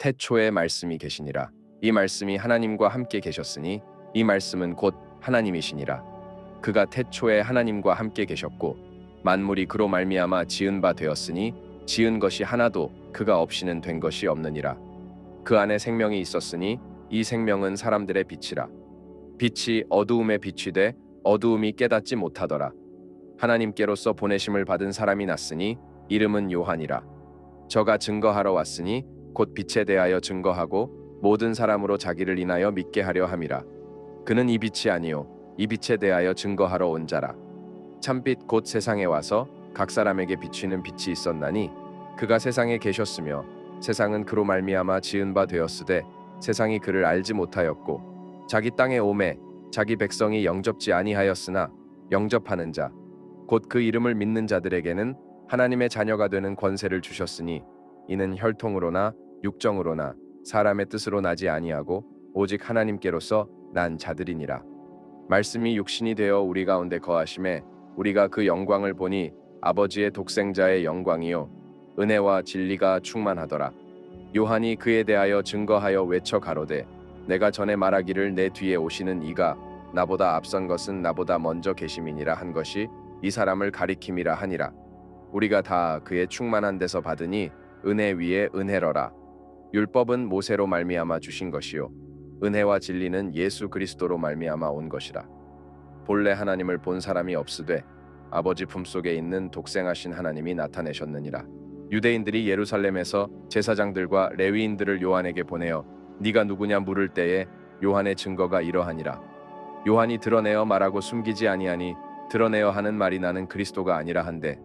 태초에 말씀이 계시니라. 이 말씀이 하나님과 함께 계셨으니 이 말씀은 곧 하나님이시니라. 그가 태초에 하나님과 함께 계셨고 만물이 그로 말미암아 지은 바 되었으니 지은 것이 하나도 그가 없이는 된 것이 없느니라. 그 안에 생명이 있었으니 이 생명은 사람들의 빛이라. 빛이 어두움에 비치되 어두움이 깨닫지 못하더라. 하나님께로서 보내심을 받은 사람이 났으니 이름은 요한이라. 저가 증거하러 왔으니 곧 빛에 대하여 증거하고 모든 사람으로 자기를 인하여 믿게 하려 함이라. 그는 이 빛이 아니요 이 빛에 대하여 증거하러 온 자라. 참빛 곧 세상에 와서 각 사람에게 비추는 빛이 있었나니 그가 세상에 계셨으며 세상은 그로 말미암아 지은 바 되었으되 세상이 그를 알지 못하였고 자기 땅에 오매 자기 백성이 영접지 아니하였으나 영접하는 자 곧 그 이름을 믿는 자들에게는 하나님의 자녀가 되는 권세를 주셨으니 이는 혈통으로나 육정으로나 사람의 뜻으로 나지 아니하고 오직 하나님께로서 난 자들이니라. 말씀이 육신이 되어 우리 가운데 거하심에 우리가 그 영광을 보니 아버지의 독생자의 영광이요 은혜와 진리가 충만하더라. 요한이 그에 대하여 증거하여 외쳐 가로되 내가 전에 말하기를 내 뒤에 오시는 이가 나보다 앞선 것은 나보다 먼저 계심이니라 한 것이 이 사람을 가리킴이라 하니라. 우리가 다 그의 충만한 데서 받으니 은혜 위에 은혜러라. 율법은 모세로 말미암아 주신 것이요 은혜와 진리는 예수 그리스도로 말미암아 온 것이라. 본래 하나님을 본 사람이 없으되 아버지 품속에 있는 독생하신 하나님이 나타내셨느니라. 유대인들이 예루살렘에서 제사장들과 레위인들을 요한에게 보내어 네가 누구냐 물을 때에 요한의 증거가 이러하니라. 요한이 드러내어 말하고 숨기지 아니하니 드러내어 하는 말이 나는 그리스도가 아니라 한데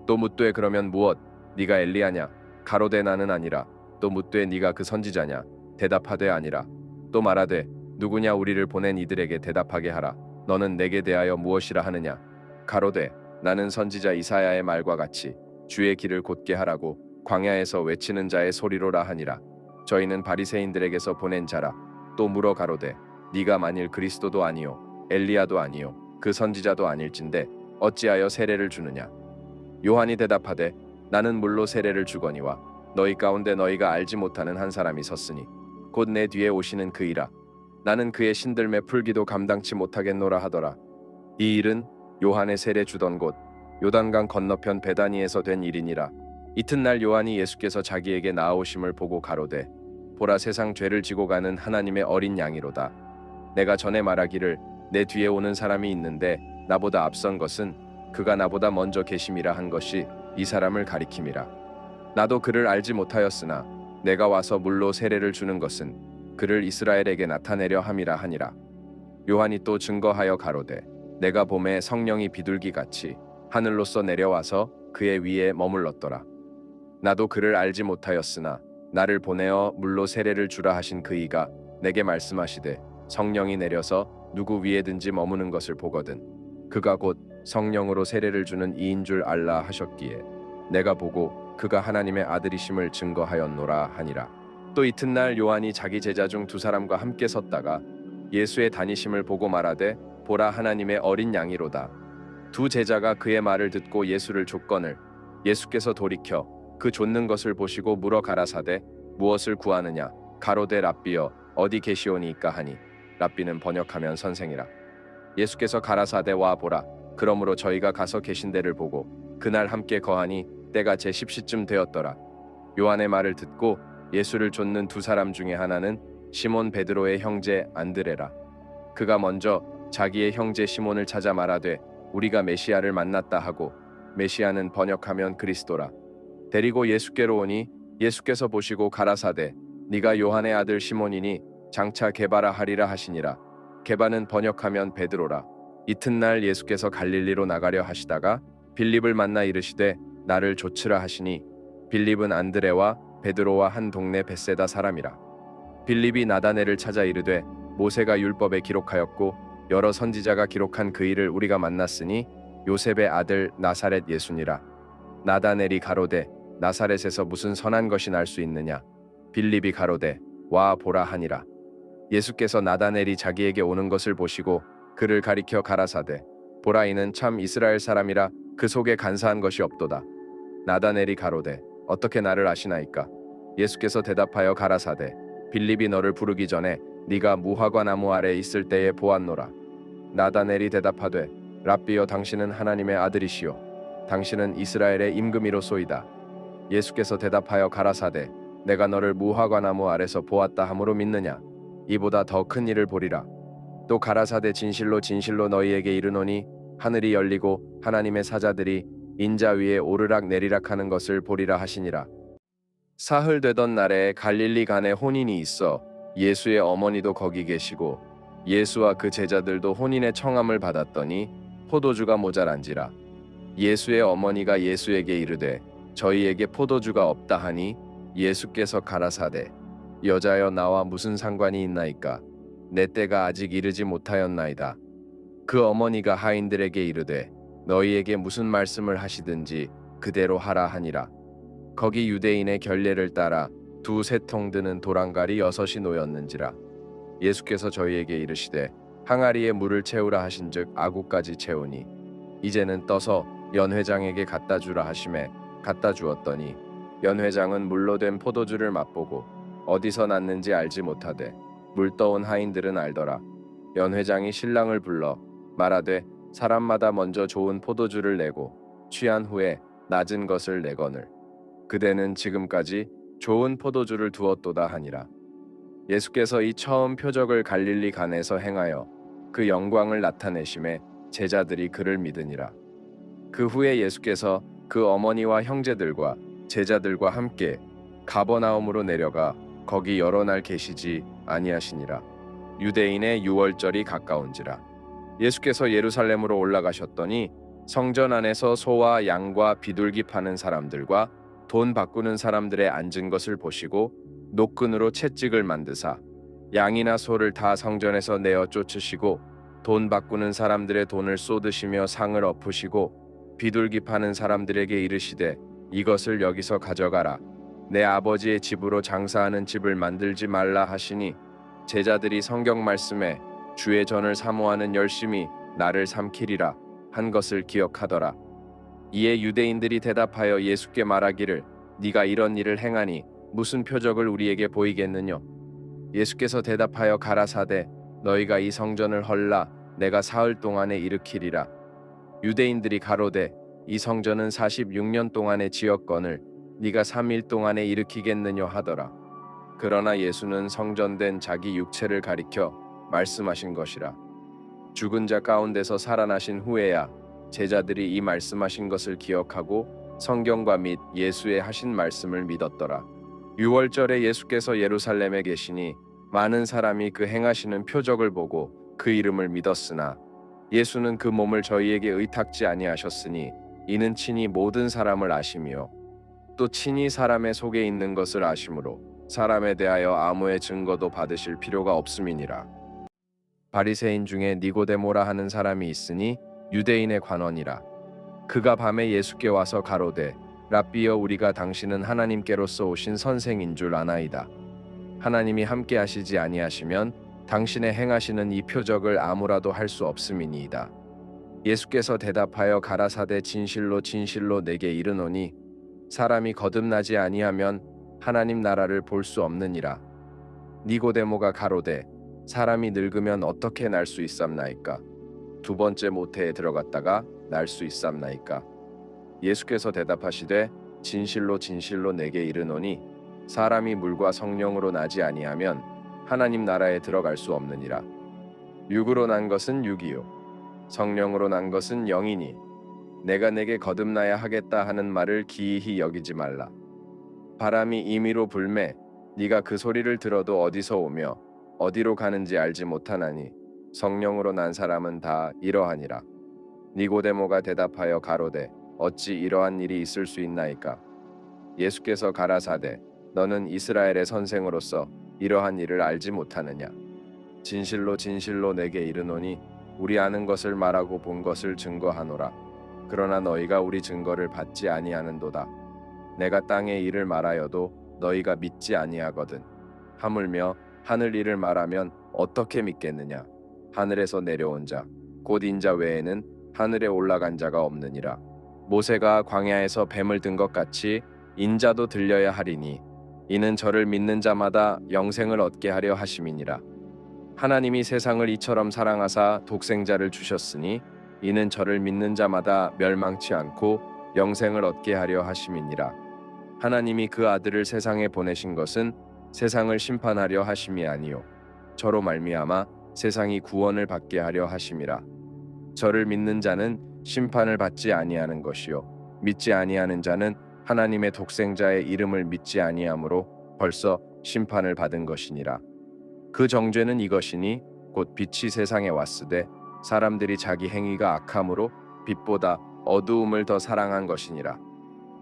또 묻되 그러면 무엇 네가 엘리야냐 가로되 나는 아니라 또 묻되 네가 그 선지자냐 대답하되 아니라 또 말하되 누구냐 우리를 보낸 이들에게 대답하게 하라. 너는 내게 대하여 무엇이라 하느냐 가로되 나는 선지자 이사야의 말과 같이 주의 길을 곧게 하라고 광야에서 외치는 자의 소리로라 하니라. 저희는 바리새인들에게서 보낸 자라. 또 물어 가로되 네가 만일 그리스도도 아니요 엘리야도 아니요 그 선지자도 아닐진대 어찌하여 세례를 주느냐. 요한이 대답하되 나는 물로 세례를 주거니와 너희 가운데 너희가 알지 못하는 한 사람이 섰으니 곧 내 뒤에 오시는 그이라. 나는 그의 신들매 풀기도 감당치 못하겠노라 하더라. 이 일은 요한의 세례 주던 곳 요단강 건너편 베다니에서 된 일이니라. 이튿날 요한이 예수께서 자기에게 나아오심을 보고 가로되 보라 세상 죄를 지고 가는 하나님의 어린 양이로다. 내가 전에 말하기를 내 뒤에 오는 사람이 있는데 나보다 앞선 것은 그가 나보다 먼저 계심이라 한 것이 이 사람을 가리킴이라. 나도 그를 알지 못하였으나 내가 와서 물로 세례를 주는 것은 그를 이스라엘에게 나타내려 함이라 하니라. 요한이 또 증거하여 가로되 내가 봄에 성령이 비둘기같이 하늘로서 내려와서 그의 위에 머물렀더라. 나도 그를 알지 못하였으나 나를 보내어 물로 세례를 주라 하신 그이가 내게 말씀하시되 성령이 내려서 누구 위에든지 머무는 것을 보거든 그가 곧 성령으로 세례를 주는 이인 줄 알라 하셨기에 내가 보고 그가 하나님의 아들이심을 증거하였노라 하니라. 또 이튿날 요한이 자기 제자 중 두 사람과 함께 섰다가 예수의 다니심을 보고 말하되 보라 하나님의 어린 양이로다. 두 제자가 그의 말을 듣고 예수를 족거늘 예수께서 돌이켜 그 좇는 것을 보시고 물어 가라사대 무엇을 구하느냐 가로되 랍비여 어디 계시오니이까 하니 랍비는 번역하면 선생이라. 예수께서 가라사대 와 보라. 그러므로 저희가 가서 계신 데를 보고 그날 함께 거하니 때가 제10시쯤 되었더라. 요한의 말을 듣고 예수를 좇는 두 사람 중에 하나는 시몬 베드로의 형제 안드레라. 그가 먼저 자기의 형제 시몬을 찾아 말하되 우리가 메시아를 만났다 하고 메시아는 번역하면 그리스도라. 데리고 예수께로 오니 예수께서 보시고 가라사대 네가 요한의 아들 시몬이니 장차 게바라 하리라 하시니라. 게바는 번역하면 베드로라. 이튿날 예수께서 갈릴리로 나가려 하시다가 빌립을 만나 이르시되 나를 좇으라 하시니 빌립은 안드레와 베드로와 한 동네 벳세다 사람이라. 빌립이 나다넬을 찾아 이르되 모세가 율법에 기록하였고 여러 선지자가 기록한 그 일을 우리가 만났으니 요셉의 아들 나사렛 예수니라. 나다넬이 가로되 나사렛에서 무슨 선한 것이 날 수 있느냐. 빌립이 가로되 와 보라 하니라. 예수께서 나다넬이 자기에게 오는 것을 보시고 그를 가리켜 가라사대 보라 이는 참 이스라엘 사람이라 그 속에 간사한 것이 없도다. 나다넬이 가로되 어떻게 나를 아시나이까. 예수께서 대답하여 가라사대 빌립이 너를 부르기 전에 네가 무화과 나무 아래 있을 때에 보았노라. 나다넬이 대답하되 랍비여 당신은 하나님의 아들이시요 당신은 이스라엘의 임금이로소이다. 예수께서 대답하여 가라사대 내가 너를 무화과 나무 아래서 보았다 함으로 믿느냐? 이보다 더 큰 일을 보리라. 또 가라사대 진실로 진실로 너희에게 이르노니 하늘이 열리고 하나님의 사자들이 인자 위에 오르락 내리락 하는 것을 보리라 하시니라. 사흘 되던 날에 갈릴리 간에 혼인이 있어 예수의 어머니도 거기 계시고 예수와 그 제자들도 혼인의 청함을 받았더니 포도주가 모자란지라. 예수의 어머니가 예수에게 이르되 저희에게 포도주가 없다 하니 예수께서 가라사대 여자여 나와 무슨 상관이 있나이까? 내 때가 아직 이르지 못하였나이다. 그 어머니가 하인들에게 이르되 너희에게 무슨 말씀을 하시든지 그대로 하라 하니라. 거기 유대인의 결례를 따라 두세 통 드는 도랑갈이 6이 놓였는지라. 예수께서 저희에게 이르시되 항아리에 물을 채우라 하신즉 아구까지 채우니 이제는 떠서 연회장에게 갖다 주라 하시매 갖다 주었더니 연회장은 물로 된 포도주를 맛보고 어디서 났는지 알지 못하되 물 떠온 하인들은 알더라. 연회장이 신랑을 불러 말하되 사람마다 먼저 좋은 포도주를 내고 취한 후에 낮은 것을 내거늘 그대는 지금까지 좋은 포도주를 두었도다 하니라. 예수께서 이 처음 표적을 갈릴리 간에서 행하여 그 영광을 나타내심에 제자들이 그를 믿으니라. 그 후에 예수께서 그 어머니와 형제들과 제자들과 함께 가버나움으로 내려가 거기 여러 날 계시지 아니하시니라. 유대인의 유월절이 가까운지라. 예수께서 예루살렘으로 올라가셨더니 성전 안에서 소와 양과 비둘기 파는 사람들과 돈 바꾸는 사람들의 앉은 것을 보시고 노끈으로 채찍을 만드사 양이나 소를 다 성전에서 내어 쫓으시고 돈 바꾸는 사람들의 돈을 쏟으시며 상을 엎으시고 비둘기 파는 사람들에게 이르시되 이것을 여기서 가져가라. 내 아버지의 집으로 장사하는 집을 만들지 말라 하시니 제자들이 성경 말씀에 주의 전을 사모하는 열심히 나를 삼키리라 한 것을 기억하더라. 이에 유대인들이 대답하여 예수께 말하기를 네가 이런 일을 행하니 무슨 표적을 우리에게 보이겠느냐? 예수께서 대답하여 가라사대 너희가 이 성전을 헐라 내가 사흘 동안에 일으키리라. 유대인들이 가로되 이 성전은 46년 동안에 지었거늘 네가 3일 동안에 일으키겠느냐 하더라. 그러나 예수는 성전된 자기 육체를 가리켜 말씀하신 것이라. 죽은 자 가운데서 살아나신 후에야 제자들이 이 말씀하신 것을 기억하고 성경과 및 예수의 하신 말씀을 믿었더라. 유월절에 예수께서 예루살렘에 계시니 많은 사람이 그 행하시는 표적을 보고 그 이름을 믿었으나 예수는 그 몸을 저희에게 의탁지 아니하셨으니 이는 친히 모든 사람을 아심이요 또 친히 사람의 속에 있는 것을 아심으로 사람에 대하여 아무의 증거도 받으실 필요가 없음이니라. 바리새인 중에 니고데모라 하는 사람이 있으니 유대인의 관원이라. 그가 밤에 예수께 와서 가로되 랍비여 우리가 당신은 하나님께로서 오신 선생인 줄 아나이다. 하나님이 함께 하시지 아니하시면 당신의 행하시는 이 표적을 아무라도 할 수 없음이니이다. 예수께서 대답하여 가라사대 진실로 진실로 내게 이르노니 사람이 거듭나지 아니하면 하나님 나라를 볼 수 없느니라. 니고데모가 가로되 사람이 늙으면 어떻게 날 수 있삼나이까? 두 번째 모태에 들어갔다가 날 수 있삼나이까? 예수께서 대답하시되 진실로 진실로 내게 이르노니 사람이 물과 성령으로 나지 아니하면 하나님 나라에 들어갈 수 없느니라. 육으로 난 것은 육이요 성령으로 난 것은 영이니 내가 내게 거듭나야 하겠다 하는 말을 기이히 여기지 말라. 바람이 임의로 불매 네가 그 소리를 들어도 어디서 오며 어디로 가는지 알지 못하나니 성령으로 난 사람은 다 이러하니라. 니고데모가 대답하여 가로되 어찌 이러한 일이 있을 수 있나이까? 예수께서 가라사대 너는 이스라엘의 선생으로서 이러한 일을 알지 못하느냐? 진실로 진실로 내게 이르노니 우리 아는 것을 말하고 본 것을 증거하노라. 그러나 너희가 우리 증거를 받지 아니하는도다. 내가 땅의 일을 말하여도 너희가 믿지 아니하거든. 하물며 하늘 일을 말하면 어떻게 믿겠느냐? 하늘에서 내려온 자, 곧 인자 외에는 하늘에 올라간 자가 없느니라. 모세가 광야에서 뱀을 든 것 같이 인자도 들려야 하리니 이는 저를 믿는 자마다 영생을 얻게 하려 하심이니라. 하나님이 세상을 이처럼 사랑하사 독생자를 주셨으니 이는 저를 믿는 자마다 멸망치 않고 영생을 얻게 하려 하심이니라. 하나님이 그 아들을 세상에 보내신 것은 세상을 심판하려 하심이 아니요 저로 말미암아 세상이 구원을 받게 하려 하심이라. 저를 믿는 자는 심판을 받지 아니하는 것이요 믿지 아니하는 자는 하나님의 독생자의 이름을 믿지 아니하므로 벌써 심판을 받은 것이니라. 그 정죄는 이것이니 곧 빛이 세상에 왔으되 사람들이 자기 행위가 악함으로 빛보다 어두움을 더 사랑한 것이니라.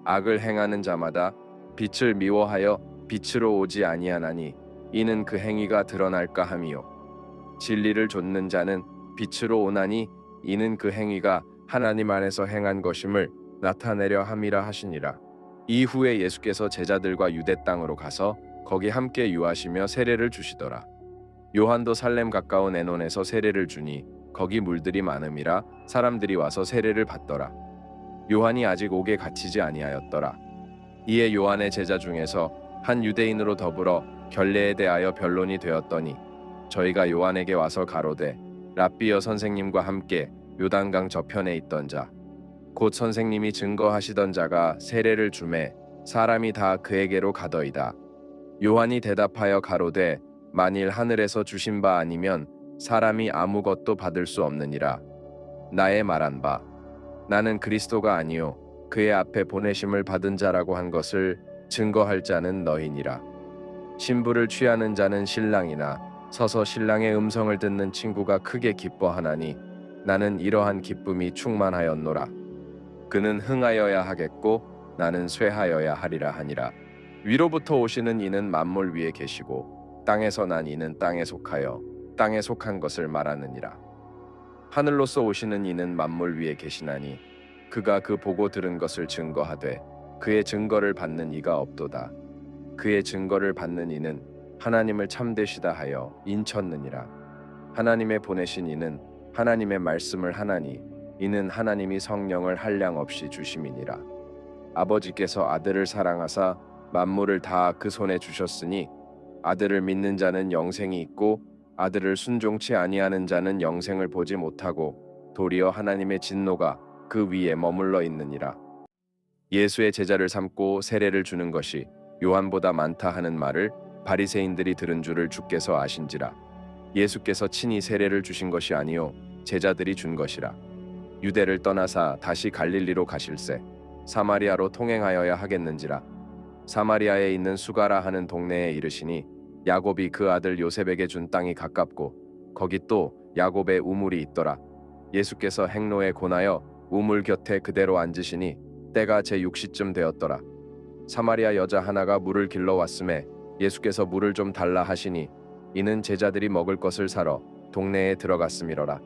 악을 행하는 자마다 빛을 미워하여 빛으로 오지 아니하나니 이는 그 행위가 드러날까 함이요 진리를 좇는 자는 빛으로 오나니 이는 그 행위가 하나님 안에서 행한 것임을 나타내려 함이라 하시니라. 이후에 예수께서 제자들과 유대 땅으로 가서 거기 함께 유하시며 세례를 주시더라. 요한도 살렘 가까운 에논에서 세례를 주니 거기 물들이 많음이라 사람들이 와서 세례를 받더라. 요한이 아직 옥에 갇히지 아니하였더라. 이에 요한의 제자 중에서 한 유대인으로 더불어 결례에 대하여 변론이 되었더니 저희가 요한에게 와서 가로되 랍비여 선생님과 함께 요단강 저편에 있던 자 곧 선생님이 증거하시던 자가 세례를 주매 사람이 다 그에게로 가더이다. 요한이 대답하여 가로되 만일 하늘에서 주신 바 아니면 사람이 아무것도 받을 수 없느니라. 나의 말한 바 나는 그리스도가 아니요 그의 앞에 보내심을 받은 자라고 한 것을 증거할 자는 너희니라. 신부를 취하는 자는 신랑이나 서서 신랑의 음성을 듣는 친구가 크게 기뻐하나니 나는 이러한 기쁨이 충만하였노라. 그는 흥하여야 하겠고 나는 쇠하여야 하리라 하니라. 위로부터 오시는 이는 만물 위에 계시고 땅에서 난 이는 땅에 속하여 땅에 속한 것을 말하느니라. 하늘로서 오시는 이는 만물 위에 계시나니 그가 그 보고 들은 것을 증거하되 그의 증거를 받는 이가 없도다. 그의 증거를 받는 이는 하나님을 참되시다 하여 인쳤느니라. 하나님의 보내신 이는 하나님의 말씀을 하나니 이는 하나님이 성령을 한량 없이 주심이니라. 아버지께서 아들을 사랑하사 만물을 다 그 손에 주셨으니 아들을 믿는 자는 영생이 있고 아들을 순종치 아니하는 자는 영생을 보지 못하고 도리어 하나님의 진노가 그 위에 머물러 있느니라. 예수의 제자를 삼고 세례를 주는 것이 요한보다 많다 하는 말을 바리새인들이 들은 줄을 주께서 아신지라. 예수께서 친히 세례를 주신 것이 아니요 제자들이 준 것이라. 유대를 떠나사 다시 갈릴리로 가실새 사마리아로 통행하여야 하겠는지라. 사마리아에 있는 수가라 하는 동네에 이르시니 야곱이 그 아들 요셉에게 준 땅이 가깝고 거기 또 야곱의 우물이 있더라. 예수께서 행로에 권하여 우물 곁에 그대로 앉으시니 때가 제6시쯤 되었더라. 사마리아 여자 하나가 물을 길러 왔음에 예수께서 물을 좀 달라 하시니 이는 제자들이 먹을 것을 사러 동네에 들어갔음이러라.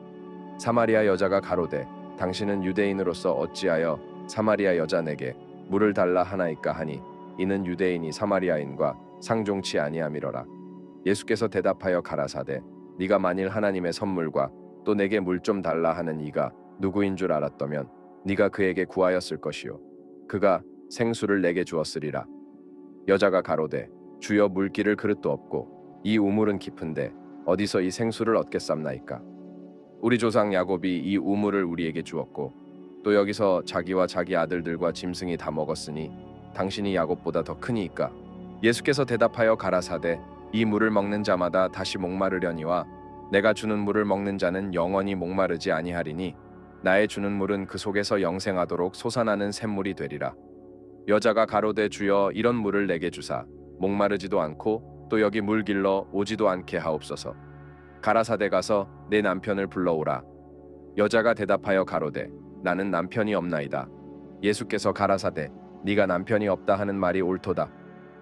사마리아 여자가 가로되 당신은 유대인으로서 어찌하여 사마리아 여자에게 물을 달라 하나이까 하니 이는 유대인이 사마리아인과 상종치 아니함이러라. 예수께서 대답하여 가라사대 네가 만일 하나님의 선물과 또 내게 물 좀 달라 하는 이가 누구인 줄 알았더면 네가 그에게 구하였을 것이요 그가 생수를 내게 주었으리라. 여자가 가로되 주여 물기를 그릇도 없고 이 우물은 깊은데 어디서 이 생수를 얻겠삼나이까. 우리 조상 야곱이 이 우물을 우리에게 주었고 또 여기서 자기와 자기 아들들과 짐승이 다 먹었으니 당신이 야곱보다 더 크니이까. 예수께서 대답하여 가라사대 이 물을 먹는 자마다 다시 목마르려니와 내가 주는 물을 먹는 자는 영원히 목마르지 아니하리니 나의 주는 물은 그 속에서 영생하도록 솟아나는 샘물이 되리라. 여자가 가로되 주여 이런 물을 내게 주사 목마르지도 않고 또 여기 물 길러 오지도 않게 하옵소서. 가라사대 가서 내 남편을 불러오라. 여자가 대답하여 가로되 나는 남편이 없나이다. 예수께서 가라사대 네가 남편이 없다 하는 말이 옳도다.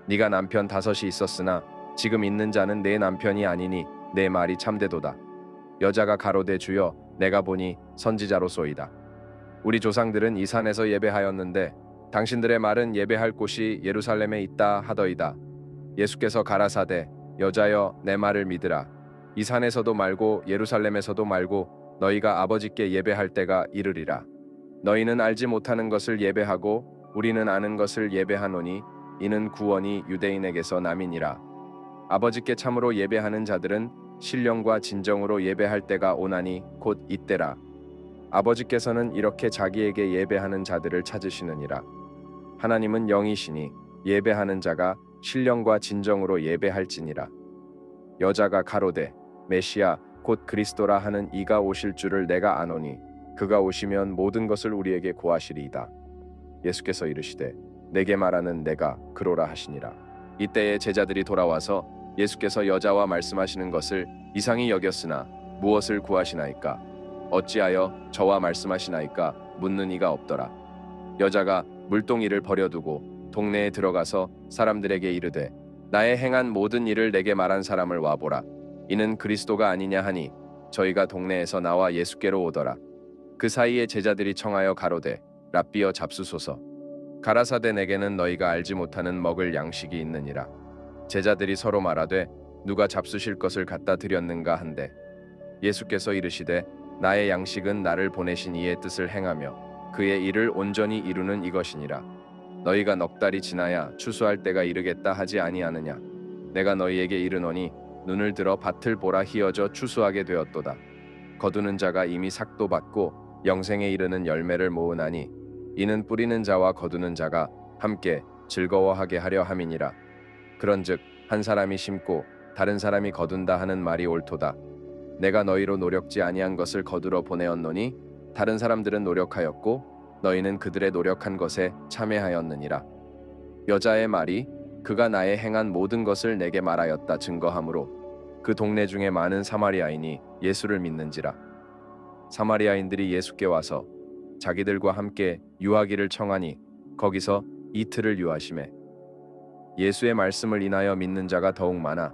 네가 남편 5이 있었으나 지금 있는 자는 내 남편이 아니니 내 말이 참되도다. 여자가 가로되 주여 내가 보니 선지자로소이다. 우리 조상들은 이 산에서 예배하였는데 당신들의 말은 예배할 곳이 예루살렘에 있다 하더이다. 예수께서 가라사대 여자여 내 말을 믿으라. 이 산에서도 말고 예루살렘에서도 말고 너희가 아버지께 예배할 때가 이르리라. 너희는 알지 못하는 것을 예배하고 우리는 아는 것을 예배하노니 이는 구원이 유대인에게서 남이니라. 아버지께 참으로 예배하는 자들은 신령과 진정으로 예배할 때가 오나니 곧 이때라. 아버지께서는 이렇게 자기에게 예배하는 자들을 찾으시느니라. 하나님은 영이시니 예배하는 자가 신령과 진정으로 예배할지니라. 여자가 가로되 메시아 곧 그리스도라 하는 이가 오실 줄을 내가 아노니 그가 오시면 모든 것을 우리에게 고하시리이다. 예수께서 이르시되 내게 말하는 내가 그로라 하시니라. 이때에 제자들이 돌아와서 예수께서 여자와 말씀하시는 것을 이상히 여겼으나 무엇을 구하시나이까? 어찌하여 저와 말씀하시나이까? 묻는 이가 없더라. 여자가 물동이를 버려두고 동네에 들어가서 사람들에게 이르되 나의 행한 모든 일을 내게 말한 사람을 와보라. 이는 그리스도가 아니냐 하니 저희가 동네에서 나와 예수께로 오더라. 그 사이에 제자들이 청하여 가로되 랍비여 잡수소서. 가라사대 내게는 너희가 알지 못하는 먹을 양식이 있느니라. 제자들이 서로 말하되 누가 잡수실 것을 갖다 드렸는가 한데 예수께서 이르시되 나의 양식은 나를 보내신 이의 뜻을 행하며 그의 일을 온전히 이루는 이것이니라. 너희가 넉 달이 지나야 추수할 때가 이르겠다 하지 아니하느냐. 내가 너희에게 이르노니 눈을 들어 밭을 보라. 희어져 추수하게 되었도다. 거두는 자가 이미 삭도 받고 영생에 이르는 열매를 모으나니 이는 뿌리는 자와 거두는 자가 함께 즐거워하게 하려 함이니라. 그런즉 한 사람이 심고 다른 사람이 거둔다 하는 말이 옳도다. 내가 너희로 노력지 아니한 것을 거두러 보내었노니 다른 사람들은 노력하였고 너희는 그들의 노력한 것에 참여하였느니라. 여자의 말이 그가 나의 행한 모든 것을 내게 말하였다 증거하므로 그 동네 중에 많은 사마리아인이 예수를 믿는지라. 사마리아인들이 예수께 와서 자기들과 함께 유하기를 청하니 거기서 이틀을 유하심에 예수의 말씀을 인하여 믿는 자가 더욱 많아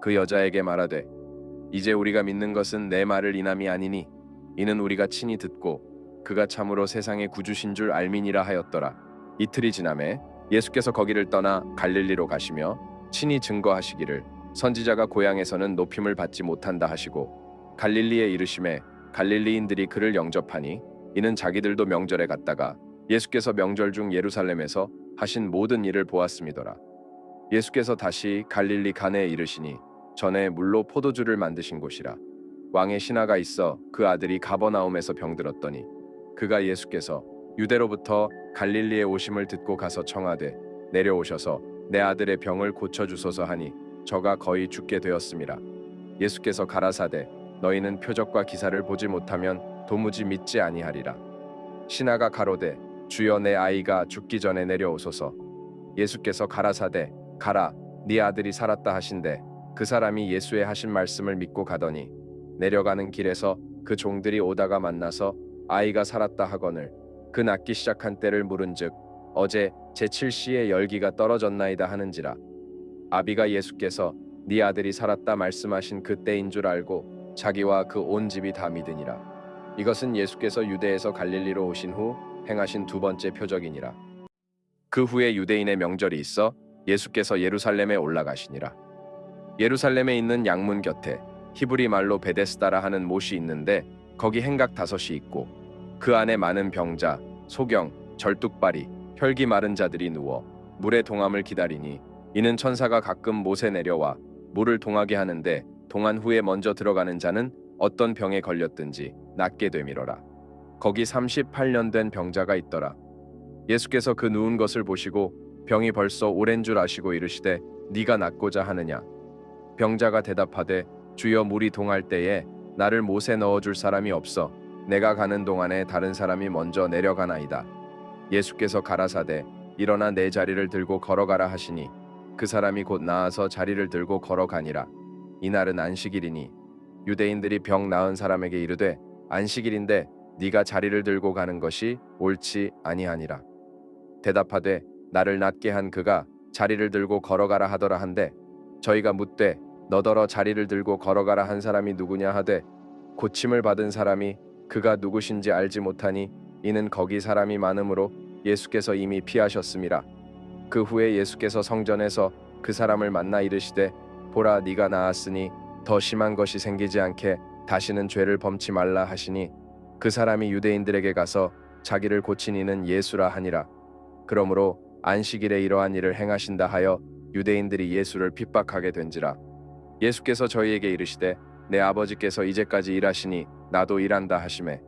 그 여자에게 말하되 이제 우리가 믿는 것은 내 말을 인함이 아니니 이는 우리가 친히 듣고 그가 참으로 세상의 구주신 줄 알미니라 하였더라. 이틀이 지나매 예수께서 거기를 떠나 갈릴리로 가시며 친히 증거하시기를 선지자가 고향에서는 높임을 받지 못한다 하시고 갈릴리에 이르심에 갈릴리인들이 그를 영접하니 이는 자기들도 명절에 갔다가 예수께서 명절 중 예루살렘에서 하신 모든 일을 보았음이더라. 예수께서 다시 갈릴리 가나에 이르시니 전에 물로 포도주를 만드신 곳이라. 왕의 신하가 있어 그 아들이 가버나움에서 병들었더니 그가 예수께서 유대로부터 갈릴리에 오심을 듣고 가서 청하되 내려오셔서 내 아들의 병을 고쳐주소서 하니 저가 거의 죽게 되었음이라. 예수께서 가라사대 너희는 표적과 기사를 보지 못하면 도무지 믿지 아니하리라. 신하가 가로되 주여 내 아이가 죽기 전에 내려오소서. 예수께서 가라사대 가라 네 아들이 살았다 하신대 그 사람이 예수의 하신 말씀을 믿고 가더니 내려가는 길에서 그 종들이 오다가 만나서 아이가 살았다 하거늘 그 낫기 시작한 때를 물은즉 어제 제7시에 열기가 떨어졌나이다 하는지라. 아비가 예수께서 네 아들이 살았다 말씀하신 그 때인 줄 알고 자기와 그 온 집이 다 믿으니라. 이것은 예수께서 유대에서 갈릴리로 오신 후 행하신 두 번째 표적이니라. 그 후에 유대인의 명절이 있어 예수께서 예루살렘에 올라가시니라. 예루살렘에 있는 양문 곁에 히브리 말로 베데스다라 하는 못이 있는데 거기 행각 5이 있고 그 안에 많은 병자, 소경, 절뚝발이, 혈기 마른 자들이 누워 물의 동함을 기다리니 이는 천사가 가끔 못에 내려와 물을 동하게 하는데 동한 후에 먼저 들어가는 자는 어떤 병에 걸렸든지 낫게 되밀어라. 거기 38년 된 병자가 있더라. 예수께서 그 누운 것을 보시고 병이 벌써 오랜 줄 아시고 이르시되 네가 낫고자 하느냐. 병자가 대답하되 주여 물이 동할 때에 나를 못에 넣어줄 사람이 없어 내가 가는 동안에 다른 사람이 먼저 내려가나이다. 예수께서 가라사대 일어나 내 자리를 들고 걸어가라 하시니 그 사람이 곧 나아서 자리를 들고 걸어가니라. 이날은 안식일이니 유대인들이 병 나은 사람에게 이르되 안식일인데 네가 자리를 들고 가는 것이 옳지 아니하니라. 대답하되 나를 낫게 한 그가 자리를 들고 걸어가라 하더라 한데 저희가 묻되 너더러 자리를 들고 걸어가라 한 사람이 누구냐 하되 고침을 받은 사람이 그가 누구신지 알지 못하니 이는 거기 사람이 많으므로 예수께서 이미 피하셨음이라. 그 후에 예수께서 성전에서 그 사람을 만나 이르시되 보라 네가 나았으니 더 심한 것이 생기지 않게 다시는 죄를 범치 말라 하시니 그 사람이 유대인들에게 가서 자기를 고친 이는 예수라 하니라. 그러므로 안식일에 이러한 일을 행하신다 하여 유대인들이 예수를 핍박하게 된지라. 예수께서 저희에게 이르시되 내 아버지께서 이제까지 일하시니 나도 일한다 하시매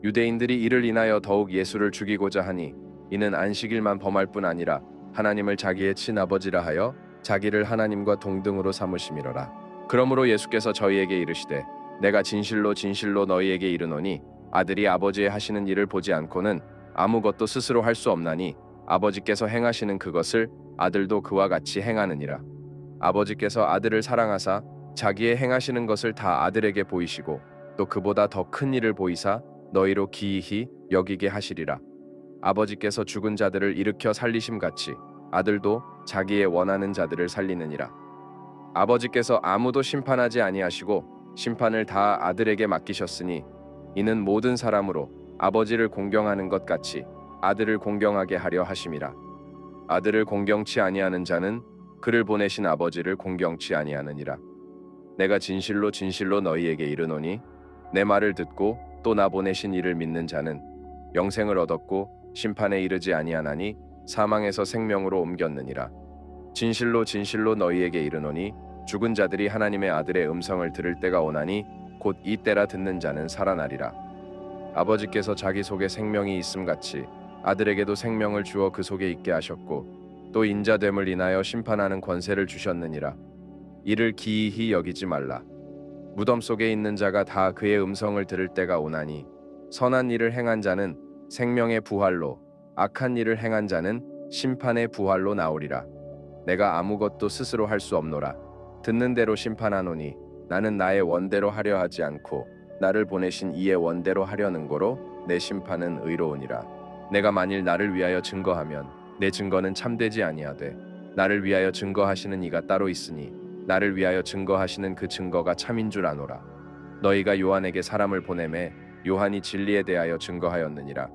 유대인들이 이를 인하여 더욱 예수를 죽이고자 하니 이는 안식일만 범할 뿐 아니라 하나님을 자기의 친아버지라 하여 자기를 하나님과 동등으로 삼으심이로라. 그러므로 예수께서 저희에게 이르시되 내가 진실로 진실로 너희에게 이르노니 아들이 아버지의 하시는 일을 보지 않고는 아무것도 스스로 할 수 없나니 아버지께서 행하시는 그것을 아들도 그와 같이 행하느니라. 아버지께서 아들을 사랑하사 자기의 행하시는 것을 다 아들에게 보이시고 또 그보다 더 큰 일을 보이사 너희로 기이히 여기게 하시리라. 아버지께서 죽은 자들을 일으켜 살리심같이 아들도 자기의 원하는 자들을 살리느니라. 아버지께서 아무도 심판하지 아니하시고 심판을 다 아들에게 맡기셨으니 이는 모든 사람으로 아버지를 공경하는 것 같이 아들을 공경하게 하려 하심이라. 아들을 공경치 아니하는 자는 그를 보내신 아버지를 공경치 아니하느니라. 내가 진실로 진실로 너희에게 이르노니 내 말을 듣고 또 나 보내신 이를 믿는 자는 영생을 얻었고 심판에 이르지 아니하나니 사망에서 생명으로 옮겼느니라. 진실로 진실로 너희에게 이르노니 죽은 자들이 하나님의 아들의 음성을 들을 때가 오나니 곧 이 때라 듣는 자는 살아나리라. 아버지께서 자기 속에 생명이 있음같이 아들에게도 생명을 주어 그 속에 있게 하셨고 또 인자됨을 인하여 심판하는 권세를 주셨느니라. 이를 기이히 여기지 말라. 무덤 속에 있는 자가 다 그의 음성을 들을 때가 오나니 선한 일을 행한 자는 생명의 부활로 악한 일을 행한 자는 심판의 부활로 나오리라. 내가 아무것도 스스로 할 수 없노라. 듣는 대로 심판하노니 나는 나의 원대로 하려 하지 않고 나를 보내신 이의 원대로 하려는 거로 내 심판은 의로우니라. 내가 만일 나를 위하여 증거하면 내 증거는 참되지 아니하되 나를 위하여 증거하시는 이가 따로 있으니 나를 위하여 증거하시는 그 증거가 참인 줄 아노라. 너희가 요한에게 사람을 보내매 요한이 진리에 대하여 증거하였느니라.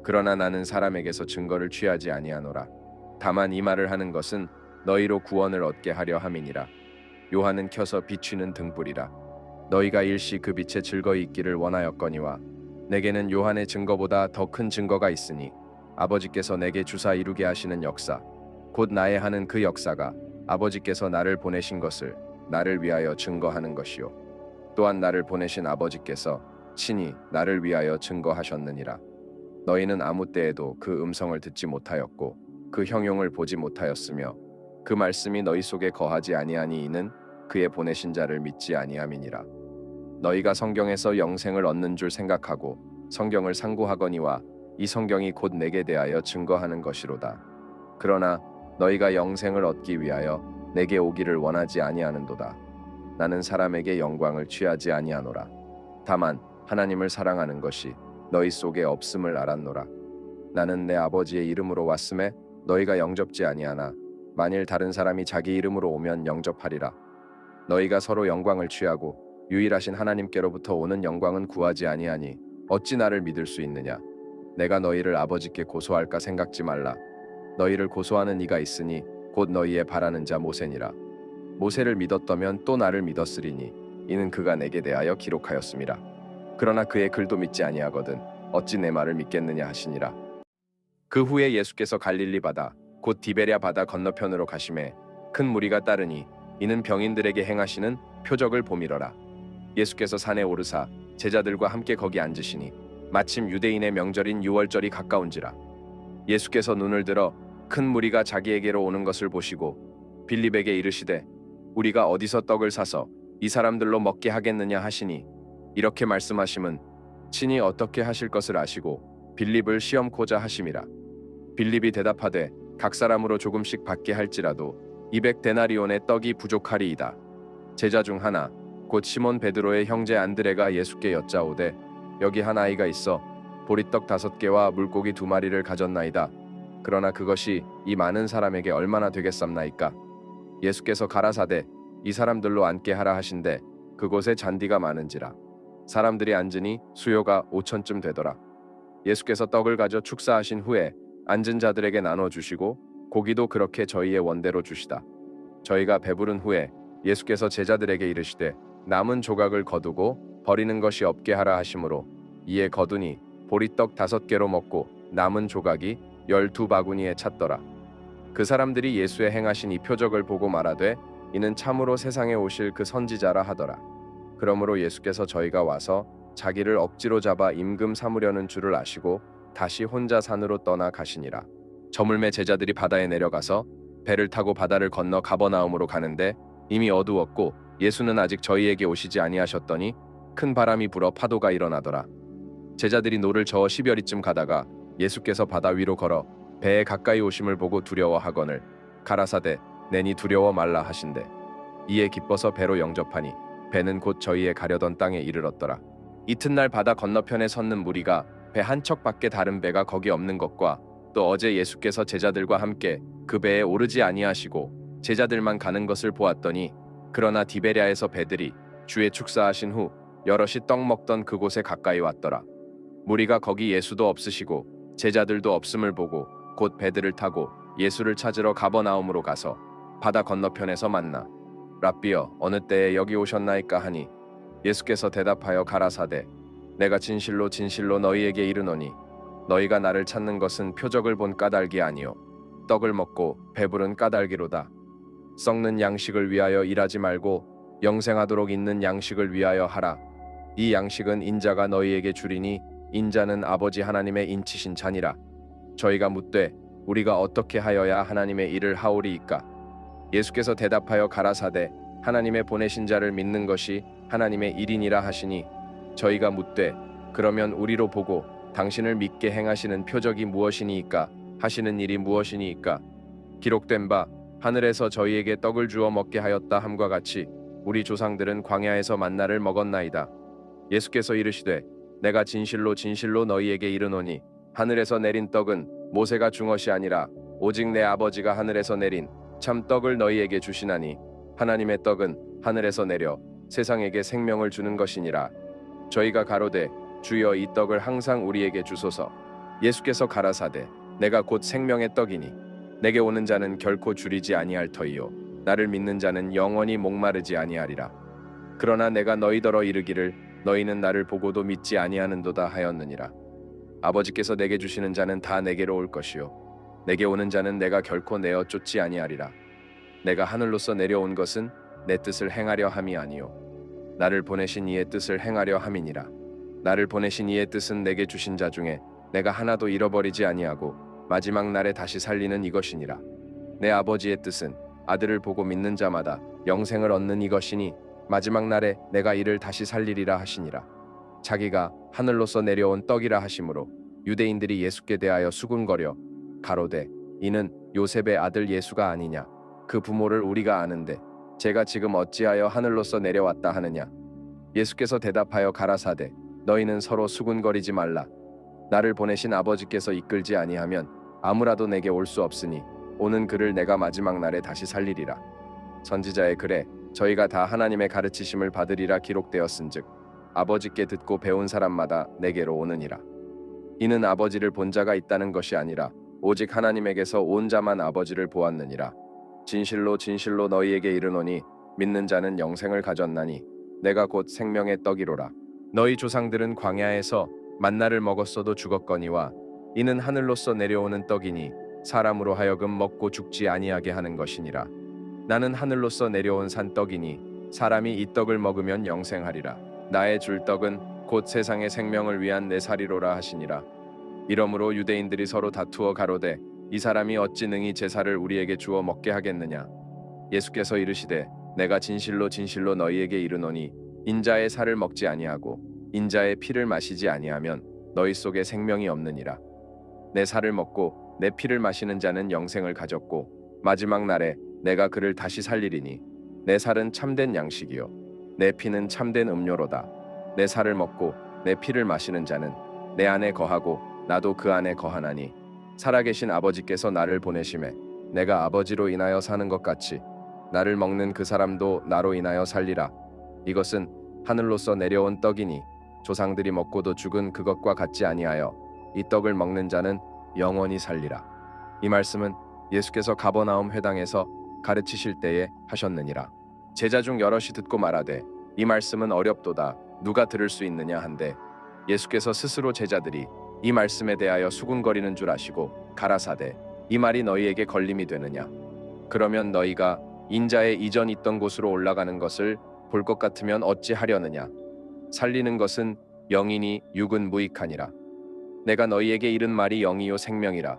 그러나 나는 사람에게서 증거를 취하지 아니하노라. 다만 이 말을 하는 것은 너희로 구원을 얻게 하려 함이니라. 요한은 켜서 비추는 등불이라. 너희가 일시 그 빛에 즐거이 있기를 원하였거니와 내게는 요한의 증거보다 더 큰 증거가 있으니 아버지께서 내게 주사 이루게 하시는 역사 곧 나의 하는 그 역사가 아버지께서 나를 보내신 것을 나를 위하여 증거하는 것이요 또한 나를 보내신 아버지께서 친히 나를 위하여 증거하셨느니라. 너희는 아무 때에도 그 음성을 듣지 못하였고 그 형용을 보지 못하였으며 그 말씀이 너희 속에 거하지 아니하니 이는 그의 보내신 자를 믿지 아니함이니라. 너희가 성경에서 영생을 얻는 줄 생각하고 성경을 상고하거니와 이 성경이 곧 내게 대하여 증거하는 것이로다. 그러나 너희가 영생을 얻기 위하여 내게 오기를 원하지 아니하는도다. 나는 사람에게 영광을 취하지 아니하노라. 다만 하나님을 사랑하는 것이 너희 속에 없음을 알았노라. 나는 내 아버지의 이름으로 왔음에 너희가 영접지 아니하나 만일 다른 사람이 자기 이름으로 오면 영접하리라. 너희가 서로 영광을 취하고 유일하신 하나님께로부터 오는 영광은 구하지 아니하니 어찌 나를 믿을 수 있느냐. 내가 너희를 아버지께 고소할까 생각지 말라. 너희를 고소하는 이가 있으니 곧 너희의 바라는 자 모세니라. 모세를 믿었더면 또 나를 믿었으리니 이는 그가 내게 대하여 기록하였음이라. 그러나 그의 글도 믿지 아니하거든 어찌 내 말을 믿겠느냐 하시니라. 그 후에 예수께서 갈릴리 바다 곧 디베랴 바다 건너편으로 가심에 큰 무리가 따르니 이는 병인들에게 행하시는 표적을 보미러라. 예수께서 산에 오르사 제자들과 함께 거기 앉으시니 마침 유대인의 명절인 유월절이 가까운지라. 예수께서 눈을 들어 큰 무리가 자기에게로 오는 것을 보시고 빌립에게 이르시되 우리가 어디서 떡을 사서 이 사람들로 먹게 하겠느냐 하시니 이렇게 말씀하심은 친히 어떻게 하실 것을 아시고 빌립을 시험코자 하심이라. 빌립이 대답하되 각 사람으로 조금씩 받게 할지라도 200데나리온의 떡이 부족하리이다. 제자 중 하나 곧 시몬 베드로의 형제 안드레가 예수께 여짜오되 여기 한 아이가 있어 보리떡 5개와 물고기 2마리를 가졌나이다. 그러나 그것이 이 많은 사람에게 얼마나 되겠삼나이까. 예수께서 가라사대 이 사람들로 앉게 하라 하신대 그곳에 잔디가 많은지라. 사람들이 앉으니 수요가 5천쯤 되더라. 예수께서 떡을 가져 축사하신 후에 앉은 자들에게 나눠주시고 고기도 그렇게 저희의 원대로 주시다. 저희가 배부른 후에 예수께서 제자들에게 이르시되 남은 조각을 거두고 버리는 것이 없게 하라 하심으로 이에 거두니 보리떡 5개로 먹고 남은 조각이 12바구니에 찼더라. 그 사람들이 예수의 행하신 이 표적을 보고 말하되 이는 참으로 세상에 오실 그 선지자라 하더라. 그러므로 예수께서 저희가 와서 자기를 억지로 잡아 임금 삼으려는 줄을 아시고 다시 혼자 산으로 떠나 가시니라. 저물매 제자들이 바다에 내려가서 배를 타고 바다를 건너 가버나움으로 가는데 이미 어두웠고 예수는 아직 저희에게 오시지 아니하셨더니 큰 바람이 불어 파도가 일어나더라. 제자들이 노를 저어 10여리쯤 가다가 예수께서 바다 위로 걸어 배에 가까이 오심을 보고 두려워하거늘 가라사대 내니 두려워 말라 하신대. 이에 기뻐서 배로 영접하니 배는 곧 저희의 가려던 땅에 이르렀더라. 이튿날 바다 건너편에 섰는 무리가 배 한 척밖에 다른 배가 거기 없는 것과 또 어제 예수께서 제자들과 함께 그 배에 오르지 아니하시고 제자들만 가는 것을 보았더니 그러나 디베랴에서 배들이 주의 축사하신 후 여럿이 떡 먹던 그곳에 가까이 왔더라. 무리가 거기 예수도 없으시고 제자들도 없음을 보고 곧 배들을 타고 예수를 찾으러 가버나움으로 가서 바다 건너편에서 만나 랍비여 어느 때에 여기 오셨나이까 하니 예수께서 대답하여 가라사대 내가 진실로 진실로 너희에게 이르노니 너희가 나를 찾는 것은 표적을 본 까닭이 아니요 떡을 먹고 배부른 까닭이로다. 썩는 양식을 위하여 일하지 말고 영생하도록 있는 양식을 위하여 하라. 이 양식은 인자가 너희에게 주리니 인자는 아버지 하나님의 인치신 자니라. 저희가 묻되 우리가 어떻게 하여야 하나님의 일을 하오리이까? 예수께서 대답하여 가라사대 하나님의 보내신 자를 믿는 것이 하나님의 일이니라 하시니 저희가 묻되 그러면 우리로 보고 당신을 믿게 행하시는 표적이 무엇이니이까 하시는 일이 무엇이니이까? 기록된 바 하늘에서 저희에게 떡을 주어 먹게 하였다 함과 같이 우리 조상들은 광야에서 만나를 먹었나이다. 예수께서 이르시되 내가 진실로 진실로 너희에게 이르노니 하늘에서 내린 떡은 모세가 준 것이 아니라 오직 내 아버지가 하늘에서 내린 참 떡을 너희에게 주시나니 하나님의 떡은 하늘에서 내려 세상에게 생명을 주는 것이니라. 저희가 가로되 주여 이 떡을 항상 우리에게 주소서. 예수께서 가라사대 내가 곧 생명의 떡이니 내게 오는 자는 결코 줄이지 아니할 터이요 나를 믿는 자는 영원히 목마르지 아니하리라. 그러나 내가 너희더러 이르기를 너희는 나를 보고도 믿지 아니하는도다 하였느니라. 아버지께서 내게 주시는 자는 다 내게로 올 것이요 내게 오는 자는 내가 결코 내어 쫓지 아니하리라. 내가 하늘로서 내려온 것은 내 뜻을 행하려 함이 아니요 나를 보내신 이의 뜻을 행하려 함이니라. 나를 보내신 이의 뜻은 내게 주신 자 중에 내가 하나도 잃어버리지 아니하고 마지막 날에 다시 살리는 이것이니라. 내 아버지의 뜻은 아들을 보고 믿는 자마다 영생을 얻는 이것이니 마지막 날에 내가 이를 다시 살리리라 하시니라. 자기가 하늘로서 내려온 떡이라 하심으로 유대인들이 예수께 대하여 수군거려 가로되 이는 요셉의 아들 예수가 아니냐? 그 부모를 우리가 아는데 제가 지금 어찌하여 하늘로서 내려왔다 하느냐? 예수께서 대답하여 가라사대 너희는 서로 수군거리지 말라. 나를 보내신 아버지께서 이끌지 아니하면 아무라도 내게 올 수 없으니 오는 그를 내가 마지막 날에 다시 살리리라. 선지자의 글에 저희가 다 하나님의 가르치심을 받으리라 기록되었은즉 아버지께 듣고 배운 사람마다 내게로 오느니라. 이는 아버지를 본 자가 있다는 것이 아니라 오직 하나님에게서 온 자만 아버지를 보았느니라. 진실로 진실로 너희에게 이르노니 믿는 자는 영생을 가졌나니 내가 곧 생명의 떡이로라. 너희 조상들은 광야에서 만나를 먹었어도 죽었거니와 이는 하늘로서 내려오는 떡이니 사람으로 하여금 먹고 죽지 아니하게 하는 것이니라. 나는 하늘로서 내려온 산떡이니 사람이 이 떡을 먹으면 영생하리라. 나의 줄 떡은 곧 세상의 생명을 위한 내 살이로라 하시니라. 이러므로 유대인들이 서로 다투어 가로되 이 사람이 어찌 능히 제사를 우리에게 주어 먹게 하겠느냐? 예수께서 이르시되 내가 진실로 진실로 너희에게 이르노니 인자의 살을 먹지 아니하고 인자의 피를 마시지 아니하면 너희 속에 생명이 없느니라. 내 살을 먹고 내 피를 마시는 자는 영생을 가졌고 마지막 날에 내가 그를 다시 살리리니 내 살은 참된 양식이요 내 피는 참된 음료로다. 내 살을 먹고 내 피를 마시는 자는 내 안에 거하고 나도 그 안에 거하나니 살아계신 아버지께서 나를 보내심에 내가 아버지로 인하여 사는 것 같이 나를 먹는 그 사람도 나로 인하여 살리라. 이것은 하늘로서 내려온 떡이니 조상들이 먹고도 죽은 그것과 같지 아니하여 이 떡을 먹는 자는 영원히 살리라. 이 말씀은 예수께서 가버나움 회당에서 가르치실 때에 하셨느니라. 제자 중 여럿이 듣고 말하되 이 말씀은 어렵도다 누가 들을 수 있느냐 한데 예수께서 스스로 제자들이 이 말씀에 대하여 수군거리는 줄 아시고 가라사대 이 말이 너희에게 걸림이 되느냐? 그러면 너희가 인자의 이전 있던 곳으로 올라가는 것을 볼 것 같으면 어찌 하려느냐? 살리는 것은 영이니 육은 무익하니라. 내가 너희에게 이른 말이 영이요 생명이라.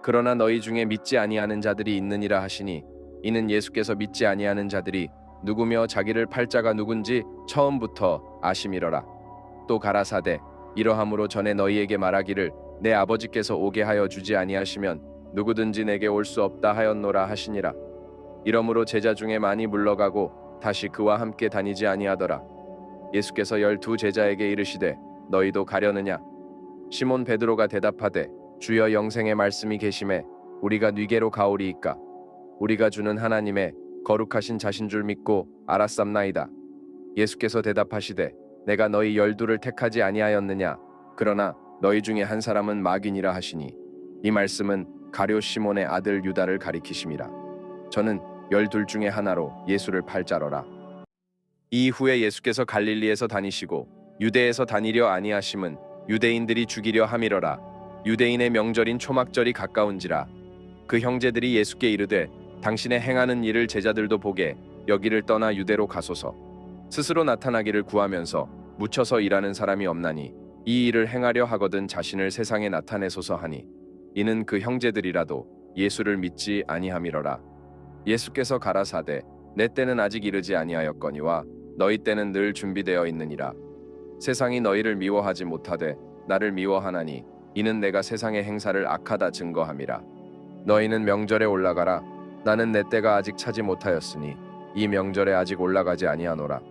그러나 너희 중에 믿지 아니하는 자들이 있느니라 하시니, 이는 예수께서 믿지 아니하는 자들이 누구며 자기를 팔 자가 누군지 처음부터 아심이러라. 또 가라사대 이러함으로 전에 너희에게 말하기를 내 아버지께서 오게 하여 주지 아니하시면 누구든지 내게 올 수 없다 하였노라 하시니라. 이러므로 제자 중에 많이 물러가고 다시 그와 함께 다니지 아니하더라. 예수께서 12 제자에게 이르시되 너희도 가려느냐? 시몬 베드로가 대답하되 주여 영생의 말씀이 계심에 우리가 네게로 가오리이까? 우리가 주는 하나님의 거룩하신 자신 줄 믿고 알았삼나이다. 예수께서 대답하시되 내가 너희 12를 택하지 아니하였느냐? 그러나 너희 중에 한 사람은 마귀니라 하시니, 이 말씀은 가룟 시몬의 아들 유다를 가리키심이라. 저는 12 중에 하나로 예수를 팔 자로라. 이후에 예수께서 갈릴리에서 다니시고 유대에서 다니려 아니하심은 유대인들이 죽이려 함이러라. 유대인의 명절인 초막절이 가까운지라. 그 형제들이 예수께 이르되 당신의 행하는 일을 제자들도 보게 여기를 떠나 유대로 가소서. 스스로 나타나기를 구하면서 묻혀서 일하는 사람이 없나니 이 일을 행하려 하거든 자신을 세상에 나타내소서 하니, 이는 그 형제들이라도 예수를 믿지 아니함이러라. 예수께서 가라사대 내 때는 아직 이르지 아니하였거니와 너희 때는 늘 준비되어 있느니라. 세상이 너희를 미워하지 못하되 나를 미워하나니 이는 내가 세상의 행사를 악하다 증거함이라. 너희는 명절에 올라가라. 나는 내 때가 아직 차지 못하였으니 이 명절에 아직 올라가지 아니하노라.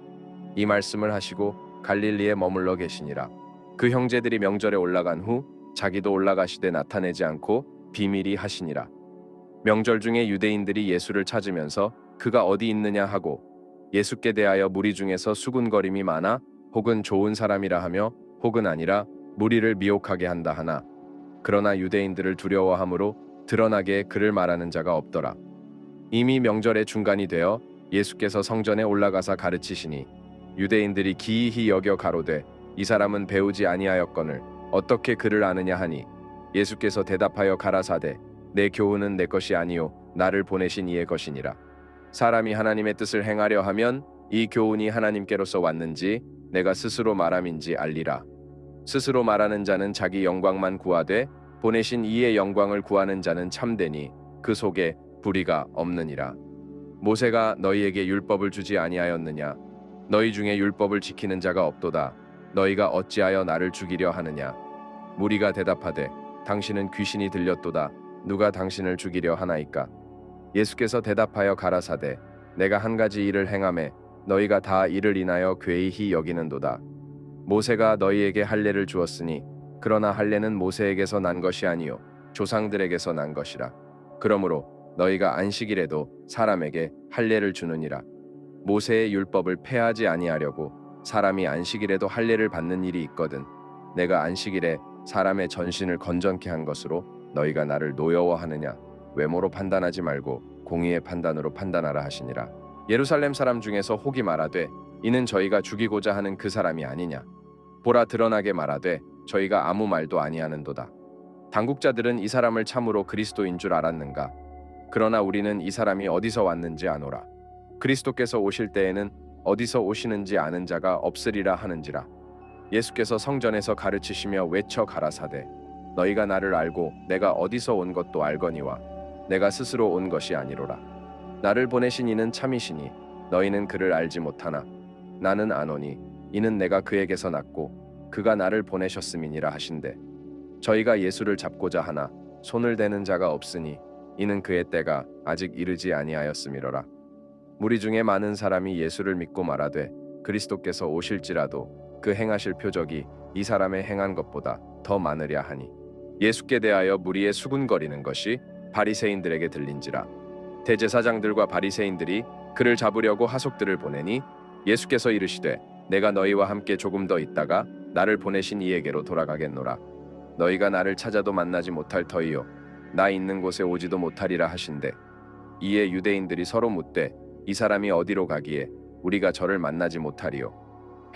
이 말씀을 하시고 갈릴리에 머물러 계시니라. 그 형제들이 명절에 올라간 후 자기도 올라가시되 나타내지 않고 비밀히 하시니라. 명절 중에 유대인들이 예수를 찾으면서 그가 어디 있느냐 하고 예수께 대하여 무리 중에서 수군거림이 많아 혹은 좋은 사람이라 하며 혹은 아니라 무리를 미혹하게 한다 하나, 그러나 유대인들을 두려워함으로 드러나게 그를 말하는 자가 없더라. 이미 명절의 중간이 되어 예수께서 성전에 올라가사 가르치시니 유대인들이 기이히 여겨 가로되 이 사람은 배우지 아니하였거늘 어떻게 그를 아느냐 하니, 예수께서 대답하여 가라사대 내 교훈은 내 것이 아니요 나를 보내신 이의 것이니라. 사람이 하나님의 뜻을 행하려 하면 이 교훈이 하나님께로서 왔는지 내가 스스로 말함인지 알리라. 스스로 말하는 자는 자기 영광만 구하되 보내신 이의 영광을 구하는 자는 참되니 그 속에 불의가 없느니라. 모세가 너희에게 율법을 주지 아니하였느냐? 너희 중에 율법을 지키는 자가 없도다. 너희가 어찌하여 나를 죽이려 하느냐? 무리가 대답하되 당신은 귀신이 들렸도다. 누가 당신을 죽이려 하나이까? 예수께서 대답하여 가라사대 내가 한 가지 일을 행하매 너희가 다 이를 인하여 괴이히 여기는도다. 모세가 너희에게 할례를 주었으니 그러나 할례는 모세에게서 난 것이 아니요 조상들에게서 난 것이라. 그러므로 너희가 안식일에도 사람에게 할례를 주느니라. 모세의 율법을 폐하지 아니하려고 사람이 안식일에도 할례를 받는 일이 있거든. 내가 안식일에 사람의 전신을 건전케 한 것으로 너희가 나를 노여워하느냐? 외모로 판단하지 말고 공의의 판단으로 판단하라 하시니라. 예루살렘 사람 중에서 혹이 말하되 이는 저희가 죽이고자 하는 그 사람이 아니냐? 보라 드러나게 말하되 저희가 아무 말도 아니하는도다. 당국자들은 이 사람을 참으로 그리스도인 줄 알았는가? 그러나 우리는 이 사람이 어디서 왔는지 아노라. 그리스도께서 오실 때에는 어디서 오시는지 아는 자가 없으리라 하는지라. 예수께서 성전에서 가르치시며 외쳐 가라사대 너희가 나를 알고 내가 어디서 온 것도 알거니와 내가 스스로 온 것이 아니로라. 나를 보내신 이는 참이시니 너희는 그를 알지 못하나 나는 아노니 이는 내가 그에게서 났고 그가 나를 보내셨음이니라 하신대. 저희가 예수를 잡고자 하나 손을 대는 자가 없으니 이는 그의 때가 아직 이르지 아니하였음이로라. 무리 중에 많은 사람이 예수를 믿고 말하되 그리스도께서 오실지라도 그 행하실 표적이 이 사람의 행한 것보다 더 많으랴 하니, 예수께 대하여 무리의 수군거리는 것이 바리새인들에게 들린지라. 대제사장들과 바리새인들이 그를 잡으려고 하속들을 보내니 예수께서 이르시되 내가 너희와 함께 조금 더 있다가 나를 보내신 이에게로 돌아가겠노라. 너희가 나를 찾아도 만나지 못할 터이요 나 있는 곳에 오지도 못하리라 하신대. 이에 유대인들이 서로 묻되 이 사람이 어디로 가기에 우리가 저를 만나지 못하리요?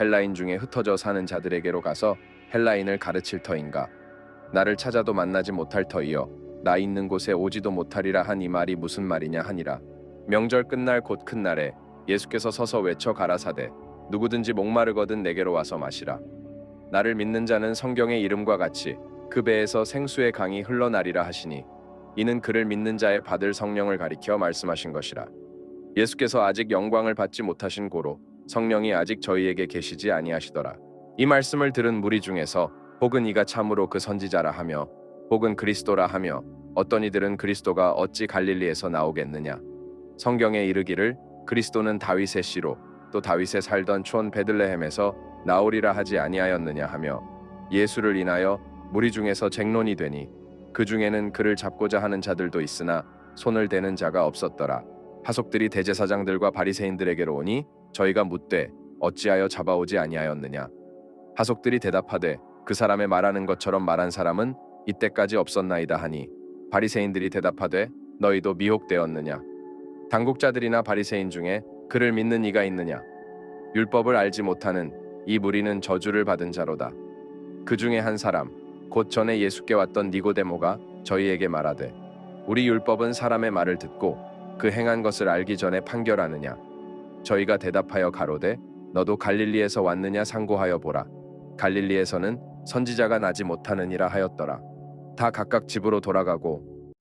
헬라인 중에 흩어져 사는 자들에게로 가서 헬라인을 가르칠 터인가? 나를 찾아도 만나지 못할 터이요 나 있는 곳에 오지도 못하리라 한 이 말이 무슨 말이냐 하니라. 명절 끝날 곧 큰 날에 예수께서 서서 외쳐 가라사대 누구든지 목마르거든 내게로 와서 마시라. 나를 믿는 자는 성경의 이름과 같이 그 배에서 생수의 강이 흘러나리라 하시니 이는 그를 믿는 자의 받을 성령을 가리켜 말씀하신 것이라. 예수께서 아직 영광을 받지 못하신 고로 성령이 아직 저희에게 계시지 아니하시더라. 이 말씀을 들은 무리 중에서 혹은 이가 참으로 그 선지자라 하며 혹은 그리스도라 하며 어떤 이들은 그리스도가 어찌 갈릴리에서 나오겠느냐. 성경에 이르기를 그리스도는 다윗의 씨로 또 다윗의 살던 촌 베들레헴에서 나오리라 하지 아니하였느냐 하며 예수를 인하여 무리 중에서 쟁론이 되니 그 중에는 그를 잡고자 하는 자들도 있으나 손을 대는 자가 없었더라. 하속들이 대제사장들과 바리새인들에게로 오니 저희가 묻되 어찌하여 잡아오지 아니하였느냐. 하속들이 대답하되 그 사람의 말하는 것처럼 말한 사람은 이때까지 없었나이다 하니 바리새인들이 대답하되 너희도 미혹되었느냐. 당국자들이나 바리새인 중에 그를 믿는 이가 있느냐. 율법을 알지 못하는 이 무리는 저주를 받은 자로다. 그 중에 한 사람 곧 전에 예수께 왔던 니고데모가 저희에게 말하되 우리 율법은 사람의 말을 듣고 그 행한 것을 알기 전에 판결하느냐. 저희가 대답하여 가로되 너도 갈릴리에서 왔느냐 상고하여 보라. 갈릴리에서는 선지자가 나지 못하느니라 하였더라. 다 각각 집으로 돌아가고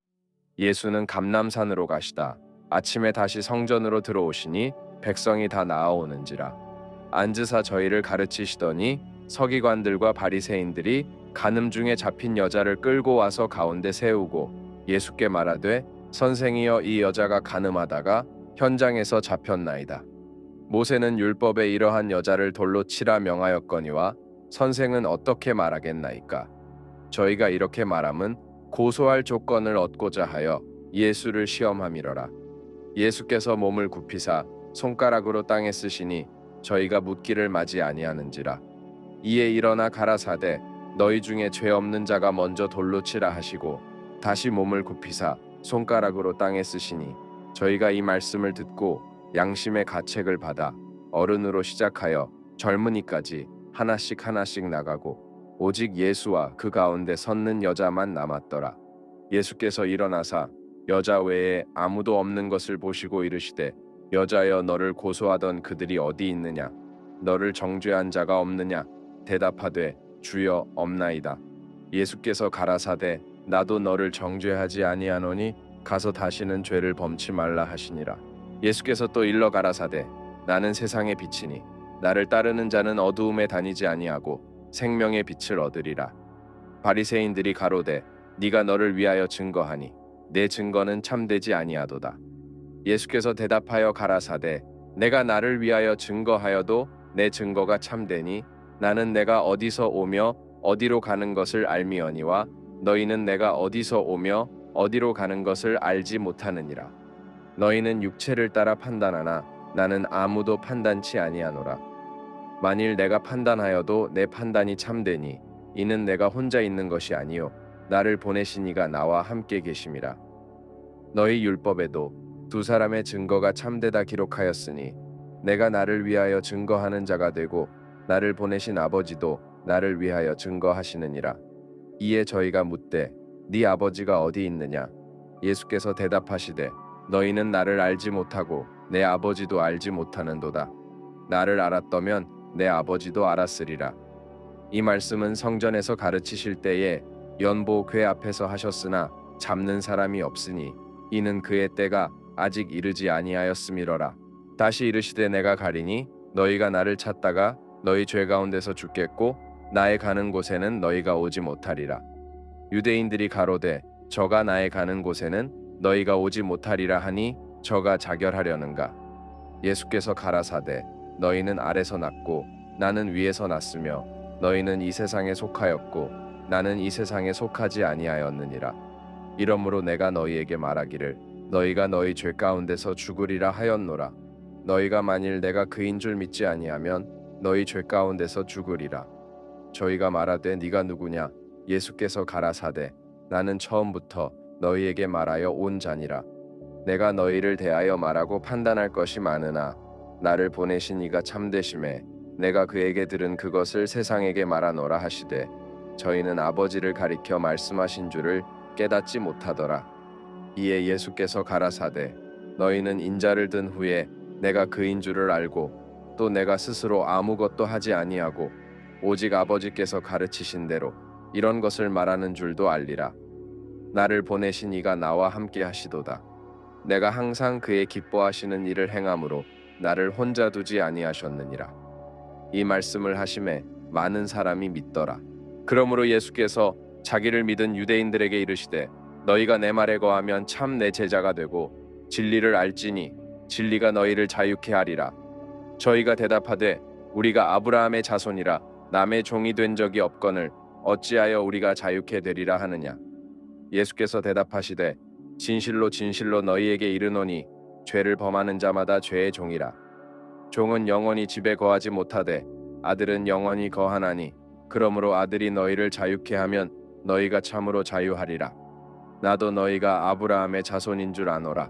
예수는 감람산으로 가시다. 아침에 다시 성전으로 들어오시니 백성이 다 나아오는지라. 앉으사 저희를 가르치시더니 서기관들과 바리새인들이 간음 중에 잡힌 여자를 끌고 와서 가운데 세우고 예수께 말하되 선생이여 이 여자가 간음하다가 현장에서 잡혔나이다. 모세는 율법에 이러한 여자를 돌로 치라 명하였거니와 선생은 어떻게 말하겠나이까. 저희가 이렇게 말함은 고소할 조건을 얻고자 하여 예수를 시험함이러라. 예수께서 몸을 굽히사 손가락으로 땅에 쓰시니 저희가 묻기를 마지 아니하는지라. 이에 일어나 가라사대 너희 중에 죄 없는 자가 먼저 돌로 치라 하시고 다시 몸을 굽히사 손가락으로 땅에 쓰시니 저희가 이 말씀을 듣고 양심의 가책을 받아 어른으로 시작하여 젊은이까지 하나씩 하나씩 나가고 오직 예수와 그 가운데 섰는 여자만 남았더라. 예수께서 일어나사 여자 외에 아무도 없는 것을 보시고 이르시되 여자여 너를 고소하던 그들이 어디 있느냐. 너를 정죄한 자가 없느냐. 대답하되 주여 없나이다. 예수께서 가라사대 나도 너를 정죄하지 아니하노니 가서 다시는 죄를 범치 말라 하시니라. 예수께서 또 일러 가라사대 나는 세상의 빛이니 나를 따르는 자는 어두움에 다니지 아니하고 생명의 빛을 얻으리라. 바리새인들이 가로되 네가 너를 위하여 증거하니 내 증거는 참되지 아니하도다. 예수께서 대답하여 가라사대 내가 나를 위하여 증거하여도 내 증거가 참되니 나는 내가 어디서 오며 어디로 가는 것을 알미언니와 너희는 내가 어디서 오며 어디로 가는 것을 알지 못하느니라. 너희는 육체를 따라 판단하나 나는 아무도 판단치 아니하노라. 만일 내가 판단하여도 내 판단이 참되니 이는 내가 혼자 있는 것이 아니요 나를 보내신 이가 나와 함께 계심이라. 너희 율법에도 두 사람의 증거가 참되다 기록하였으니 내가 나를 위하여 증거하는 자가 되고 나를 보내신 아버지도 나를 위하여 증거하시느니라. 이에 저희가 묻되 네 아버지가 어디 있느냐. 예수께서 대답하시되 너희는 나를 알지 못하고 내 아버지도 알지 못하는도다. 나를 알았더면 내 아버지도 알았으리라. 이 말씀은 성전에서 가르치실 때에 연보 궤 앞에서 하셨으나 잡는 사람이 없으니 이는 그의 때가 아직 이르지 아니하였음이러라. 다시 이르시되 내가 가리니 너희가 나를 찾다가 너희 죄 가운데서 죽겠고 나의 가는 곳에는 너희가 오지 못하리라. 유대인들이 가로되 저가 나의 가는 곳에는 너희가 오지 못하리라 하니 저가 자결하려는가. 예수께서 가라사대 너희는 아래서 났고 나는 위에서 났으며 너희는 이 세상에 속하였고 나는 이 세상에 속하지 아니하였느니라. 이러므로 내가 너희에게 말하기를 너희가 너희 죄 가운데서 죽으리라 하였노라. 너희가 만일 내가 그인 줄 믿지 아니하면 너희 죄 가운데서 죽으리라. 저희가 말하되 네가 누구냐. 예수께서 가라사대 나는 처음부터 너희에게 말하여 온 자니라. 내가 너희를 대하여 말하고 판단할 것이 많으나 나를 보내신 이가 참되심에 내가 그에게 들은 그것을 세상에게 말하노라 하시되 저희는 아버지를 가리켜 말씀하신 줄을 깨닫지 못하더라. 이에 예수께서 가라사대 너희는 인자를 든 후에 내가 그인 줄을 알고 또 내가 스스로 아무것도 하지 아니하고 오직 아버지께서 가르치신 대로 이런 것을 말하는 줄도 알리라. 나를 보내신 이가 나와 함께 하시도다. 내가 항상 그의 기뻐하시는 일을 행함으로 나를 혼자 두지 아니하셨느니라. 이 말씀을 하심에 많은 사람이 믿더라. 그러므로 예수께서 자기를 믿은 유대인들에게 이르시되 너희가 내 말에 거하면 참 내 제자가 되고 진리를 알지니 진리가 너희를 자유케 하리라. 저희가 대답하되 우리가 아브라함의 자손이라 남의 종이 된 적이 없거늘 어찌하여 우리가 자유케 되리라 하느냐. 예수께서 대답하시되 진실로 진실로 너희에게 이르노니 죄를 범하는 자마다 죄의 종이라. 종은 영원히 집에 거하지 못하되 아들은 영원히 거하나니 그러므로 아들이 너희를 자유케 하면 너희가 참으로 자유하리라. 나도 너희가 아브라함의 자손인 줄 아노라.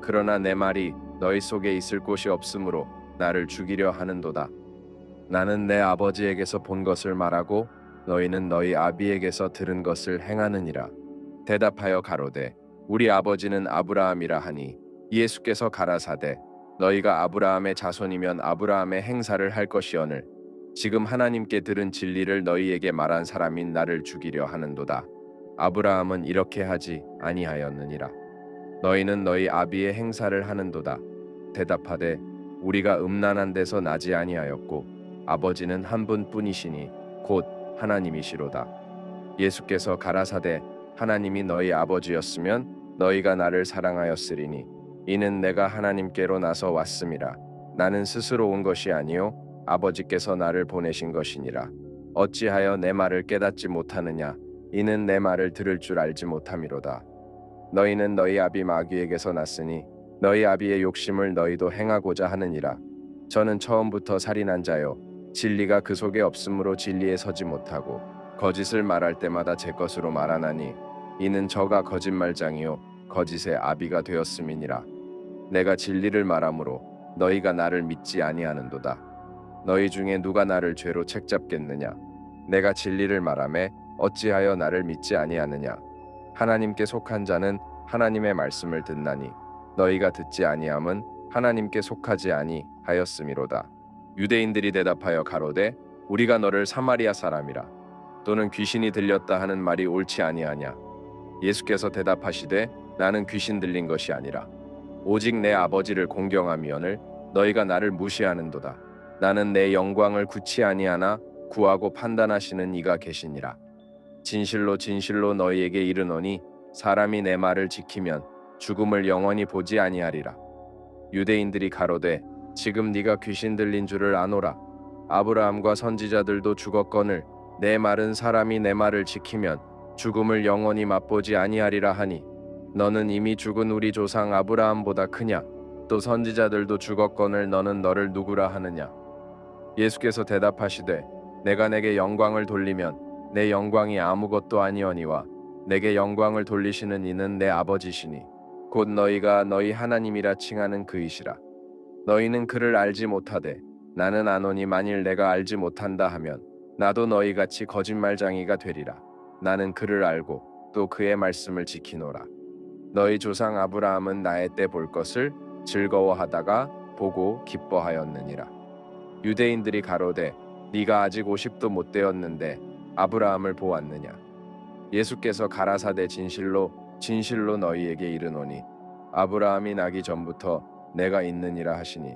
그러나 내 말이 너희 속에 있을 곳이 없으므로 나를 죽이려 하는도다. 나는 내 아버지에게서 본 것을 말하고 너희는 너희 아비에게서 들은 것을 행하느니라. 대답하여 가로되 우리 아버지는 아브라함이라 하니 예수께서 가라사대 너희가 아브라함의 자손이면 아브라함의 행사를 할 것이오늘 지금 하나님께 들은 진리를 너희에게 말한 사람인 나를 죽이려 하는도다. 아브라함은 이렇게 하지 아니하였느니라. 너희는 너희 아비의 행사를 하는도다. 대답하되 우리가 음란한 데서 나지 아니하였고 아버지는 한 분뿐이시니 곧 하나님이시로다. 예수께서 가라사대 하나님이 너희 아버지였으면 너희가 나를 사랑하였으리니 이는 내가 하나님께로 나서 왔음이라. 나는 스스로 온 것이 아니요 아버지께서 나를 보내신 것이니라. 어찌하여 내 말을 깨닫지 못하느냐. 이는 내 말을 들을 줄 알지 못함이로다. 너희는 너희 아비 마귀에게서 났으니 너희 아비의 욕심을 너희도 행하고자 하느니라. 저는 처음부터 살인한 자요 진리가 그 속에 없으므로 진리에 서지 못하고 거짓을 말할 때마다 제 것으로 말하나니 이는 저가 거짓말장이요 거짓의 아비가 되었음이니라. 내가 진리를 말하므로 너희가 나를 믿지 아니하는도다. 너희 중에 누가 나를 죄로 책잡겠느냐. 내가 진리를 말하매 어찌하여 나를 믿지 아니하느냐. 하나님께 속한 자는 하나님의 말씀을 듣나니 너희가 듣지 아니함은 하나님께 속하지 아니하였음이로다. 유대인들이 대답하여 가로되 우리가 너를 사마리아 사람이라 또는 귀신이 들렸다 하는 말이 옳지 아니하냐. 예수께서 대답하시되 나는 귀신 들린 것이 아니라 오직 내 아버지를 공경함이오늘 너희가 나를 무시하는도다. 나는 내 영광을 굳이 아니하나 구하고 판단하시는 이가 계시니라. 진실로 진실로 너희에게 이르노니 사람이 내 말을 지키면 죽음을 영원히 보지 아니하리라. 유대인들이 가로되 지금 네가 귀신 들린 줄을 아노라. 아브라함과 선지자들도 죽었거늘 내 말은 사람이 내 말을 지키면 죽음을 영원히 맛보지 아니하리라 하니 너는 이미 죽은 우리 조상 아브라함보다 크냐. 또 선지자들도 죽었거늘 너는 너를 누구라 하느냐. 예수께서 대답하시되 내가 내게 영광을 돌리면 내 영광이 아무것도 아니오니와 내게 영광을 돌리시는 이는 내 아버지시니 곧 너희가 너희 하나님이라 칭하는 그이시라. 너희는 그를 알지 못하되 나는 아노니 만일 내가 알지 못한다 하면 나도 너희같이 거짓말장이가 되리라. 나는 그를 알고 또 그의 말씀을 지키노라. 너희 조상 아브라함은 나의 때 볼 것을 즐거워하다가 보고 기뻐하였느니라. 유대인들이 가로되 네가 아직 50도 못 되었는데 아브라함을 보았느냐. 예수께서 가라사대 진실로 진실로 너희에게 이르노니 아브라함이 나기 전부터 내가 있느니라 하시니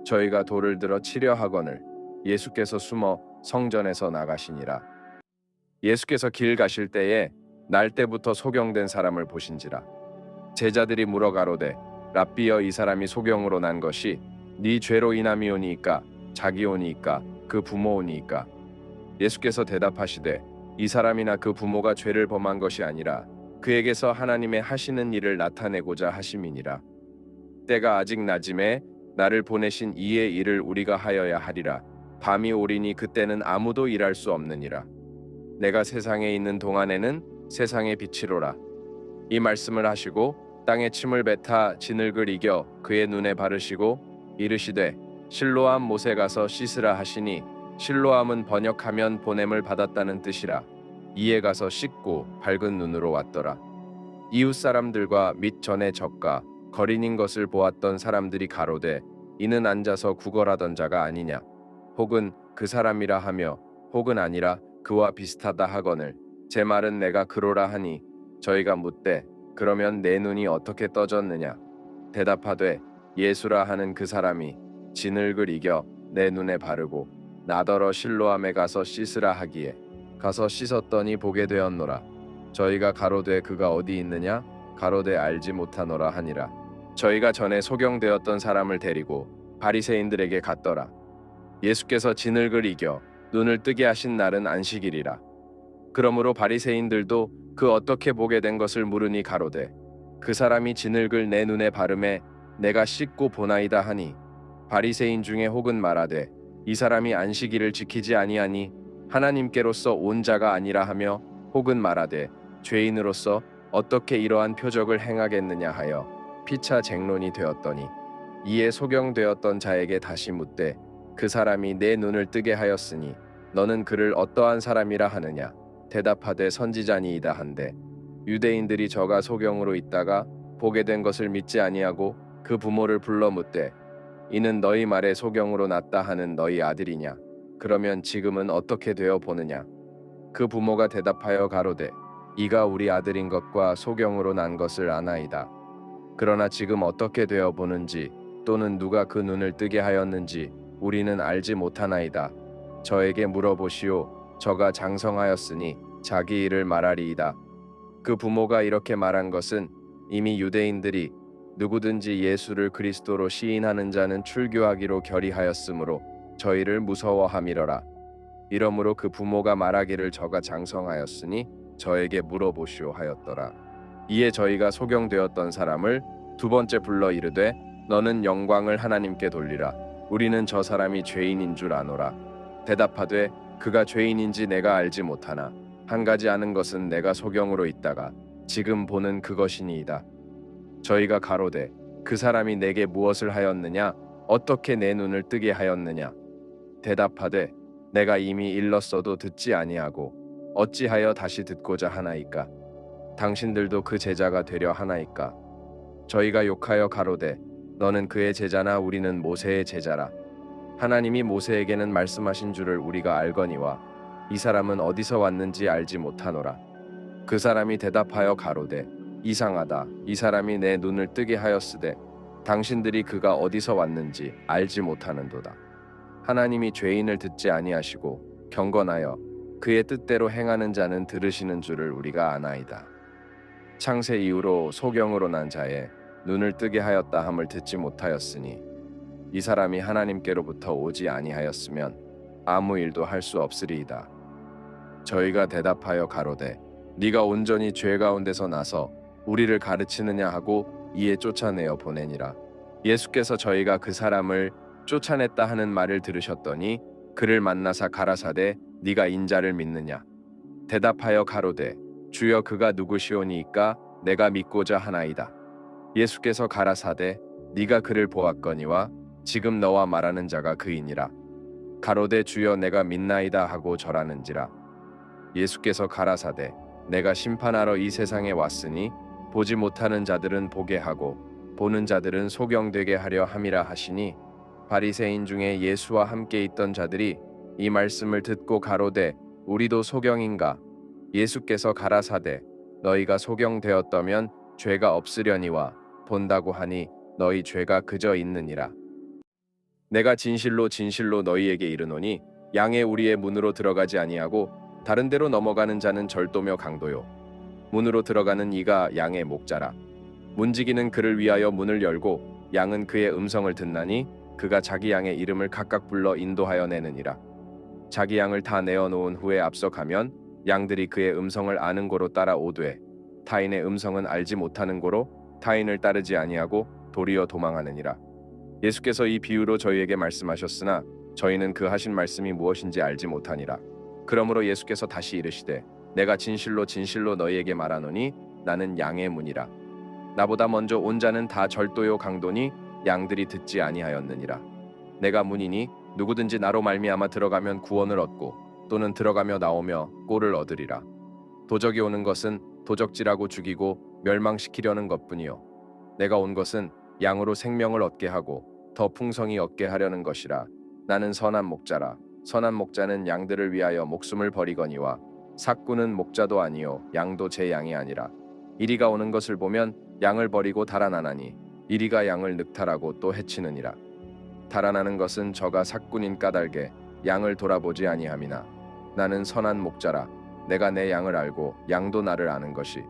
저희가 돌을 들어 치려 하거늘 예수께서 숨어 성전에서 나가시니라. 예수께서 길 가실 때에 날 때부터 소경된 사람을 보신지라. 제자들이 물어 가로되 랍비여 이 사람이 소경으로 난 것이 네 죄로 인함이오니이까 자기오니이까 그 부모오니이까. 예수께서 대답하시되 이 사람이나 그 부모가 죄를 범한 것이 아니라 그에게서 하나님의 하시는 일을 나타내고자 하심이니라. 때가 아직 낮음에 나를 보내신 이의 일을 우리가 하여야 하리라. 밤이 오리니 그때는 아무도 일할 수 없느니라. 내가 세상에 있는 동안에는 세상의 빛이로라. 이 말씀을 하시고 땅에 침을 뱉아 진흙을 이겨 그의 눈에 바르시고 이르시되 실로암 못에 가서 씻으라 하시니 실로암은 번역하면 보냄을 받았다는 뜻이라. 이에 가서 씻고 밝은 눈으로 왔더라. 이웃 사람들과 및 전에 적과 거린인 것을 보았던 사람들이 가로되 이는 앉아서 구걸하던 자가 아니냐 혹은 그 사람이라 하며 혹은 아니라 그와 비슷하다 하거늘 제 말은 내가 그로라 하니 저희가 묻되 그러면 내 눈이 어떻게 떠졌느냐 대답하되 예수라 하는 그 사람이 진흙을 이겨 내 눈에 바르고 나더러 실로암에 가서 씻으라 하기에 가서 씻었더니 보게 되었노라. 저희가 가로되 그가 어디 있느냐 가로되 알지 못하노라 하니라. 저희가 전에 소경되었던 사람을 데리고 바리새인들에게 갔더라. 예수께서 진흙을 이겨 눈을 뜨게 하신 날은 안식일이라. 그러므로 바리새인들도 그 어떻게 보게 된 것을 물으니 가로되 그 사람이 진흙을 내 눈에 바르매 내가 씻고 보나이다 하니 바리새인 중에 혹은 말하되 이 사람이 안식일을 지키지 아니하니 하나님께로서 온 자가 아니라 하며 혹은 말하되 죄인으로서 어떻게 이러한 표적을 행하겠느냐 하여 피차 쟁론이 되었더니 이에 소경되었던 자에게 다시 묻되 그 사람이 내 눈을 뜨게 하였으니 너는 그를 어떠한 사람이라 하느냐 대답하되 선지자니이다 한데 유대인들이 저가 소경으로 있다가 보게 된 것을 믿지 아니하고 그 부모를 불러 묻되 이는 너희 말에 소경으로 났다 하는 너희 아들이냐 그러면 지금은 어떻게 되어 보느냐 그 부모가 대답하여 가로되 이가 우리 아들인 것과 소경으로 난 것을 아나이다. 그러나 지금 어떻게 되어 보는지 또는 누가 그 눈을 뜨게 하였는지 우리는 알지 못하나이다. 저에게 물어보시오. 저가 장성하였으니 자기 일을 말하리이다. 그 부모가 이렇게 말한 것은 이미 유대인들이 누구든지 예수를 그리스도로 시인하는 자는 출교하기로 결의하였으므로 저희를 무서워함이러라. 이러므로 그 부모가 말하기를 저가 장성하였으니 저에게 물어보시오 하였더라. 이에 저희가 소경되었던 사람을 두 번째 불러 이르되 너는 영광을 하나님께 돌리라. 우리는 저 사람이 죄인인 줄 아노라. 대답하되 그가 죄인인지 내가 알지 못하나 한 가지 아는 것은 내가 소경으로 있다가 지금 보는 그것이니이다. 저희가 가로되 그 사람이 내게 무엇을 하였느냐 어떻게 내 눈을 뜨게 하였느냐 대답하되 내가 이미 일렀어도 듣지 아니하고 어찌하여 다시 듣고자 하나이까 당신들도 그 제자가 되려 하나이까 저희가 욕하여 가로되 너는 그의 제자나 우리는 모세의 제자라. 하나님이 모세에게는 말씀하신 줄을 우리가 알거니와 이 사람은 어디서 왔는지 알지 못하노라. 그 사람이 대답하여 가로되 이상하다. 이 사람이 내 눈을 뜨게 하였으되 당신들이 그가 어디서 왔는지 알지 못하는도다. 하나님이 죄인을 듣지 아니하시고 경건하여 그의 뜻대로 행하는 자는 들으시는 줄을 우리가 아나이다. 창세 이후로 소경으로 난 자의 눈을 뜨게 하였다 함을 듣지 못하였으니 이 사람이 하나님께로부터 오지 아니하였으면 아무 일도 할 수 없으리이다. 저희가 대답하여 가로되 네가 온전히 죄 가운데서 나서 우리를 가르치느냐 하고 이에 쫓아내어 보내니라. 예수께서 저희가 그 사람을 쫓아냈다 하는 말을 들으셨더니 그를 만나사 가라사대 네가 인자를 믿느냐 대답하여 가로되 주여 그가 누구시오니이까 내가 믿고자 하나이다. 예수께서 가라사대 네가 그를 보았거니와 지금 너와 말하는 자가 그이니라. 가로되 주여 내가 믿나이다 하고 절하는지라. 예수께서 가라사대 내가 심판하러 이 세상에 왔으니 보지 못하는 자들은 보게 하고 보는 자들은 소경되게 하려 함이라 하시니 바리새인 중에 예수와 함께 있던 자들이 이 말씀을 듣고 가로되 우리도 소경인가 예수께서 가라사대 너희가 소경되었다면 죄가 없으려니와 본다고 하니 너희 죄가 그저 있느니라. 내가 진실로 진실로 너희에게 이르노니 양의 우리의 문으로 들어가지 아니하고 다른 데로 넘어가는 자는 절도며 강도요 문으로 들어가는 이가 양의 목자라. 문지기는 그를 위하여 문을 열고 양은 그의 음성을 듣나니 그가 자기 양의 이름을 각각 불러 인도하여 내느니라. 자기 양을 다 내어 놓은 후에 앞서 가면 양들이 그의 음성을 아는 고로 따라오되 타인의 음성은 알지 못하는 고로 타인을 따르지 아니하고 도리어 도망하느니라. 예수께서 이 비유로 저희에게 말씀하셨으나 저희는 그 하신 말씀이 무엇인지 알지 못하니라. 그러므로 예수께서 다시 이르시되 내가 진실로 진실로 너희에게 말하노니 나는 양의 문이라. 나보다 먼저 온 자는 다 절도요 강도니 양들이 듣지 아니하였느니라. 내가 문이니 누구든지 나로 말미암아 들어가면 구원을 얻고 또는 들어가며 나오며 꼴을 얻으리라. 도적이 오는 것은 도적질하고 죽이고 멸망시키려는 것뿐이요 내가 온 것은 양으로 생명을 얻게 하고 더 풍성히 얻게 하려는 것이라. 나는 선한 목자라. 선한 목자는 양들을 위하여 목숨을 버리거니와 삭구는 목자도 아니요 양도 제 양이 아니라. 이리가 오는 것을 보면 양을 버리고 달아나나니 이리가 양을 늑탈하고 또 해치느니라. 달아나는 것은 저가 삭군인 까닭에 양을 돌아보지 아니함이나 나는 선한 목자라. 내가 내 양을 알고 양도 나를 아는 것이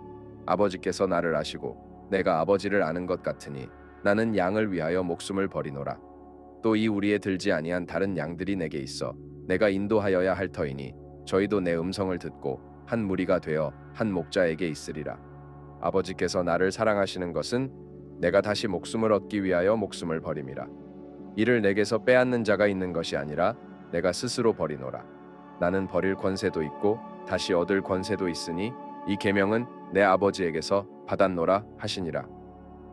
아버지께서 나를 아시고 내가 아버지를 아는 것 같으니 나는 양을 위하여 목숨을 버리노라. 또 이 우리에 들지 아니한 다른 양들이 내게 있어 내가 인도하여야 할 터이니 저희도 내 음성을 듣고 한 무리가 되어 한 목자에게 있으리라. 아버지께서 나를 사랑하시는 것은 내가 다시 목숨을 얻기 위하여 목숨을 버림이라. 이를 내게서 빼앗는 자가 있는 것이 아니라 내가 스스로 버리노라. 나는 버릴 권세도 있고 다시 얻을 권세도 있으니 이 계명은 내 아버지에게서 받았노라 하시니라.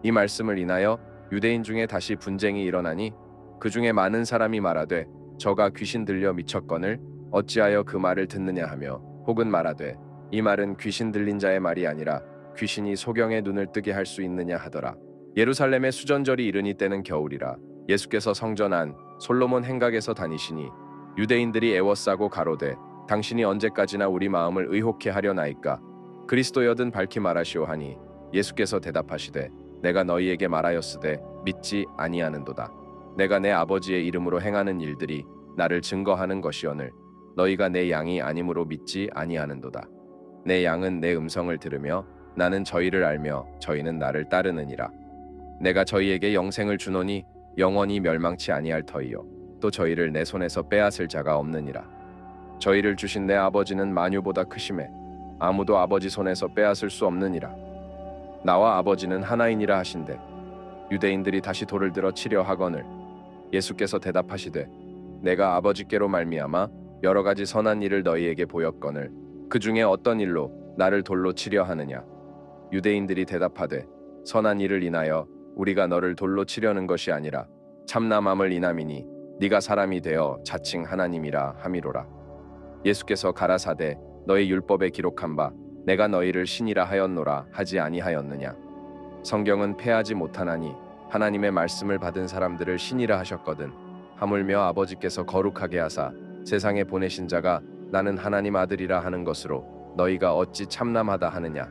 이 말씀을 인하여 유대인 중에 다시 분쟁이 일어나니 그 중에 많은 사람이 말하되 저가 귀신 들려 미쳤거늘 어찌하여 그 말을 듣느냐 하며 혹은 말하되 이 말은 귀신 들린 자의 말이 아니라 귀신이 소경의 눈을 뜨게 할 수 있느냐 하더라. 예루살렘의 수전절이 이르니 때는 겨울이라. 예수께서 성전 안 솔로몬 행각에서 다니시니 유대인들이 애워싸고 가로되 당신이 언제까지나 우리 마음을 의혹해 하려나이까. 그리스도여든 밝히 말하시오 하니 예수께서 대답하시되 내가 너희에게 말하였으되 믿지 아니하는도다. 내가 내 아버지의 이름으로 행하는 일들이 나를 증거하는 것이오늘 너희가 내 양이 아님으로 믿지 아니하는도다. 내 양은 내 음성을 들으며 나는 저희를 알며 저희는 나를 따르느니라. 내가 저희에게 영생을 주노니 영원히 멸망치 아니할 터이요 또 저희를 내 손에서 빼앗을 자가 없느니라. 저희를 주신 내 아버지는 만유보다 크심에 아무도 아버지 손에서 빼앗을 수 없느니라. 나와 아버지는 하나이니라 하신대 유대인들이 다시 돌을 들어 치려 하거늘 예수께서 대답하시되 내가 아버지께로 말미암아 여러 가지 선한 일을 너희에게 보였거늘 그 중에 어떤 일로 나를 돌로 치려 하느냐. 유대인들이 대답하되 선한 일을 인하여 우리가 너를 돌로 치려는 것이 아니라 참남함을 인함이니 네가 사람이 되어 자칭 하나님이라 함이로라. 예수께서 가라사대 너희 율법에 기록한 바 내가 너희를 신이라 하였노라 하지 아니하였느냐. 성경은 패하지 못하나니 하나님의 말씀을 받은 사람들을 신이라 하셨거든. 하물며 아버지께서 거룩하게 하사 세상에 보내신 자가 나는 하나님 아들이라 하는 것으로 너희가 어찌 참남하다 하느냐.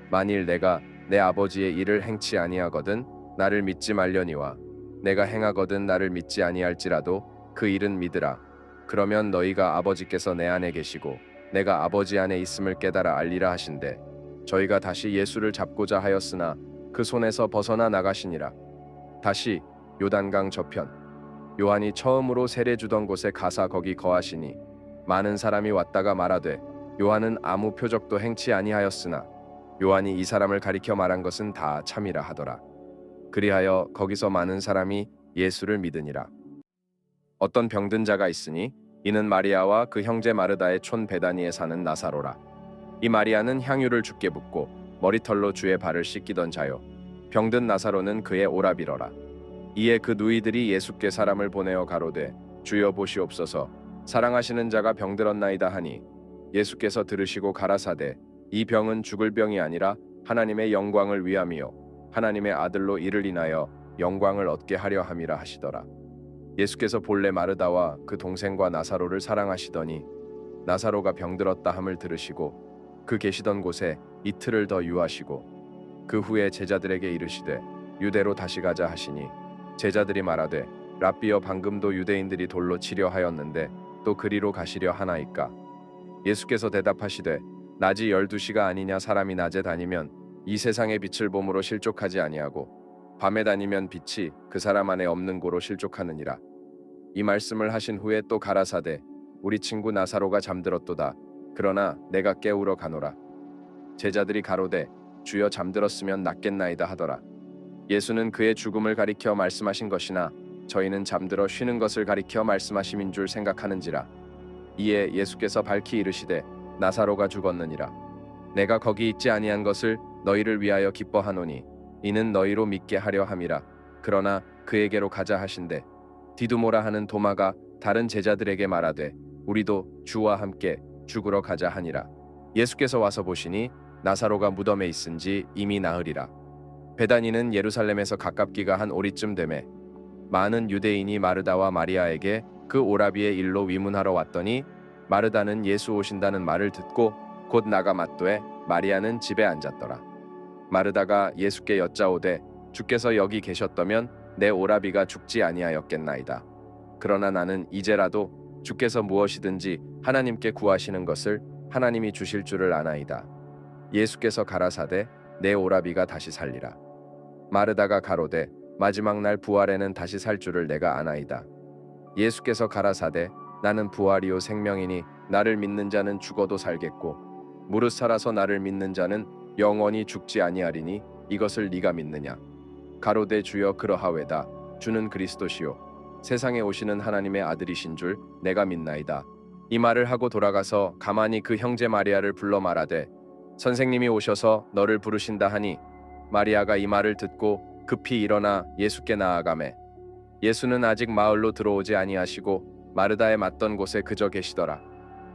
만일 내가 내 아버지의 일을 행치 아니하거든 나를 믿지 말려니와 내가 행하거든 나를 믿지 아니할지라도 그 일은 믿으라. 그러면 너희가 아버지께서 내 안에 계시고 내가 아버지 안에 있음을 깨달아 알리라 하신대 저희가 다시 예수를 잡고자 하였으나 그 손에서 벗어나 나가시니라. 다시 요단강 저편 요한이 처음으로 세례 주던 곳에 가사 거기 거하시니 많은 사람이 왔다가 말하되 요한은 아무 표적도 행치 아니하였으나 요한이 이 사람을 가리켜 말한 것은 다 참이라 하더라. 그리하여 거기서 많은 사람이 예수를 믿으니라. 어떤 병든 자가 있으니 이는 마리아와 그 형제 마르다의 촌 베다니에 사는 나사로라. 이 마리아는 향유를 주께 붓고 머리털로 주의 발을 씻기던 자요 병든 나사로는 그의 오라비러라. 이에 그 누이들이 예수께 사람을 보내어 가로되 주여 보시옵소서 사랑하시는 자가 병들었나이다 하니 예수께서 들으시고 가라사대 이 병은 죽을 병이 아니라 하나님의 영광을 위함이요 하나님의 아들로 이를 인하여 영광을 얻게 하려 함이라 하시더라. 예수께서 본래 마르다와 그 동생과 나사로를 사랑하시더니 나사로가 병들었다 함을 들으시고 그 계시던 곳에 이틀을 더 유하시고 그 후에 제자들에게 이르시되 유대로 다시 가자 하시니 제자들이 말하되 랍비여 방금도 유대인들이 돌로 치려 하였는데 또 그리로 가시려 하나이까. 예수께서 대답하시되 낮이 12시가 아니냐. 사람이 낮에 다니면 이 세상의 빛을 봄으로 실족하지 아니하고 밤에 다니면 빛이 그 사람 안에 없는 고로 실족하느니라. 이 말씀을 하신 후에 또 가라사대 우리 친구 나사로가 잠들었도다. 그러나 내가 깨우러 가노라. 제자들이 가로되 주여 잠들었으면 낫겠나이다 하더라. 예수는 그의 죽음을 가리켜 말씀하신 것이나 저희는 잠들어 쉬는 것을 가리켜 말씀하심인 줄 생각하는지라. 이에 예수께서 밝히 이르시되 나사로가 죽었느니라. 내가 거기 있지 아니한 것을 너희를 위하여 기뻐하노니 이는 너희로 믿게 하려 함이라. 그러나 그에게로 가자 하신대 디두모라 하는 도마가 다른 제자들에게 말하되 우리도 주와 함께 죽으러 가자 하니라. 예수께서 와서 보시니 나사로가 무덤에 있은지 이미 나으리라. 베다니는 예루살렘에서 가깝기가 한 오리쯤 되매 많은 유대인이 마르다와 마리아에게 그 오라비의 일로 위문하러 왔더니 마르다는 예수 오신다는 말을 듣고 곧 나가 맞도에 마리아는 집에 앉았더라. 마르다가 예수께 여짜오되 주께서 여기 계셨더면 내 오라비가 죽지 아니하였겠나이다. 그러나 나는 이제라도 주께서 무엇이든지 하나님께 구하시는 것을 하나님이 주실 줄을 아나이다. 예수께서 가라사대 내 오라비가 다시 살리라. 마르다가 가로되 마지막 날 부활에는 다시 살 줄을 내가 아나이다. 예수께서 가라사대 나는 부활이요 생명이니 나를 믿는 자는 죽어도 살겠고 무릇 살아서 나를 믿는 자는 영원히 죽지 아니하리니 이것을 네가 믿느냐. 가로되 주여 그러하외다. 주는 그리스도시요 세상에 오시는 하나님의 아들이신 줄 내가 믿나이다. 이 말을 하고 돌아가서 가만히 그 형제 마리아를 불러 말하되 선생님이 오셔서 너를 부르신다 하니 마리아가 이 말을 듣고 급히 일어나 예수께 나아가매 예수는 아직 마을로 들어오지 아니하시고 마르다에 맞던 곳에 그저 계시더라.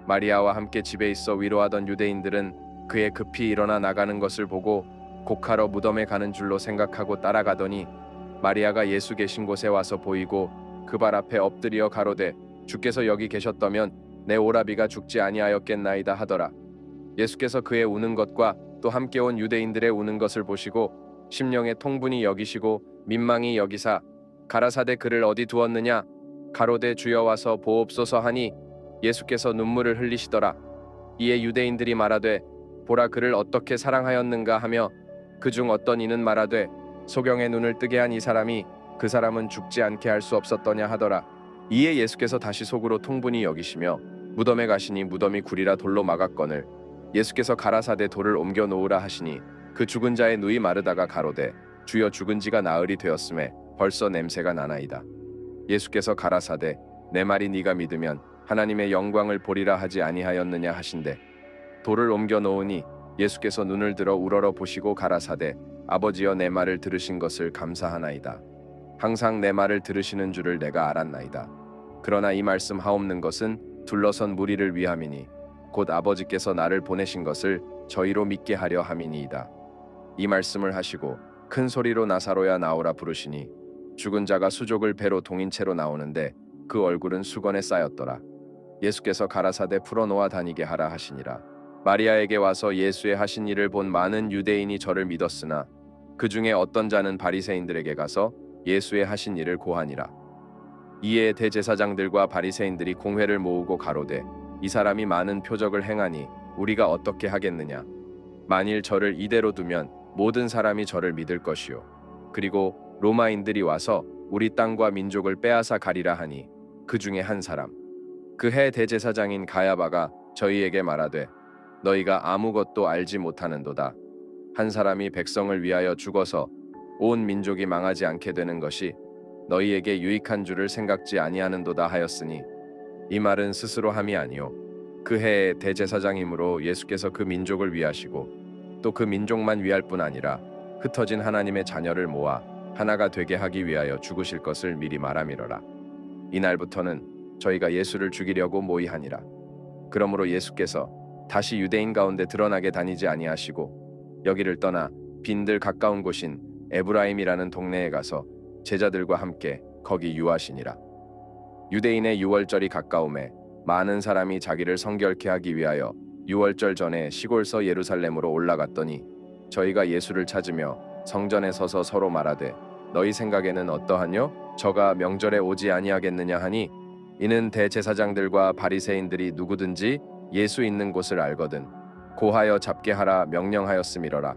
마리아와 함께 집에 있어 위로하던 유대인들은 그의 급히 일어나 나가는 것을 보고 곡하러 무덤에 가는 줄로 생각하고 따라가더니 마리아가 예수 계신 곳에 와서 보이고 그 발 앞에 엎드려 가로되 주께서 여기 계셨더면 내 오라비가 죽지 아니하였겠나이다 하더라. 예수께서 그의 우는 것과 또 함께 온 유대인들의 우는 것을 보시고 심령의 통분이 여기시고 민망히 여기사 가라사대 그를 어디 두었느냐. 가로되 주여 와서 보옵소서 하니 예수께서 눈물을 흘리시더라. 이에 유대인들이 말하되 보라 그를 어떻게 사랑하였는가 하며 그중 어떤 이는 말하되 소경의 눈을 뜨게 한 이 사람이 그 사람은 죽지 않게 할 수 없었더냐 하더라. 이에 예수께서 다시 속으로 통분이 여기시며 무덤에 가시니 무덤이 굴이라 돌로 막았거늘 예수께서 가라사대 돌을 옮겨 놓으라 하시니 그 죽은 자의 누이 마르다가 가로되 주여 죽은 지가 나흘이 되었음에 벌써 냄새가 나나이다. 예수께서 가라사대 내 말이 네가 믿으면 하나님의 영광을 보리라 하지 아니하였느냐 하신대 돌을 옮겨 놓으니 예수께서 눈을 들어 우러러 보시고 가라사대 아버지여 내 말을 들으신 것을 감사하나이다. 항상 내 말을 들으시는 줄을 내가 알았나이다. 그러나 이 말씀 하옵는 것은 둘러선 무리를 위함이니 곧 아버지께서 나를 보내신 것을 저희로 믿게 하려 함이니이다. 이 말씀을 하시고 큰 소리로 나사로야 나오라 부르시니 죽은 자가 수족을 배로 동인 채로 나오는데 그 얼굴은 수건에 쌓였더라. 예수께서 가라사대 풀어놓아 다니게 하라 하시니라. 마리아에게 와서 예수의 하신 일을 본 많은 유대인이 저를 믿었으나 그 중에 어떤 자는 바리새인들에게 가서 예수의 하신 일을 고하니라. 이에 대제사장들과 바리새인들이 공회를 모으고 가로되 이 사람이 많은 표적을 행하니 우리가 어떻게 하겠느냐. 만일 저를 이대로 두면 모든 사람이 저를 믿을 것이요 그리고 로마인들이 와서 우리 땅과 민족을 빼앗아 가리라 하니 그 중에 한 사람 그 해 대제사장인 가야바가 저희에게 말하되 너희가 아무것도 알지 못하는도다. 한 사람이 백성을 위하여 죽어서 온 민족이 망하지 않게 되는 것이 너희에게 유익한 줄을 생각지 아니하는도다 하였으니 이 말은 스스로 함이 아니요 그 해의 대제사장이므로 예수께서 그 민족을 위하시고 또 그 민족만 위할 뿐 아니라 흩어진 하나님의 자녀를 모아 하나가 되게 하기 위하여 죽으실 것을 미리 말함이러라. 이날부터는 저희가 예수를 죽이려고 모의하니라. 그러므로 예수께서 다시 유대인 가운데 드러나게 다니지 아니하시고 여기를 떠나 빈들 가까운 곳인 에브라임이라는 동네에 가서 제자들과 함께 거기 유하시니라. 유대인의 유월절이 가까움에 많은 사람이 자기를 성결케 하기 위하여 유월절 전에 시골서 예루살렘으로 올라갔더니 저희가 예수를 찾으며 성전에 서서 서로 말하되 너희 생각에는 어떠하뇨? 저가 명절에 오지 아니하겠느냐 하니 이는 대제사장들과 바리새인들이 누구든지 예수 있는 곳을 알거든 고하여 잡게 하라 명령하였음이러라.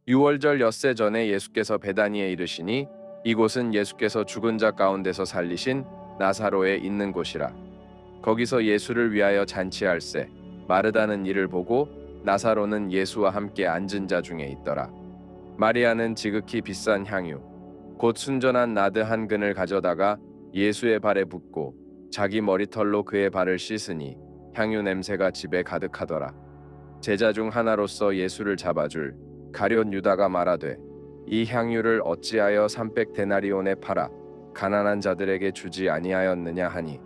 유월절 엿새 전에 예수께서 베다니에 이르시니 이곳은 예수께서 죽은 자 가운데서 살리신 나사로에 있는 곳이라. 거기서 예수를 위하여 잔치할세 마르다는 이를 보고 나사로는 예수와 함께 앉은 자 중에 있더라. 마리아는 지극히 비싼 향유 곧 순전한 나드 한 근을 가져다가 예수의 발에 붓고 자기 머리털로 그의 발을 씻으니 향유 냄새가 집에 가득하더라. 제자 중 하나로서 예수를 잡아줄 가룟 유다가 말하되 이 향유를 어찌하여 300 데나리온에 팔아 가난한 자들에게 주지 아니하였느냐 하니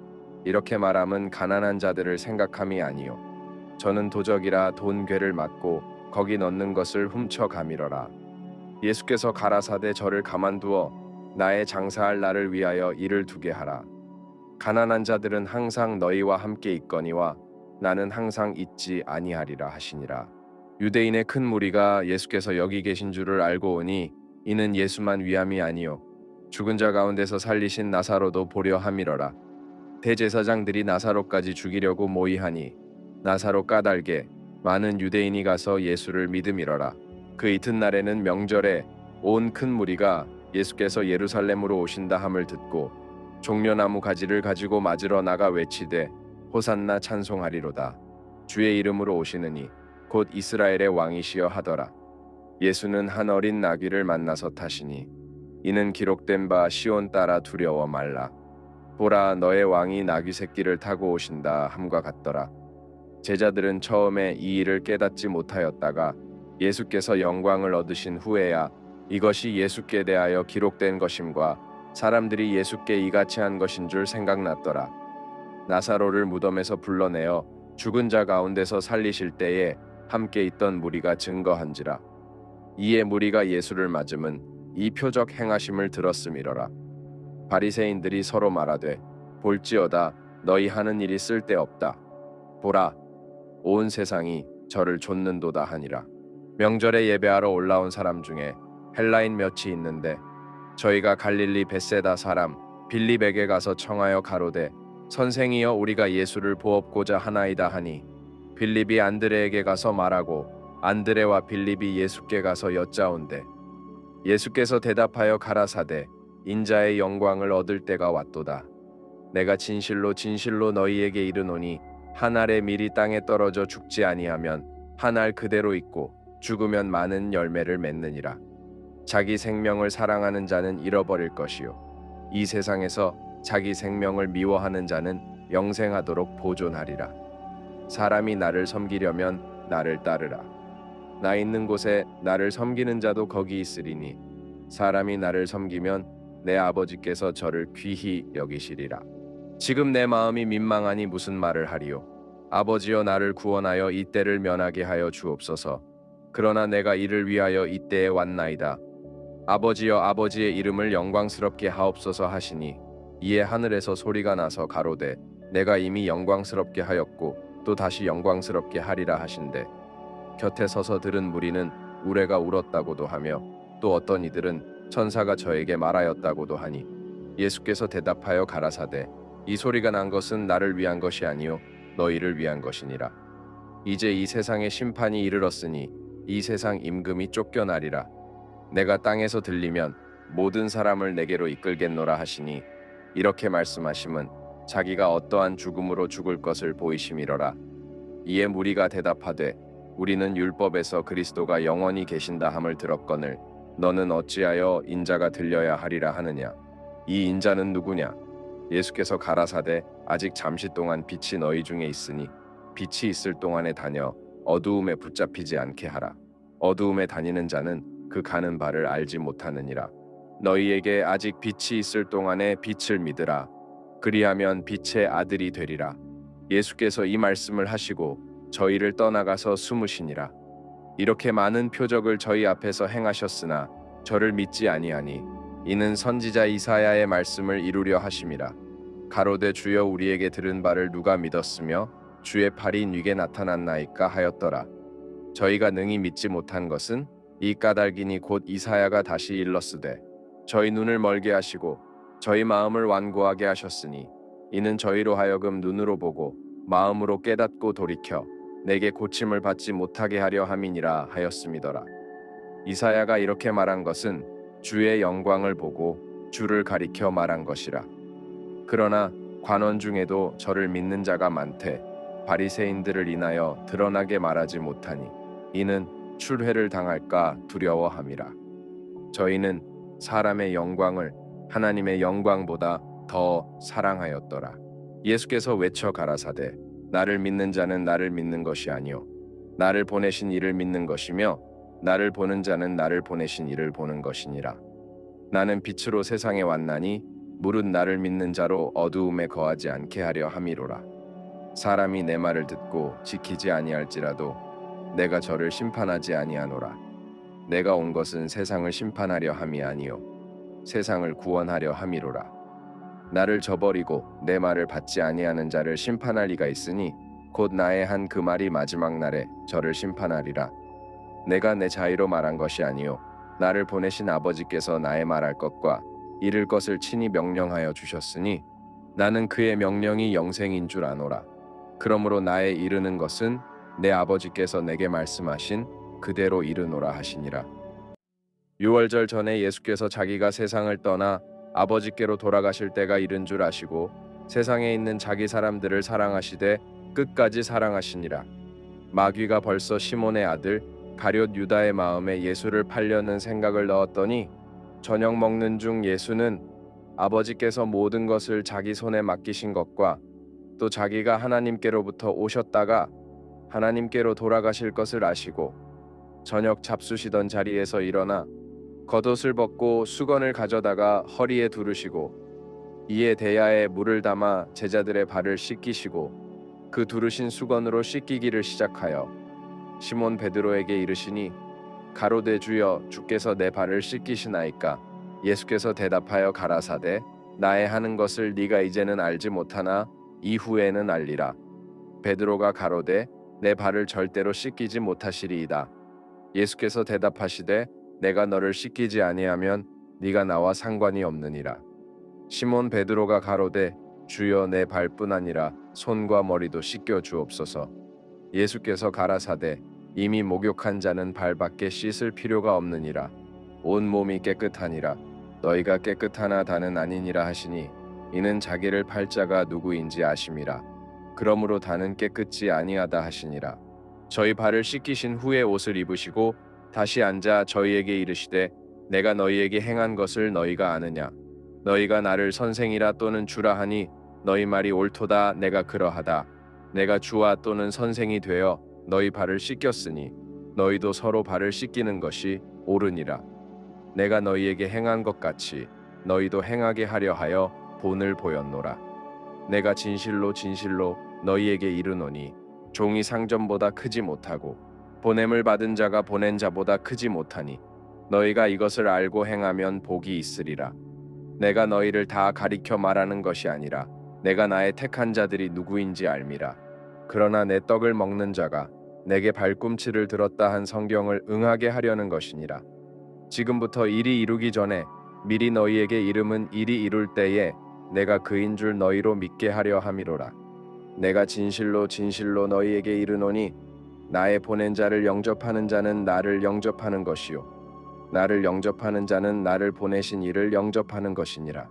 이렇게 말함은 가난한 자들을 생각함이 아니요 저는 도적이라 돈 괴를 맞고 거기 넣는 것을 훔쳐 가밀어라. 예수께서 가라사대 저를 가만두어 나의 장사할 날을 위하여 일을 두게 하라. 가난한 자들은 항상 너희와 함께 있거니와 나는 항상 있지 아니하리라 하시니라. 유대인의 큰 무리가 예수께서 여기 계신 줄을 알고 오니 이는 예수만 위함이 아니요 죽은 자 가운데서 살리신 나사로도 보려 함이러라. 대제사장들이 나사로까지 죽이려고 모의하니 나사로 까닭에 많은 유대인이 가서 예수를 믿음이러라. 그 이튿날에는 명절에 온 큰 무리가 예수께서 예루살렘으로 오신다 함을 듣고 종려나무 가지를 가지고 맞으러 나가 외치되 호산나 찬송하리로다. 주의 이름으로 오시느니 곧 이스라엘의 왕이시여 하더라. 예수는 한 어린 나귀를 만나서 타시니 이는 기록된 바 시온 따라 두려워 말라. 보라 너의 왕이 나귀 새끼를 타고 오신다 함과 같더라. 제자들은 처음에 이 일을 깨닫지 못하였다가 예수께서 영광을 얻으신 후에야 이것이 예수께 대하여 기록된 것임과 사람들이 예수께 이같이 한 것인 줄 생각났더라. 나사로를 무덤에서 불러내어 죽은 자 가운데서 살리실 때에 함께 있던 무리가 증거한지라. 이에 무리가 예수를 맞음은 이 표적 행하심을 들었음이러라. 바리새인들이 서로 말하되 볼지어다 너희 하는 일이 쓸데없다. 보라 온 세상이 저를 좇는도다 하니라. 명절에 예배하러 올라온 사람 중에 헬라인 몇이 있는데 저희가 갈릴리 벳세다 사람 빌립에게 가서 청하여 가로되 선생이여 우리가 예수를 보옵고자 하나이다 하니 빌립이 안드레에게 가서 말하고 안드레와 빌립이 예수께 가서 여짜온대 예수께서 대답하여 가라사대 인자의 영광을 얻을 때가 왔도다. 내가 진실로 진실로 너희에게 이르노니 한 알의 밀이 땅에 떨어져 죽지 아니하면 한 알 그대로 있고 죽으면 많은 열매를 맺느니라. 자기 생명을 사랑하는 자는 잃어버릴 것이요 이 세상에서 자기 생명을 미워하는 자는 영생하도록 보존하리라. 사람이 나를 섬기려면 나를 따르라. 나 있는 곳에 나를 섬기는 자도 거기 있으리니 사람이 나를 섬기면 내 아버지께서 저를 귀히 여기시리라. 지금 내 마음이 민망하니 무슨 말을 하리요. 아버지여 나를 구원하여 이 때를 면하게 하여 주옵소서. 그러나 내가 이를 위하여 이 때에 왔나이다. 아버지여 아버지의 이름을 영광스럽게 하옵소서 하시니 이에 하늘에서 소리가 나서 가로되 내가 이미 영광스럽게 하였고 또 다시 영광스럽게 하리라 하신대 곁에 서서 들은 무리는 우레가 울었다고도 하며 또 어떤 이들은 천사가 저에게 말하였다고도 하니 예수께서 대답하여 가라사대 이 소리가 난 것은 나를 위한 것이 아니요 너희를 위한 것이니라. 이제 이 세상의 심판이 이르렀으니 이 세상 임금이 쫓겨나리라. 내가 땅에서 들리면 모든 사람을 내게로 이끌겠노라 하시니 이렇게 말씀하심은 자기가 어떠한 죽음으로 죽을 것을 보이심이러라. 이에 무리가 대답하되 우리는 율법에서 그리스도가 영원히 계신다 함을 들었거늘 너는 어찌하여 인자가 들려야 하리라 하느냐. 이 인자는 누구냐. 예수께서 가라사대 아직 잠시 동안 빛이 너희 중에 있으니 빛이 있을 동안에 다녀 어두움에 붙잡히지 않게 하라. 어두움에 다니는 자는 그 가는 바를 알지 못하느니라. 너희에게 아직 빛이 있을 동안에 빛을 믿으라. 그리하면 빛의 아들이 되리라. 예수께서 이 말씀을 하시고 저희를 떠나가서 숨으시니라. 이렇게 많은 표적을 저희 앞에서 행하셨으나 저를 믿지 아니하니 이는 선지자 이사야의 말씀을 이루려 하심이라. 가로되 주여 우리에게 들은 바를 누가 믿었으며 주의 팔이 네게 나타났나이까 하였더라. 저희가 능히 믿지 못한 것은 이 까닭이니 곧 이사야가 다시 일렀으되 저희 눈을 멀게 하시고 저희 마음을 완고하게 하셨으니 이는 저희로 하여금 눈으로 보고 마음으로 깨닫고 돌이켜 내게 고침을 받지 못하게 하려 함이니라 하였음이더라. 이사야가 이렇게 말한 것은 주의 영광을 보고 주를 가리켜 말한 것이라. 그러나 관원 중에도 저를 믿는 자가 많되 바리새인들을 인하여 드러나게 말하지 못하니 이는 출회를 당할까 두려워함이라. 저희는 사람의 영광을 하나님의 영광보다 더 사랑하였더라. 예수께서 외쳐 가라사대 나를 믿는 자는 나를 믿는 것이 아니요 나를 보내신 이를 믿는 것이며 나를 보는 자는 나를 보내신 이를 보는 것이니라. 나는 빛으로 세상에 왔나니 무릇 나를 믿는 자로 어두움에 거하지 않게 하려 함이로라. 사람이 내 말을 듣고 지키지 아니할지라도 내가 저를 심판하지 아니하노라. 내가 온 것은 세상을 심판하려 함이 아니요 세상을 구원하려 함이로라. 나를 저버리고 내 말을 받지 아니하는 자를 심판할 이가 있으니 곧 나의 한 그 말이 마지막 날에 저를 심판하리라. 내가 내 자의로 말한 것이 아니요 나를 보내신 아버지께서 나의 말할 것과 이를 것을 친히 명령하여 주셨으니 나는 그의 명령이 영생인 줄 아노라. 그러므로 나의 이르는 것은 내 아버지께서 내게 말씀하신 그대로 이르노라 하시니라. 유월절 전에 예수께서 자기가 세상을 떠나 아버지께로 돌아가실 때가 이른 줄 아시고 세상에 있는 자기 사람들을 사랑하시되 끝까지 사랑하시니라. 마귀가 벌써 시몬의 아들 가룟 유다의 마음에 예수를 팔려는 생각을 넣었더니 저녁 먹는 중 예수는 아버지께서 모든 것을 자기 손에 맡기신 것과 또 자기가 하나님께로부터 오셨다가 하나님께로 돌아가실 것을 아시고 저녁 잡수시던 자리에서 일어나 겉옷을 벗고 수건을 가져다가 허리에 두르시고 이에 대야에 물을 담아 제자들의 발을 씻기시고 그 두르신 수건으로 씻기기를 시작하여 시몬 베드로에게 이르시니 가로되 주여 주께서 내 발을 씻기시나이까. 예수께서 대답하여 가라사대 나의 하는 것을 네가 이제는 알지 못하나 이후에는 알리라. 베드로가 가로되 내 발을 절대로 씻기지 못하시리이다. 예수께서 대답하시되 내가 너를 씻기지 아니하면 네가 나와 상관이 없느니라. 시몬 베드로가 가로되 주여 내 발뿐 아니라 손과 머리도 씻겨 주옵소서. 예수께서 가라사대 이미 목욕한 자는 발밖에 씻을 필요가 없느니라. 온 몸이 깨끗하니라. 너희가 깨끗하나 다는 아니니라 하시니 이는 자기를 팔 자가 누구인지 아심이라. 그러므로 다는 깨끗지 아니하다 하시니라. 저희 발을 씻기신 후에 옷을 입으시고 다시 앉아 저희에게 이르시되 내가 너희에게 행한 것을 너희가 아느냐. 너희가 나를 선생이라 또는 주라 하니 너희 말이 옳도다. 내가 그러하다. 내가 주와 또는 선생이 되어 너희 발을 씻겼으니 너희도 서로 발을 씻기는 것이 옳으니라. 내가 너희에게 행한 것 같이 너희도 행하게 하려 하여 본을 보였노라. 내가 진실로 진실로 너희에게 이르노니 종이 상전보다 크지 못하고 보냄을 받은 자가 보낸 자보다 크지 못하니 너희가 이것을 알고 행하면 복이 있으리라. 내가 너희를 다 가리켜 말하는 것이 아니라 내가 나의 택한 자들이 누구인지 알미라. 그러나 내 떡을 먹는 자가 내게 발꿈치를 들었다 한 성경을 응하게 하려는 것이니라. 지금부터 일이 이루기 전에 미리 너희에게 이름은 일이 이룰 때에 내가 그인 줄 너희로 믿게 하려 함이로라. 내가 진실로 진실로 너희에게 이르노니 나의 보낸 자를 영접하는 자는 나를 영접하는 것이요 나를 영접하는 자는 나를 보내신 이를 영접하는 것이니라.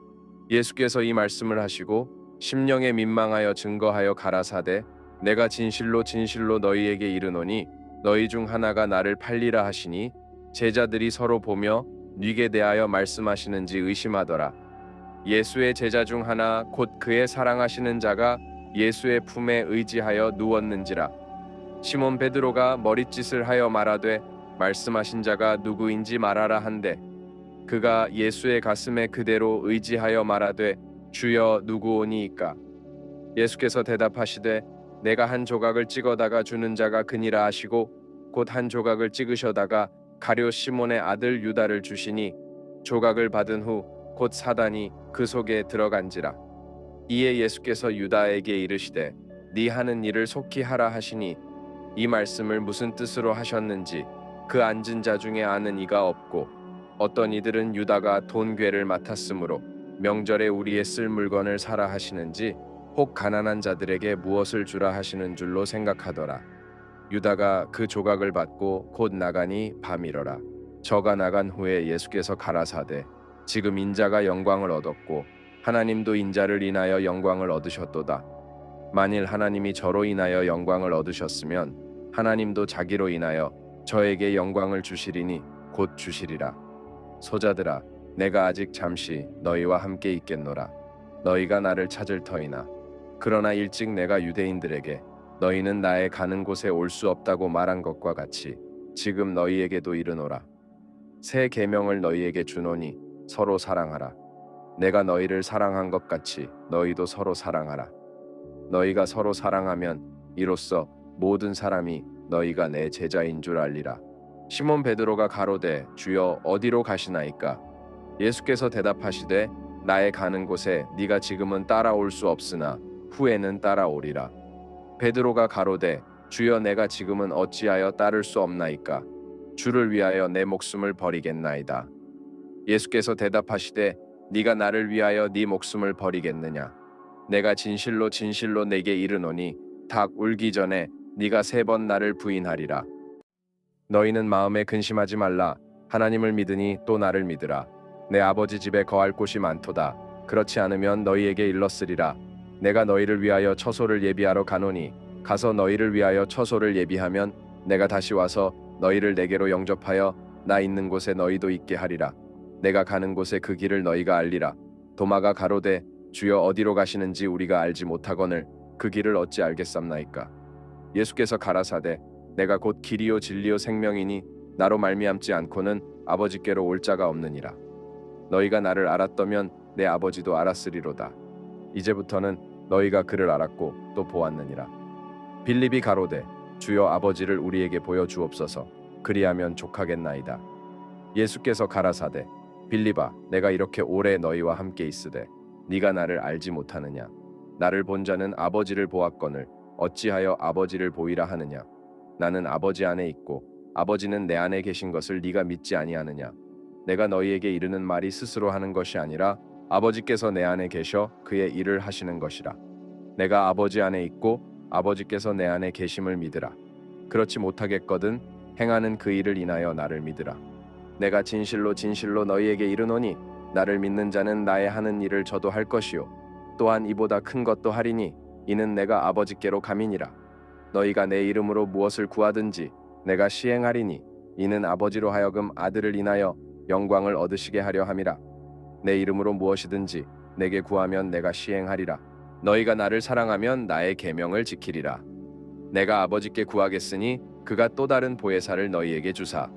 예수께서 이 말씀을 하시고 심령에 민망하여 증거하여 가라사대 내가 진실로 진실로 너희에게 이르노니 너희 중 하나가 나를 팔리라 하시니 제자들이 서로 보며 뉘게 대하여 말씀하시는지 의심하더라. 예수의 제자 중 하나 곧 그의 사랑하시는 자가 예수의 품에 의지하여 누웠는지라. 시몬 베드로가 머릿짓을 하여 말하되 말씀하신 자가 누구인지 말하라 한데 그가 예수의 가슴에 그대로 의지하여 말하되 주여 누구오니이까. 예수께서 대답하시되 내가 한 조각을 찍어다가 주는 자가 그니라 하시고 곧 한 조각을 찍으셔다가 가룟 시몬의 아들 유다를 주시니 조각을 받은 후 곧 사단이 그 속에 들어간지라. 이에 예수께서 유다에게 이르시되 네 하는 일을 속히 하라 하시니 이 말씀을 무슨 뜻으로 하셨는지 그 앉은 자 중에 아는 이가 없고 어떤 이들은 유다가 돈 괴를 맡았으므로 명절에 우리의 쓸 물건을 사라 하시는지 혹 가난한 자들에게 무엇을 주라 하시는 줄로 생각하더라. 유다가 그 조각을 받고 곧 나가니 밤이러라. 저가 나간 후에 예수께서 가라사대 지금 인자가 영광을 얻었고 하나님도 인자를 인하여 영광을 얻으셨도다. 만일 하나님이 저로 인하여 영광을 얻으셨으면 하나님도 자기로 인하여 저에게 영광을 주시리니 곧 주시리라. 소자들아 내가 아직 잠시 너희와 함께 있겠노라. 너희가 나를 찾을 터이나 그러나 일찍 내가 유대인들에게 너희는 나의 가는 곳에 올 수 없다고 말한 것과 같이 지금 너희에게도 이르노라. 새 계명을 너희에게 주노니 서로 사랑하라. 내가 너희를 사랑한 것 같이 너희도 서로 사랑하라. 너희가 서로 사랑하면 이로써 모든 사람이 너희가 내 제자인 줄 알리라. 시몬 베드로가 가로되 주여 어디로 가시나이까? 예수께서 대답하시되 나의 가는 곳에 네가 지금은 따라올 수 없으나 후에는 따라오리라. 베드로가 가로되 주여 내가 지금은 어찌하여 따를 수 없나이까? 주를 위하여 내 목숨을 버리겠나이다. 예수께서 대답하시되 네가 나를 위하여 네 목숨을 버리겠느냐? 내가 진실로 진실로 내게 이르노니 닭 울기 전에 네가 3번 나를 부인하리라. 너희는 마음에 근심하지 말라. 하나님을 믿으니 또 나를 믿으라. 내 아버지 집에 거할 곳이 많도다. 그렇지 않으면 너희에게 일렀으리라. 내가 너희를 위하여 처소를 예비하러 가노니 가서 너희를 위하여 처소를 예비하면 내가 다시 와서 너희를 내게로 영접하여 나 있는 곳에 너희도 있게 하리라. 내가 가는 곳에 그 길을 너희가 알리라. 도마가 가로되 주여 어디로 가시는지 우리가 알지 못하거늘 그 길을 어찌 알겠삼나이까? 예수께서 가라사대 내가 곧 길이요 진리요 생명이니 나로 말미암지 않고는 아버지께로 올 자가 없느니라. 너희가 나를 알았더면 내 아버지도 알았으리로다. 이제부터는 너희가 그를 알았고 또 보았느니라. 빌립이 가로되 주여 아버지를 우리에게 보여주옵소서. 그리하면 족하겠나이다. 예수께서 가라사대 빌립아 내가 이렇게 오래 너희와 함께 있으되 네가 나를 알지 못하느냐? 나를 본 자는 아버지를 보았거늘 어찌하여 아버지를 보이라 하느냐? 나는 아버지 안에 있고 아버지는 내 안에 계신 것을 네가 믿지 아니하느냐? 내가 너희에게 이르는 말이 스스로 하는 것이 아니라 아버지께서 내 안에 계셔 그의 일을 하시는 것이라. 내가 아버지 안에 있고 아버지께서 내 안에 계심을 믿으라. 그렇지 못하겠거든 행하는 그 일을 인하여 나를 믿으라. 내가 진실로 진실로 너희에게 이르노니 나를 믿는 자는 나의 하는 일을 저도 할 것이요 또한 이보다 큰 것도 하리니 이는 내가 아버지께로 감이니라. 너희가 내 이름으로 무엇을 구하든지 내가 시행하리니 이는 아버지로 하여금 아들을 인하여 영광을 얻으시게 하려 함이라. 내 이름으로 무엇이든지 내게 구하면 내가 시행하리라. 너희가 나를 사랑하면 나의 계명을 지키리라. 내가 아버지께 구하겠으니 그가 또 다른 보혜사를 너희에게 주사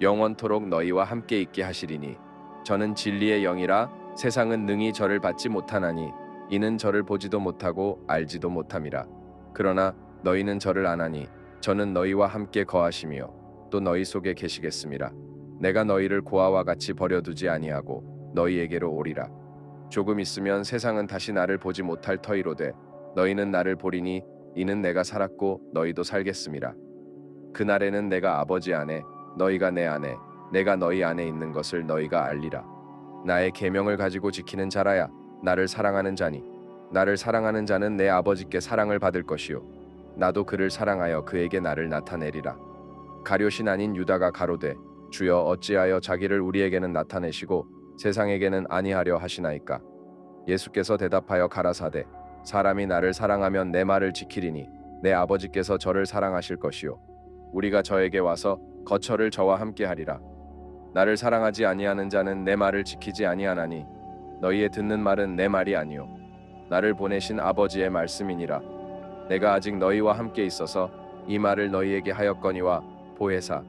영원토록 너희와 함께 있게 하시리니 저는 진리의 영이라 세상은 능히 저를 받지 못하나니 이는 저를 보지도 못하고 알지도 못함이라. 그러나 너희는 저를 아나니 저는 너희와 함께 거하시며 또 너희 속에 계시겠음이라. 내가 너희를 고아와 같이 버려두지 아니하고 너희에게로 오리라. 조금 있으면 세상은 다시 나를 보지 못할 터이로되 너희는 나를 보리니 이는 내가 살았고 너희도 살겠음이라. 그날에는 내가 아버지 안에 너희가 내 안에 내가 너희 안에 있는 것을 너희가 알리라. 나의 계명을 가지고 지키는 자라야 나를 사랑하는 자니 나를 사랑하는 자는 내 아버지께 사랑을 받을 것이요 나도 그를 사랑하여 그에게 나를 나타내리라. 가룟이 아닌 유다가 가로되 주여 어찌하여 자기를 우리에게는 나타내시고 세상에게는 아니하려 하시나이까? 예수께서 대답하여 가라사대 사람이 나를 사랑하면 내 말을 지키리니 내 아버지께서 저를 사랑하실 것이요 우리가 저에게 와서 거처를 저와 함께 하리라. 나를 사랑하지 아니하는 자는 내 말을 지키지 아니하나니 너희의 듣는 말은 내 말이 아니요 나를 보내신 아버지의 말씀이니라. 내가 아직 너희와 함께 있어서 이 말을 너희에게 하였거니와 보혜사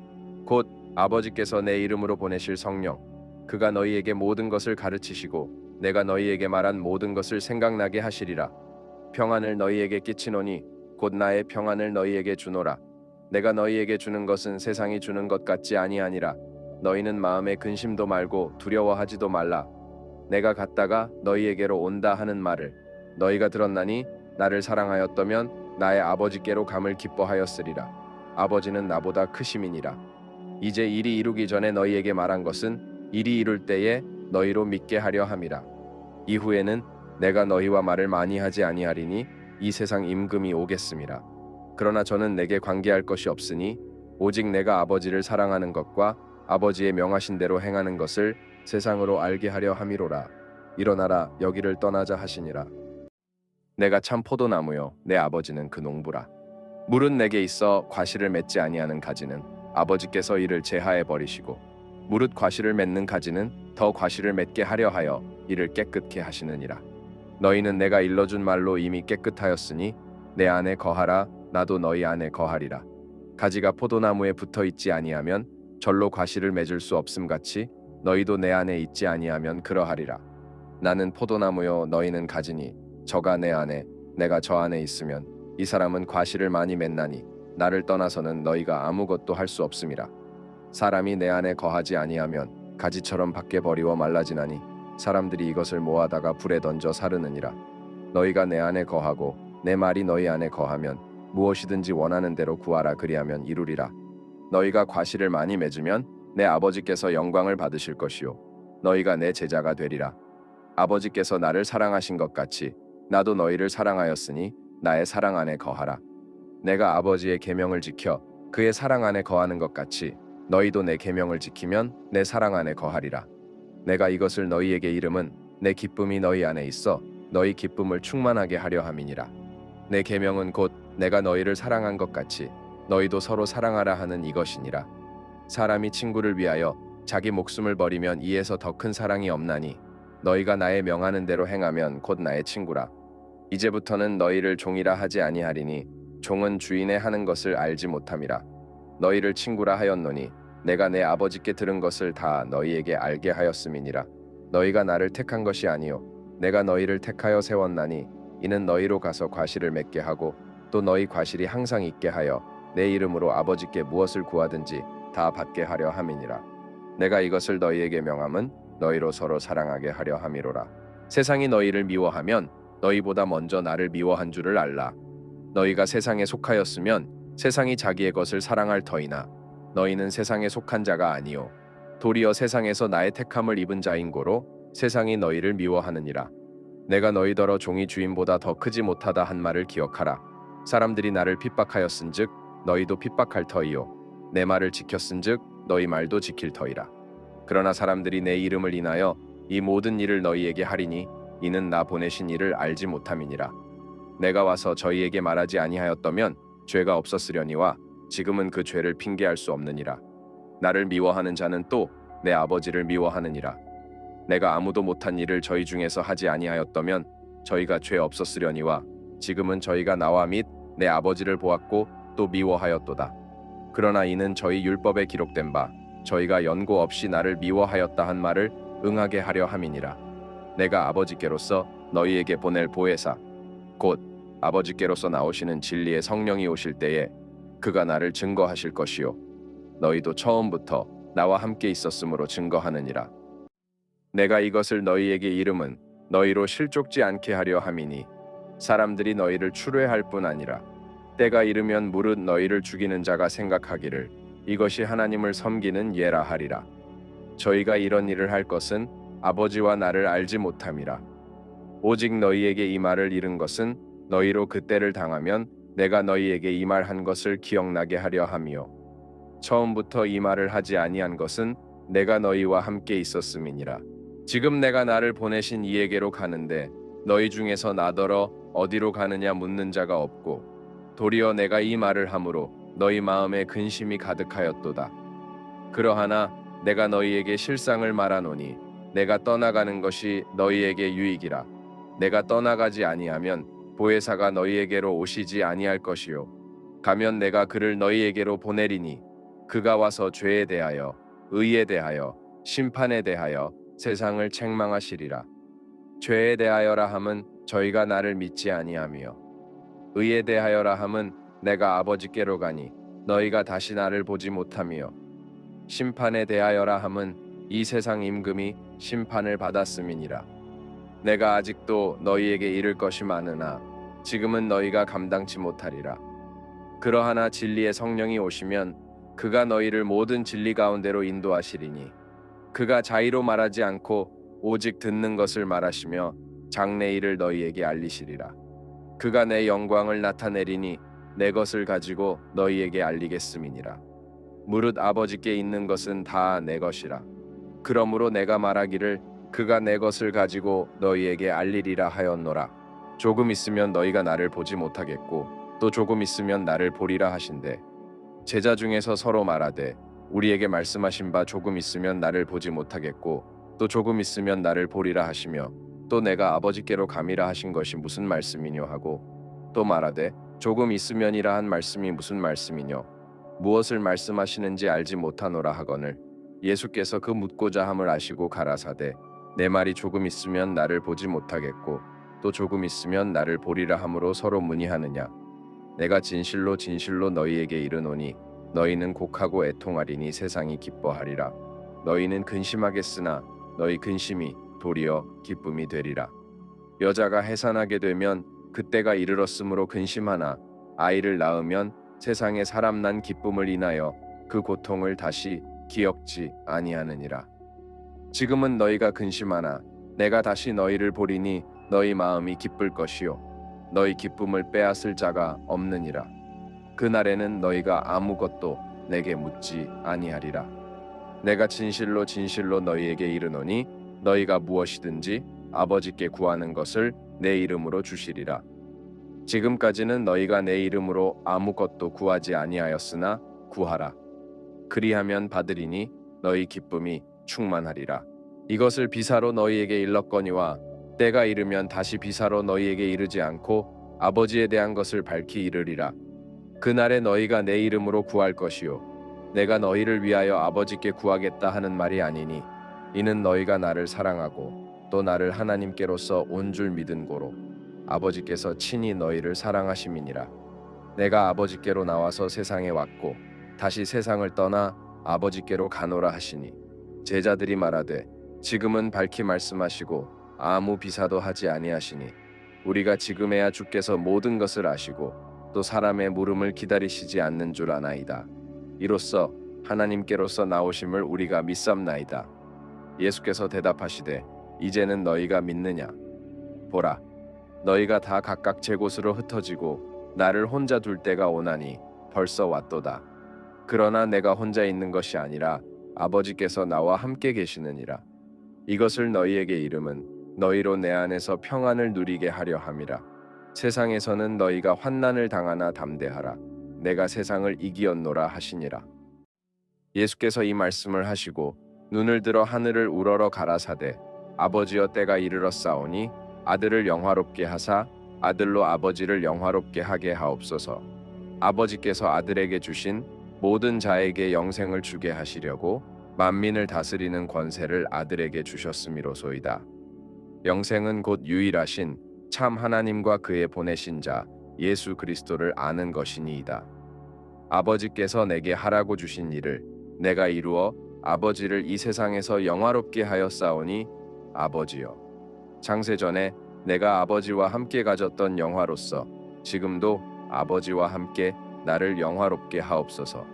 곧 아버지께서 내 이름으로 보내실 성령 그가 너희에게 모든 것을 가르치시고 내가 너희에게 말한 모든 것을 생각나게 하시리라. 평안을 너희에게 끼치노니 곧 나의 평안을 너희에게 주노라. 내가 너희에게 주는 것은 세상이 주는 것 같지 아니하니라. 너희는 마음에 근심도 말고 두려워하지도 말라. 내가 갔다가 너희에게로 온다 하는 말을 너희가 들었나니 나를 사랑하였다면 나의 아버지께로 감을 기뻐하였으리라. 아버지는 나보다 크심이니라. 이제 일이 이루기 전에 너희에게 말한 것은 일이 이룰 때에 너희로 믿게 하려 함이라. 이후에는 내가 너희와 말을 많이 하지 아니하리니 이 세상 임금이 오겠음이라. 그러나 저는 내게 관계할 것이 없으니 오직 내가 아버지를 사랑하는 것과 아버지의 명하신 대로 행하는 것을 세상으로 알게 하려 함이로라. 일어나라 여기를 떠나자 하시니라. 내가 참 포도나무요 내 아버지는 그 농부라. 물은 내게 있어 과실을 맺지 아니하는 가지는 아버지께서 이를 제하해 버리시고 무릇 과실을 맺는 가지는 더 과실을 맺게 하려 하여 이를 깨끗게 하시느니라. 너희는 내가 일러준 말로 이미 깨끗하였으니 내 안에 거하라. 나도 너희 안에 거하리라. 가지가 포도나무에 붙어 있지 아니하면 절로 과실을 맺을 수 없음 같이 너희도 내 안에 있지 아니하면 그러하리라. 나는 포도나무요 너희는 가지니 저가 내 안에 내가 저 안에 있으면 이 사람은 과실을 많이 맺나니 나를 떠나서는 너희가 아무것도 할 수 없음이라. 사람이 내 안에 거하지 아니하면 가지처럼 밖에 버리워 말라지나니 사람들이 이것을 모아다가 불에 던져 사르느니라. 너희가 내 안에 거하고 내 말이 너희 안에 거하면 무엇이든지 원하는 대로 구하라. 그리하면 이루리라. 너희가 과실을 많이 맺으면 내 아버지께서 영광을 받으실 것이요 너희가 내 제자가 되리라. 아버지께서 나를 사랑하신 것 같이 나도 너희를 사랑하였으니 나의 사랑 안에 거하라. 내가 아버지의 계명을 지켜 그의 사랑 안에 거하는 것 같이 너희도 내 계명을 지키면 내 사랑 안에 거하리라. 내가 이것을 너희에게 이름은 내 기쁨이 너희 안에 있어 너희 기쁨을 충만하게 하려 함이니라. 내 계명은 곧 내가 너희를 사랑한 것 같이 너희도 서로 사랑하라 하는 이것이니라. 사람이 친구를 위하여 자기 목숨을 버리면 이에서 더 큰 사랑이 없나니 너희가 나의 명하는 대로 행하면 곧 나의 친구라. 이제부터는 너희를 종이라 하지 아니하리니 종은 주인의 하는 것을 알지 못함이라. 너희를 친구라 하였노니 내가 내 아버지께 들은 것을 다 너희에게 알게 하였음이니라. 너희가 나를 택한 것이 아니요 내가 너희를 택하여 세웠나니 이는 너희로 가서 과실을 맺게 하고 또 너희 과실이 항상 있게 하여 내 이름으로 아버지께 무엇을 구하든지 다 받게 하려 함이니라. 내가 이것을 너희에게 명함은 너희로 서로 사랑하게 하려 함이로라. 세상이 너희를 미워하면 너희보다 먼저 나를 미워한 줄을 알라. 너희가 세상에 속하였으면 세상이 자기의 것을 사랑할 터이나 너희는 세상에 속한 자가 아니요 도리어 세상에서 나의 택함을 입은 자인고로 세상이 너희를 미워하느니라. 내가 너희더러 종이 주인보다 더 크지 못하다 한 말을 기억하라. 사람들이 나를 핍박하였은즉 너희도 핍박할 터이요 내 말을 지켰은즉 너희 말도 지킬 터이라. 그러나 사람들이 내 이름을 인하여 이 모든 일을 너희에게 하리니 이는 나 보내신 이를 알지 못함이니라. 내가 와서 저희에게 말하지 아니하였다면 죄가 없었으려니와 지금은 그 죄를 핑계할 수 없느니라. 나를 미워하는 자는 또 내 아버지를 미워하느니라. 내가 아무도 못한 일을 저희 중에서 하지 아니하였다면 저희가 죄 없었으려니와 지금은 저희가 나와 및 내 아버지를 보았고 또 미워하였도다. 그러나 이는 저희 율법에 기록된 바 저희가 연고 없이 나를 미워하였다 한 말을 응하게 하려 함이니라. 내가 아버지께로서 너희에게 보낼 보혜사 곧 아버지께로서 나오시는 진리의 성령이 오실 때에 그가 나를 증거하실 것이요 너희도 처음부터 나와 함께 있었으므로 증거하느니라. 내가 이것을 너희에게 이름은 너희로 실족지 않게 하려 함이니 사람들이 너희를 추뢰할 뿐 아니라 때가 이르면 무릇 너희를 죽이는 자가 생각하기를 이것이 하나님을 섬기는 예라 하리라. 저희가 이런 일을 할 것은 아버지와 나를 알지 못함이라. 오직 너희에게 이 말을 이른 것은 너희로 그때를 당하면 내가 너희에게 이 말 한 것을 기억나게 하려 함이요 처음부터 이 말을 하지 아니한 것은 내가 너희와 함께 있었음이니라. 지금 내가 나를 보내신 이에게로 가는데 너희 중에서 나더러 어디로 가느냐 묻는 자가 없고 도리어 내가 이 말을 함으로 너희 마음에 근심이 가득하였도다. 그러하나 내가 너희에게 실상을 말하노니 내가 떠나가는 것이 너희에게 유익이라. 내가 떠나가지 아니하면 보혜사가 너희에게로 오시지 아니할 것이요 가면 내가 그를 너희에게로 보내리니 그가 와서 죄에 대하여 의에 대하여 심판에 대하여 세상을 책망하시리라. 죄에 대하여라 함은 저희가 나를 믿지 아니하며 의에 대하여라 함은 내가 아버지께로 가니 너희가 다시 나를 보지 못하며 심판에 대하여라 함은 이 세상 임금이 심판을 받았음이니라. 내가 아직도 너희에게 이를 것이 많으나 지금은 너희가 감당치 못하리라. 그러하나 진리의 성령이 오시면 그가 너희를 모든 진리 가운데로 인도하시리니 그가 자의로 말하지 않고 오직 듣는 것을 말하시며 장래 일을 너희에게 알리시리라. 그가 내 영광을 나타내리니 내 것을 가지고 너희에게 알리겠음이니라. 무릇 아버지께 있는 것은 다 내 것이라. 그러므로 내가 말하기를 그가 내 것을 가지고 너희에게 알리리라 하였노라. 조금 있으면 너희가 나를 보지 못하겠고 또 조금 있으면 나를 보리라 하신대. 제자 중에서 서로 말하되 우리에게 말씀하신 바 조금 있으면 나를 보지 못하겠고 또 조금 있으면 나를 보리라 하시며 또 내가 아버지께로 감이라 하신 것이 무슨 말씀이뇨 하고 또 말하되 조금 있으면이라 한 말씀이 무슨 말씀이뇨 무엇을 말씀하시는지 알지 못하노라 하거늘 예수께서 그 묻고자 함을 아시고 가라사대 내 말이 조금 있으면 나를 보지 못하겠고 또 조금 있으면 나를 보리라 함으로 서로 문의하느냐. 내가 진실로 진실로 너희에게 이르노니 너희는 곡하고 애통하리니 세상이 기뻐하리라. 너희는 근심하겠으나 너희 근심이 도리어 기쁨이 되리라. 여자가 해산하게 되면 그때가 이르렀으므로 근심하나 아이를 낳으면 세상에 사람 난 기쁨을 인하여 그 고통을 다시 기억지 아니하느니라. 지금은 너희가 근심하나 내가 다시 너희를 보리니 너희 마음이 기쁠 것이요 너희 기쁨을 빼앗을 자가 없느니라. 그날에는 너희가 아무것도 내게 묻지 아니하리라. 내가 진실로 진실로 너희에게 이르노니 너희가 무엇이든지 아버지께 구하는 것을 내 이름으로 주시리라. 지금까지는 너희가 내 이름으로 아무것도 구하지 아니하였으나 구하라. 그리하면 받으리니 너희 기쁨이 충만하리라. 이것을 비사로 너희에게 일렀거니와 때가 이르면 다시 비사로 너희에게 이르지 않고 아버지에 대한 것을 밝히 이르리라. 그날에 너희가 내 이름으로 구할 것이요 내가 너희를 위하여 아버지께 구하겠다 하는 말이 아니니 이는 너희가 나를 사랑하고 또 나를 하나님께로서 온 줄 믿은 고로 아버지께서 친히 너희를 사랑하심이니라. 내가 아버지께로 나와서 세상에 왔고 다시 세상을 떠나 아버지께로 가노라 하시니 제자들이 말하되 지금은 밝히 말씀하시고 아무 비사도 하지 아니하시니 우리가 지금에야 주께서 모든 것을 아시고 또 사람의 물음을 기다리시지 않는 줄 아나이다. 이로써 하나님께로서 나오심을 우리가 믿삼나이다. 예수께서 대답하시되 이제는 너희가 믿느냐? 보라, 너희가 다 각각 제 곳으로 흩어지고 나를 혼자 둘 때가 오나니 벌써 왔도다. 그러나 내가 혼자 있는 것이 아니라 아버지께서 나와 함께 계시느니라. 이것을 너희에게 이름은 너희로 내 안에서 평안을 누리게 하려 함이라. 세상에서는 너희가 환난을 당하나 담대하라. 내가 세상을 이기었노라 하시니라. 예수께서 이 말씀을 하시고 눈을 들어 하늘을 우러러 가라사대 아버지여 때가 이르렀사오니 아들을 영화롭게 하사 아들로 아버지를 영화롭게 하게 하옵소서. 아버지께서 아들에게 주신 모든 자에게 영생을 주게 하시려고 만민을 다스리는 권세를 아들에게 주셨음이로소이다. 영생은 곧 유일하신 참 하나님과 그의 보내신 자 예수 그리스도를 아는 것이니이다. 아버지께서 내게 하라고 주신 일을 내가 이루어 아버지를 이 세상에서 영화롭게 하였사오니 아버지여, 창세전에 내가 아버지와 함께 가졌던 영화로서 지금도 아버지와 함께 나를 영화롭게 하옵소서.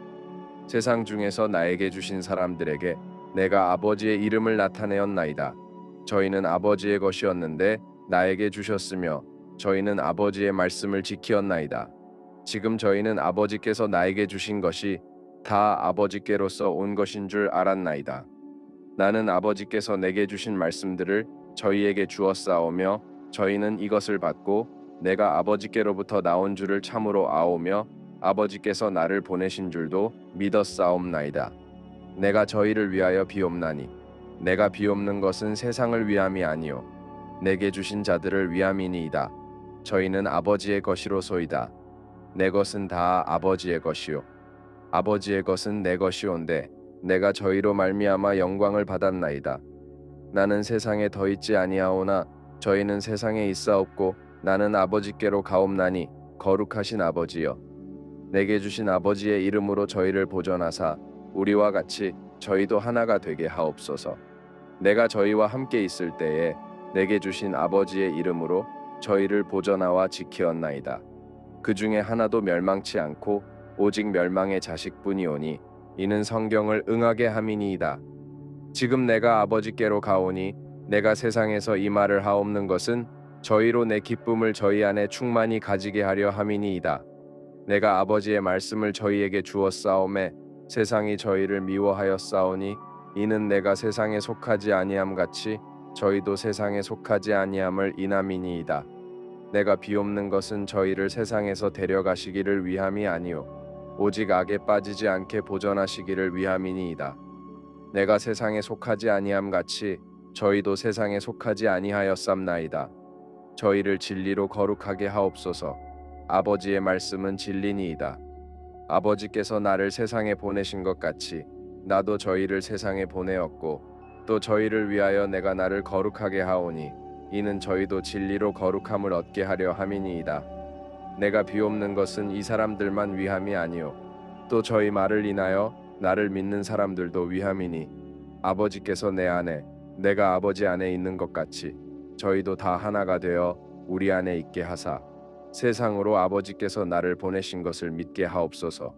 세상 중에서 나에게 주신 사람들에게 내가 아버지의 이름을 나타내었나이다. 저희는 아버지의 것이었는데 나에게 주셨으며 저희는 아버지의 말씀을 지키었나이다. 지금 저희는 아버지께서 나에게 주신 것이 다 아버지께로서 온 것인 줄 알았나이다. 나는 아버지께서 내게 주신 말씀들을 저희에게 주었사오며 저희는 이것을 받고 내가 아버지께로부터 나온 줄을 참으로 아오며 아버지께서 나를 보내신 줄도 믿었사옵나이다. 내가 저희를 위하여 비옵나니 내가 비옵는 것은 세상을 위함이 아니요 내게 주신 자들을 위함이니이다. 저희는 아버지의 것이로소이다. 내 것은 다 아버지의 것이요 아버지의 것은 내 것이온데 내가 저희로 말미암아 영광을 받았나이다. 나는 세상에 더 있지 아니하오나 저희는 세상에 있사옵고 나는 아버지께로 가옵나니 거룩하신 아버지여, 내게 주신 아버지의 이름으로 저희를 보존하사 우리와 같이 저희도 하나가 되게 하옵소서. 내가 저희와 함께 있을 때에 내게 주신 아버지의 이름으로 저희를 보존하와 지키었나이다. 그 중에 하나도 멸망치 않고 오직 멸망의 자식뿐이오니 이는 성경을 응하게 함이니이다. 지금 내가 아버지께로 가오니 내가 세상에서 이 말을 하옵는 것은 저희로 내 기쁨을 저희 안에 충만히 가지게 하려 함이니이다. 내가 아버지의 말씀을 저희에게 주었사오매 세상이 저희를 미워하였사오니 이는 내가 세상에 속하지 아니함 같이 저희도 세상에 속하지 아니함을 인함이니이다. 내가 비옵는 것은 저희를 세상에서 데려가시기를 위함이 아니요 오직 악에 빠지지 않게 보존하시기를 위함이니이다. 내가 세상에 속하지 아니함 같이 저희도 세상에 속하지 아니하였삼나이다. 저희를 진리로 거룩하게 하옵소서. 아버지의 말씀은 진리니이다. 아버지께서 나를 세상에 보내신 것 같이 나도 저희를 세상에 보내었고 또 저희를 위하여 내가 나를 거룩하게 하오니 이는 저희도 진리로 거룩함을 얻게 하려 함이니이다. 내가 비옵는 것은 이 사람들만 위함이 아니요 또 저희 말을 인하여 나를 믿는 사람들도 위함이니 아버지께서 내 안에 내가 아버지 안에 있는 것 같이 저희도 다 하나가 되어 우리 안에 있게 하사 세상으로 아버지께서 나를 보내신 것을 믿게 하옵소서.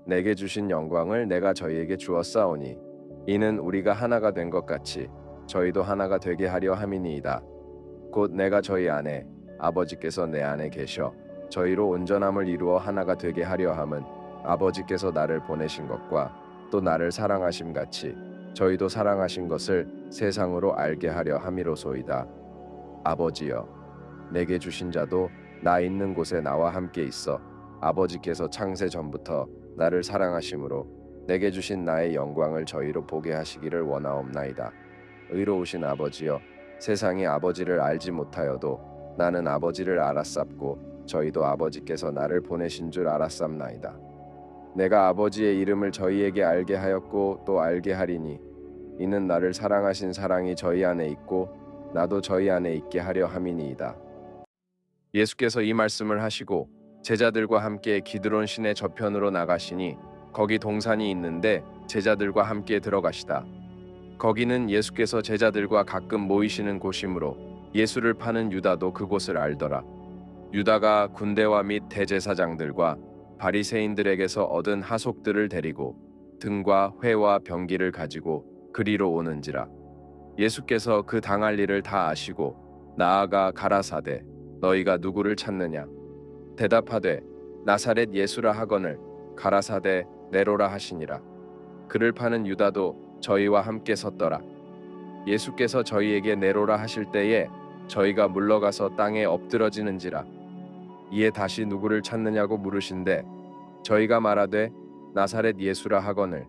내게 주신 영광을 내가 저희에게 주었사오니 이는 우리가 하나가 된 것 같이 저희도 하나가 되게 하려 함이니이다. 곧 내가 저희 안에 아버지께서 내 안에 계셔 저희로 온전함을 이루어 하나가 되게 하려 함은 아버지께서 나를 보내신 것과 또 나를 사랑하심 같이 저희도 사랑하신 것을 세상으로 알게 하려 함이로소이다. 아버지여, 내게 주신 자도 나 있는 곳에 나와 함께 있어 아버지께서 창세 전부터 나를 사랑하심으로 내게 주신 나의 영광을 저희로 보게 하시기를 원하옵나이다. 의로우신 아버지여, 세상이 아버지를 알지 못하여도 나는 아버지를 알았sap고 저희도 아버지께서 나를 보내신 줄 알았sap나이다. 내가 아버지의 이름을 저희에게 알게 하였고 또 알게 하리니 이는 나를 사랑하신 사랑이 저희 안에 있고 나도 저희 안에 있게 하려 함이니이다. 예수께서 이 말씀을 하시고 제자들과 함께 기드론 시내 저편으로 나가시니 거기 동산이 있는데 제자들과 함께 들어가시다. 거기는 예수께서 제자들과 가끔 모이시는 곳이므로 예수를 파는 유다도 그곳을 알더라. 유다가 군대와 및 대제사장들과 바리새인들에게서 얻은 하속들을 데리고 등과 회와 병기를 가지고 그리로 오는지라. 예수께서 그 당할 일을 다 아시고 나아가 가라사대 너희가 누구를 찾느냐? 대답하되 나사렛 예수라 하거늘 가라사대 내로라 하시니라. 그를 파는 유다도 저희와 함께 섰더라. 예수께서 저희에게 내로라 하실 때에 저희가 물러가서 땅에 엎드러지는지라. 이에 다시 누구를 찾느냐고 물으신대 저희가 말하되 나사렛 예수라 하거늘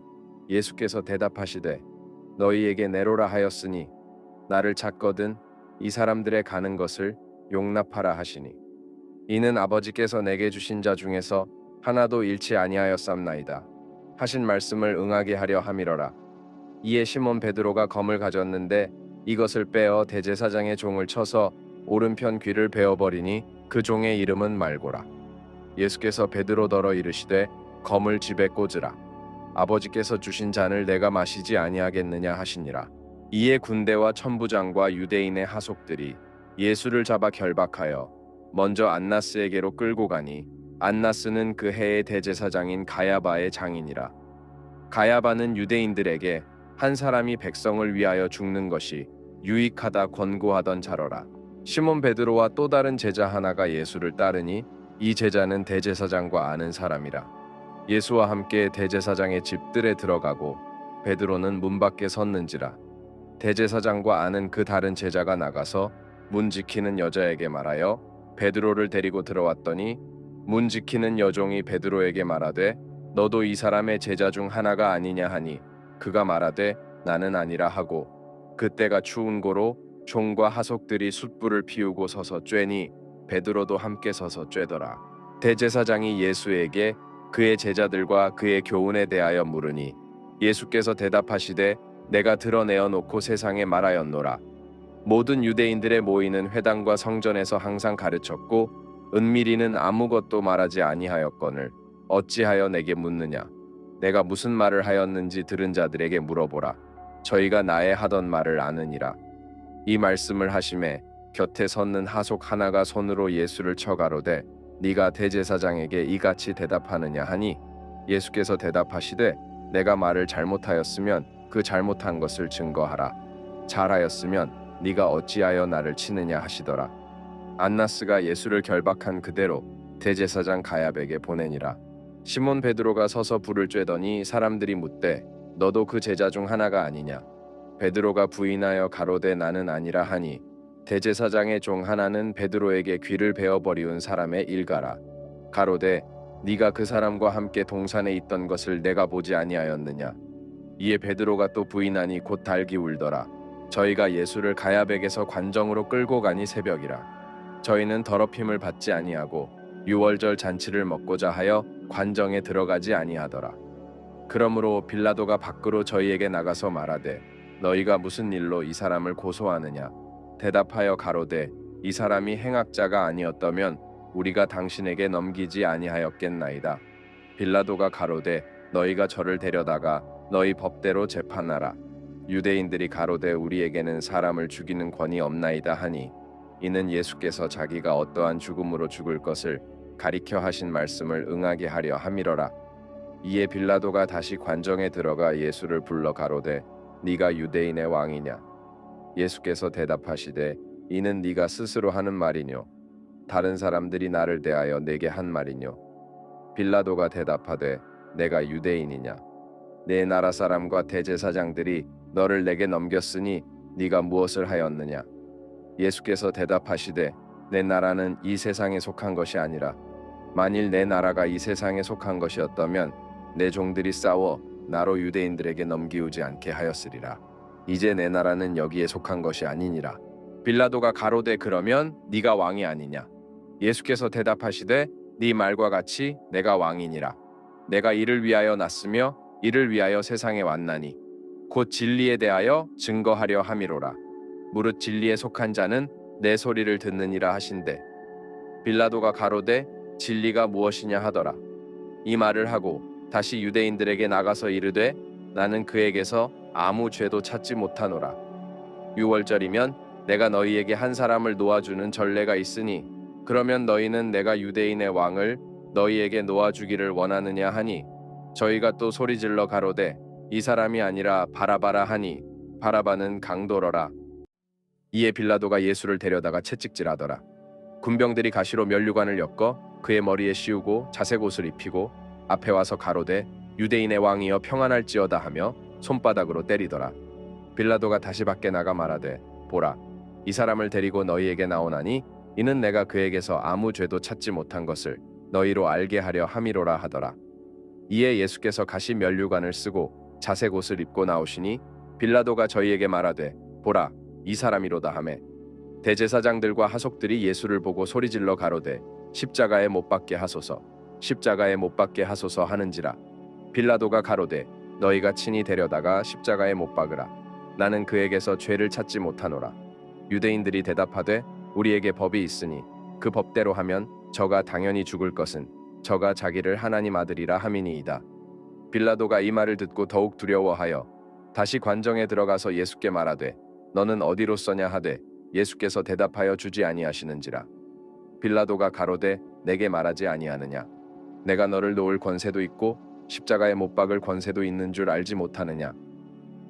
예수께서 대답하시되 너희에게 내로라 하였으니 나를 찾거든 이 사람들의 가는 것을 용납하라 하시니 이는 아버지께서 내게 주신 자 중에서 하나도 잃지 아니하였삼나이다 하신 말씀을 응하게 하려 함이러라. 이에 시몬 베드로가 검을 가졌는데 이것을 빼어 대제사장의 종을 쳐서 오른편 귀를 베어버리니 그 종의 이름은 말고라. 예수께서 베드로더러 이르시되 검을 집에 꽂으라. 아버지께서 주신 잔을 내가 마시지 아니하겠느냐 하시니라. 이에 군대와 천부장과 유대인의 하속들이 예수를 잡아 결박하여 먼저 안나스에게로 끌고 가니 안나스는 그 해의 대제사장인 가야바의 장인이라. 가야바는 유대인들에게 한 사람이 백성을 위하여 죽는 것이 유익하다 권고하던 자러라. 시몬 베드로와 또 다른 제자 하나가 예수를 따르니 이 제자는 대제사장과 아는 사람이라. 예수와 함께 대제사장의 집들에 들어가고 베드로는 문 밖에 섰는지라. 대제사장과 아는 그 다른 제자가 나가서 문 지키는 여자에게 말하여 베드로를 데리고 들어왔더니 문 지키는 여종이 베드로에게 말하되 너도 이 사람의 제자 중 하나가 아니냐 하니 그가 말하되 나는 아니라 하고 그때가 추운 고로 종과 하속들이 숯불을 피우고 서서 쬐니 베드로도 함께 서서 쬐더라. 대제사장이 예수에게 그의 제자들과 그의 교훈에 대하여 물으니 예수께서 대답하시되 내가 드러내어 놓고 세상에 말하였노라. 모든 유대인들의 모이는 회당과 성전에서 항상 가르쳤고 은밀히는 아무것도 말하지 아니하였거늘 어찌하여 내게 묻느냐? 내가 무슨 말을 하였는지 들은 자들에게 물어보라. 저희가 나의 하던 말을 아느니라. 이 말씀을 하심에 곁에 섰는 하속 하나가 손으로 예수를 쳐 가로되 네가 대제사장에게 이같이 대답하느냐 하니 예수께서 대답하시되 내가 말을 잘못하였으면 그 잘못한 것을 증거하라. 잘하였으면 네가 어찌하여 나를 치느냐 하시더라. 안나스가 예수를 결박한 그대로 대제사장 가야백에 보내니라. 시몬 베드로가 서서 불을 쬐더니 사람들이 묻되 너도 그 제자 중 하나가 아니냐? 베드로가 부인하여 가로되 나는 아니라 하니 대제사장의 종 하나는 베드로에게 귀를 베어버리운 사람의 일가라. 가로되 네가 그 사람과 함께 동산에 있던 것을 내가 보지 아니하였느냐? 이에 베드로가 또 부인하니 곧 달기 울더라. 저희가 예수를 가야백에서 관정으로 끌고 가니 새벽이라. 저희는 더럽힘을 받지 아니하고 유월절 잔치를 먹고자 하여 관정에 들어가지 아니하더라. 그러므로 빌라도가 밖으로 저희에게 나가서 말하되 너희가 무슨 일로 이 사람을 고소하느냐? 대답하여 가로되 이 사람이 행악자가 아니었다면 우리가 당신에게 넘기지 아니하였겠나이다. 빌라도가 가로되 너희가 저를 데려다가 너희 법대로 재판하라. 유대인들이 가로되 우리에게는 사람을 죽이는 권이 없나이다 하니 이는 예수께서 자기가 어떠한 죽음으로 죽을 것을 가리켜 하신 말씀을 응하게 하려 함이러라. 이에 빌라도가 다시 관정에 들어가 예수를 불러 가로되 네가 유대인의 왕이냐? 예수께서 대답하시되 이는 네가 스스로 하는 말이뇨. 다른 사람들이 나를 대하여 내게 한 말이뇨. 빌라도가 대답하되 내가 유대인이냐? 내 나라 사람과 대제사장들이 너를 내게 넘겼으니 네가 무엇을 하였느냐? 예수께서 대답하시되 내 나라는 이 세상에 속한 것이 아니라 만일 내 나라가 이 세상에 속한 것이었다면 내 종들이 싸워 나로 유대인들에게 넘기우지 않게 하였으리라. 이제 내 나라는 여기에 속한 것이 아니니라. 빌라도가 가로되 그러면 네가 왕이 아니냐? 예수께서 대답하시되 네 말과 같이 내가 왕이니라. 내가 이를 위하여 났으며 이를 위하여 세상에 왔나니 곧 진리에 대하여 증거하려 함이로라. 무릇 진리에 속한 자는 내 소리를 듣느니라 하신대. 빌라도가 가로되 진리가 무엇이냐 하더라. 이 말을 하고 다시 유대인들에게 나가서 이르되 나는 그에게서 아무 죄도 찾지 못하노라. 유월절이면 내가 너희에게 한 사람을 놓아주는 전례가 있으니 그러면 너희는 내가 유대인의 왕을 너희에게 놓아주기를 원하느냐 하니 저희가 또 소리질러 가로되 이 사람이 아니라 바라바라 하니 바라바는 강도러라. 이에 빌라도가 예수를 데려다가 채찍질하더라. 군병들이 가시로 면류관을 엮어 그의 머리에 씌우고 자색 옷을 입히고 앞에 와서 가로되 유대인의 왕이여 평안할지어다 하며 손바닥으로 때리더라. 빌라도가 다시 밖에 나가 말하되 보라 이 사람을 데리고 너희에게 나오나니 이는 내가 그에게서 아무 죄도 찾지 못한 것을 너희로 알게 하려 함이로라 하더라. 이에 예수께서 가시 면류관을 쓰고 자색 옷을 입고 나오시니 빌라도가 저희에게 말하되 보라 이 사람이로다 하매 대제사장들과 하속들이 예수를 보고 소리질러 가로되 십자가에 못 박게 하소서 십자가에 못 박게 하소서 하는지라. 빌라도가 가로되 너희가 친히 데려다가 십자가에 못 박으라. 나는 그에게서 죄를 찾지 못하노라. 유대인들이 대답하되 우리에게 법이 있으니 그 법대로 하면 저가 당연히 죽을 것은 저가 자기를 하나님 아들이라 함이니이다. 빌라도가 이 말을 듣고 더욱 두려워하여 다시 관정에 들어가서 예수께 말하되 너는 어디로서냐 하되 예수께서 대답하여 주지 아니하시는지라. 빌라도가 가로되 내게 말하지 아니하느냐? 내가 너를 놓을 권세도 있고 십자가에 못 박을 권세도 있는 줄 알지 못하느냐?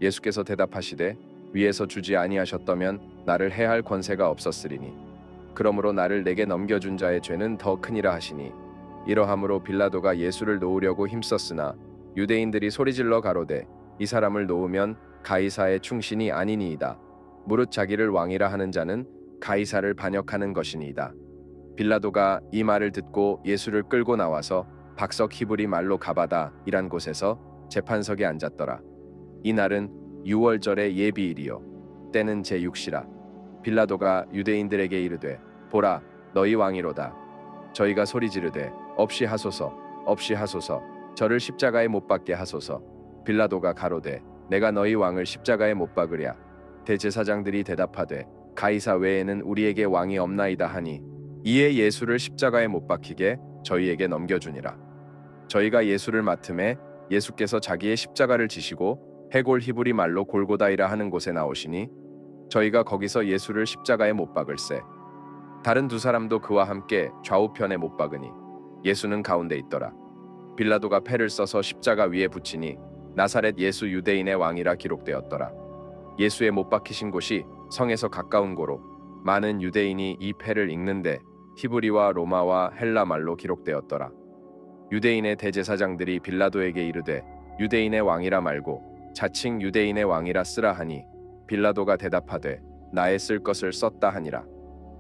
예수께서 대답하시되 위에서 주지 아니하셨다면 나를 해할 권세가 없었으리니 그러므로 나를 내게 넘겨준 자의 죄는 더 크니라 하시니 이러함으로 빌라도가 예수를 놓으려고 힘썼으나 유대인들이 소리질러 가로되 이 사람을 놓으면 가이사의 충신이 아니니이다. 무릇 자기를 왕이라 하는 자는 가이사를 반역하는 것이니이다. 빌라도가 이 말을 듣고 예수를 끌고 나와서 박석 히브리 말로 가바다 이란 곳에서 재판석에 앉았더라. 이 날은 유월절의 예비일이요 때는 제6시라. 빌라도가 유대인들에게 이르되 보라 너희 왕이로다. 저희가 소리 지르되 없이 하소서 없이 하소서 저를 십자가에 못 박게 하소서. 빌라도가 가로되 내가 너희 왕을 십자가에 못 박으랴. 대제사장들이 대답하되 가이사 외에는 우리에게 왕이 없나이다 하니 이에 예수를 십자가에 못 박히게 저희에게 넘겨주니라. 저희가 예수를 맡음에 예수께서 자기의 십자가를 지시고 해골 히브리 말로 골고다이라 하는 곳에 나오시니 저희가 거기서 예수를 십자가에 못 박을세. 다른 두 사람도 그와 함께 좌우편에 못 박으니 예수는 가운데 있더라. 빌라도가 패를 써서 십자가 위에 붙이니 나사렛 예수 유대인의 왕이라 기록되었더라. 예수의 못 박히신 곳이 성에서 가까운 고로 많은 유대인이 이 패를 읽는데 히브리와 로마와 헬라 말로 기록되었더라. 유대인의 대제사장들이 빌라도에게 이르되 유대인의 왕이라 말고 자칭 유대인의 왕이라 쓰라 하니 빌라도가 대답하되 나의 쓸 것을 썼다 하니라.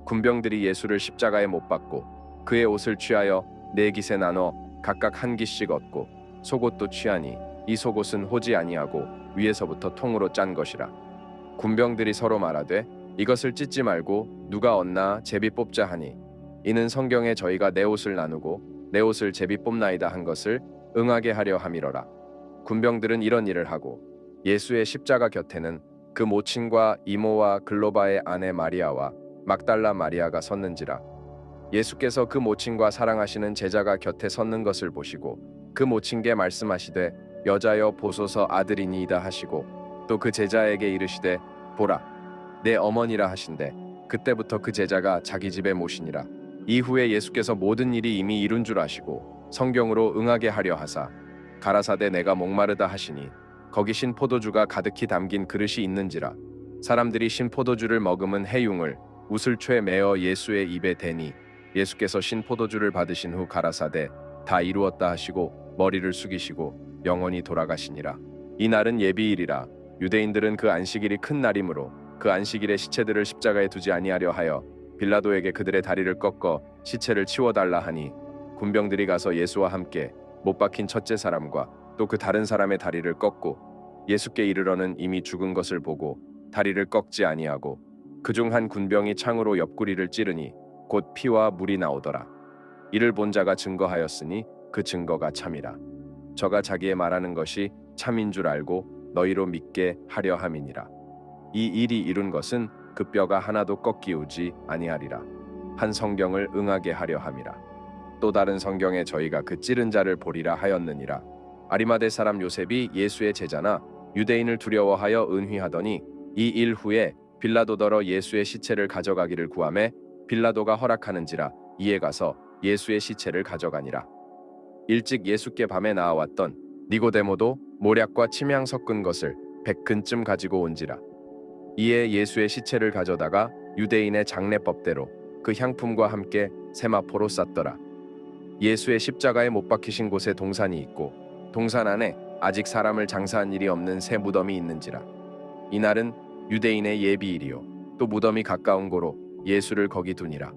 군병들이 예수를 십자가에 못 박고 그의 옷을 취하여 네 깃에 나눠 각각 한 깃씩 얻고 속옷도 취하니 이 속옷은 호지 아니하고 위에서부터 통으로 짠 것이라. 군병들이 서로 말하되 이것을 찢지 말고 누가 얻나 제비 뽑자 하니 이는 성경에 저희가 내 옷을 나누고 내 옷을 제비 뽑나이다 한 것을 응하게 하려 함이러라. 군병들은 이런 일을 하고 예수의 십자가 곁에는 그 모친과 이모와 글로바의 아내 마리아와 막달라 마리아가 섰는지라. 예수께서 그 모친과 사랑하시는 제자가 곁에 섰는 것을 보시고 그 모친께 말씀하시되 여자여 보소서 아들이니이다 하시고 또 그 제자에게 이르시되 보라 내 어머니라 하신대 그때부터 그 제자가 자기 집에 모시니라. 이후에 예수께서 모든 일이 이미 이룬 줄 아시고 성경으로 응하게 하려 하사 가라사대 내가 목마르다 하시니 거기 신 포도주가 가득히 담긴 그릇이 있는지라. 사람들이 신 포도주를 머금은 해융을 우슬초에 메어 예수의 입에 대니 예수께서 신 포도주를 받으신 후 가라사대 다 이루었다 하시고 머리를 숙이시고 영원히 돌아가시니라. 이 날은 예비일이라. 유대인들은 그 안식일이 큰 날이므로 그 안식일에 시체들을 십자가에 두지 아니하려 하여 빌라도에게 그들의 다리를 꺾어 시체를 치워달라 하니 군병들이 가서 예수와 함께 못 박힌 첫째 사람과 또 그 다른 사람의 다리를 꺾고 예수께 이르러는 이미 죽은 것을 보고 다리를 꺾지 아니하고 그중 한 군병이 창으로 옆구리를 찌르니 곧 피와 물이 나오더라. 이를 본 자가 증거하였으니 그 증거가 참이라. 저가 자기의 말하는 것이 참인 줄 알고 너희로 믿게 하려 함이니라. 이 일이 이룬 것은 그 뼈가 하나도 꺾이우지 아니하리라. 한 성경을 응하게 하려 함이라. 또 다른 성경에 저희가 그 찌른 자를 보리라 하였느니라. 아리마대 사람 요셉이 예수의 제자나 유대인을 두려워하여 은휘하더니 이 일 후에 빌라도더러 예수의 시체를 가져가기를 구하매 빌라도가 허락하는지라 이에 가서 예수의 시체를 가져가니라. 일찍 예수께 밤에 나아왔던 니고데모도 모략과 침향 섞은 것을 100근쯤 가지고 온지라. 이에 예수의 시체를 가져다가 유대인의 장례법대로 그 향품과 함께 세마포로 쌌더라. 예수의 십자가에 못 박히신 곳에 동산이 있고 동산 안에 아직 사람을 장사한 일이 없는 새 무덤이 있는지라. 이날은 유대인의 예비일이요 또 무덤이 가까운 고로 예수를 거기 두니라.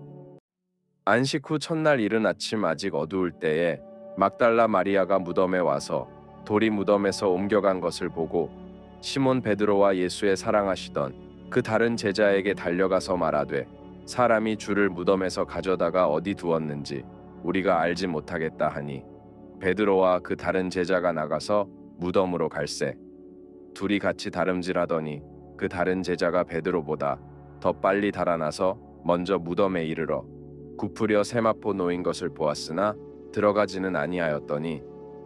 안식 후 첫날 이른 아침 아직 어두울 때에 막달라 마리아가 무덤에 와서 돌이 무덤에서 옮겨간 것을 보고 시몬 베드로와 예수의 사랑하시던 그 다른 제자에게 달려가서 말하되 사람이 주를 무덤에서 가져다가 어디 두었는지 우리가 알지 못하겠다 하니 베드로와 그 다른 제자가 나가서 무덤으로 갈새 둘이 같이 다름질하더니 그 다른 제자가 베드로보다 더 빨리 달아나서 먼저 무덤에 이르러 굽으려 세마포 놓인 것을 보았으나 들어가지는 아니하였더니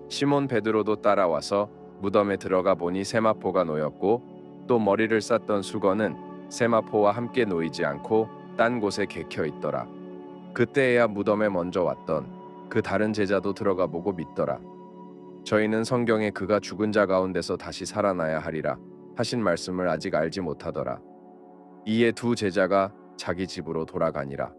시몬 베드로도 따라와서 무덤에 들어가 보니 세마포가 놓였고 또 머리를 쌌던 수건은 세마포와 함께 놓이지 않고 딴 곳에 개켜 있더라. 그때에야 무덤에 먼저 왔던 그 다른 제자도 들어가 보고 믿더라. 저희는 성경에 그가 죽은 자 가운데서 다시 살아나야 하리라 하신 말씀을 아직 알지 못하더라. 이에 두 제자가 자기 집으로 돌아가니라.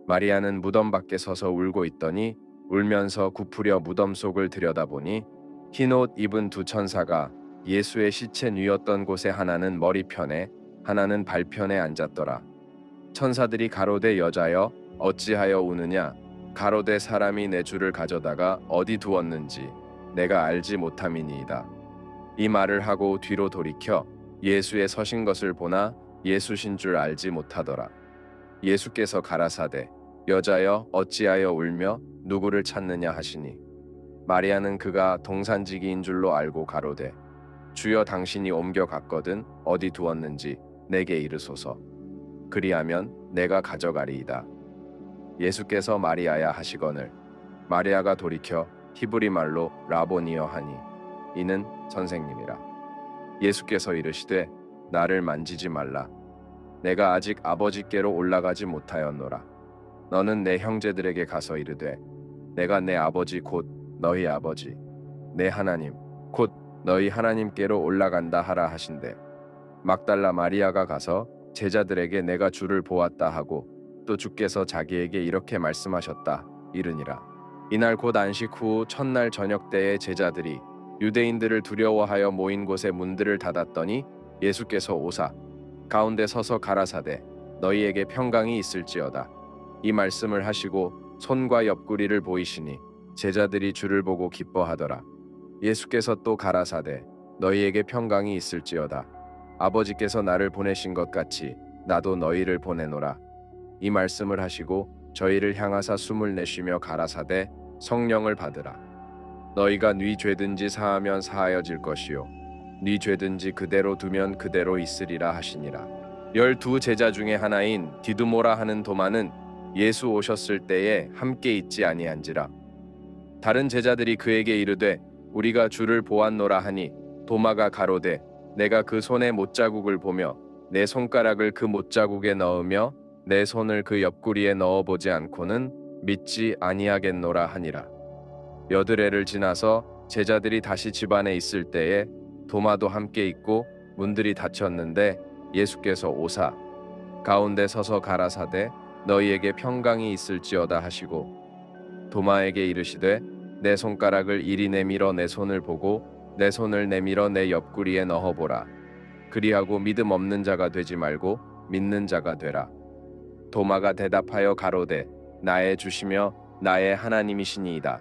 마리아는 무덤 밖에 서서 울고 있더니 울면서 굽으려 무덤 속을 들여다보니 흰옷 입은 두 천사가 예수의 시체 누였던 곳에 하나는 머리편에 하나는 발편에 앉았더라. 천사들이 가로되 여자여 어찌하여 우느냐 가로되 사람이 내 주를 가져다가 어디 두었는지 내가 알지 못함이니이다. 이 말을 하고 뒤로 돌이켜 예수의 서신 것을 보나 예수신 줄 알지 못하더라. 예수께서 가라사대 여자여 어찌하여 울며 누구를 찾느냐 하시니 마리아는 그가 동산지기인 줄로 알고 가로되 주여 당신이 옮겨갔거든 어디 두었는지 내게 이르소서. 그리하면 내가 가져가리이다. 예수께서 마리아야 하시거늘 마리아가 돌이켜 히브리 말로 라보니여 하니 이는 선생님이라. 예수께서 이르시되 나를 만지지 말라. 내가 아직 아버지께로 올라가지 못하였노라. 너는 내 형제들에게 가서 이르되 내가 내 아버지 곧 너희 아버지 내 하나님 곧 너희 하나님께로 올라간다 하라 하신대. 막달라 마리아가 가서 제자들에게 내가 주를 보았다 하고 또 주께서 자기에게 이렇게 말씀하셨다 이르니라. 이날 곧 안식 후 첫날 저녁 때에 제자들이 유대인들을 두려워하여 모인 곳에 문들을 닫았더니 예수께서 오사 가운데 서서 가라사대 너희에게 평강이 있을지어다. 이 말씀을 하시고 손과 옆구리를 보이시니 제자들이 주를 보고 기뻐하더라. 예수께서 또 가라사대 너희에게 평강이 있을지어다. 아버지께서 나를 보내신 것 같이 나도 너희를 보내노라. 이 말씀을 하시고 저희를 향하사 숨을 내쉬며 가라사대 성령을 받으라. 너희가 네 죄든지 사하면 사하여질 것이요 네 죄든지 그대로 두면 그대로 있으리라 하시니라. 12 제자 중에 하나인 디두모라 하는 도마는 예수 오셨을 때에 함께 있지 아니한지라. 다른 제자들이 그에게 이르되 우리가 주를 보았노라 하니 도마가 가로되 내가 그 손에 못자국을 보며 내 손가락을 그 못자국에 넣으며 내 손을 그 옆구리에 넣어보지 않고는 믿지 아니하겠노라 하니라. 여드레를 지나서 제자들이 다시 집안에 있을 때에 도마도 함께 있고 문들이 닫혔는데 예수께서 오사 가운데 서서 가라사대 너희에게 평강이 있을지어다 하시고 도마에게 이르시되 내 손가락을 이리 내밀어 내 손을 보고 내 손을 내밀어 내 옆구리에 넣어보라. 그리하고 믿음 없는 자가 되지 말고 믿는 자가 되라. 도마가 대답하여 가로되 나의 주시며 나의 하나님이시니이다.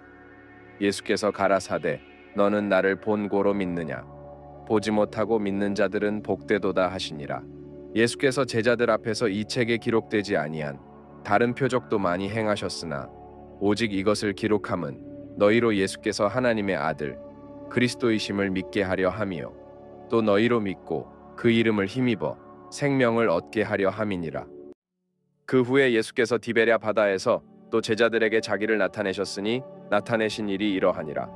예수께서 가라사대 너는 나를 본고로 믿느냐. 보지 못하고 믿는 자들은 복되도다 하시니라. 예수께서 제자들 앞에서 이 책에 기록되지 아니한 다른 표적도 많이 행하셨으나 오직 이것을 기록함은 너희로 예수께서 하나님의 아들 그리스도이심을 믿게 하려 함이요 또 너희로 믿고 그 이름을 힘입어 생명을 얻게 하려 함이니라. 그 후에 예수께서 디베랴 바다에서 또 제자들에게 자기를 나타내셨으니 나타내신 일이 이러하니라.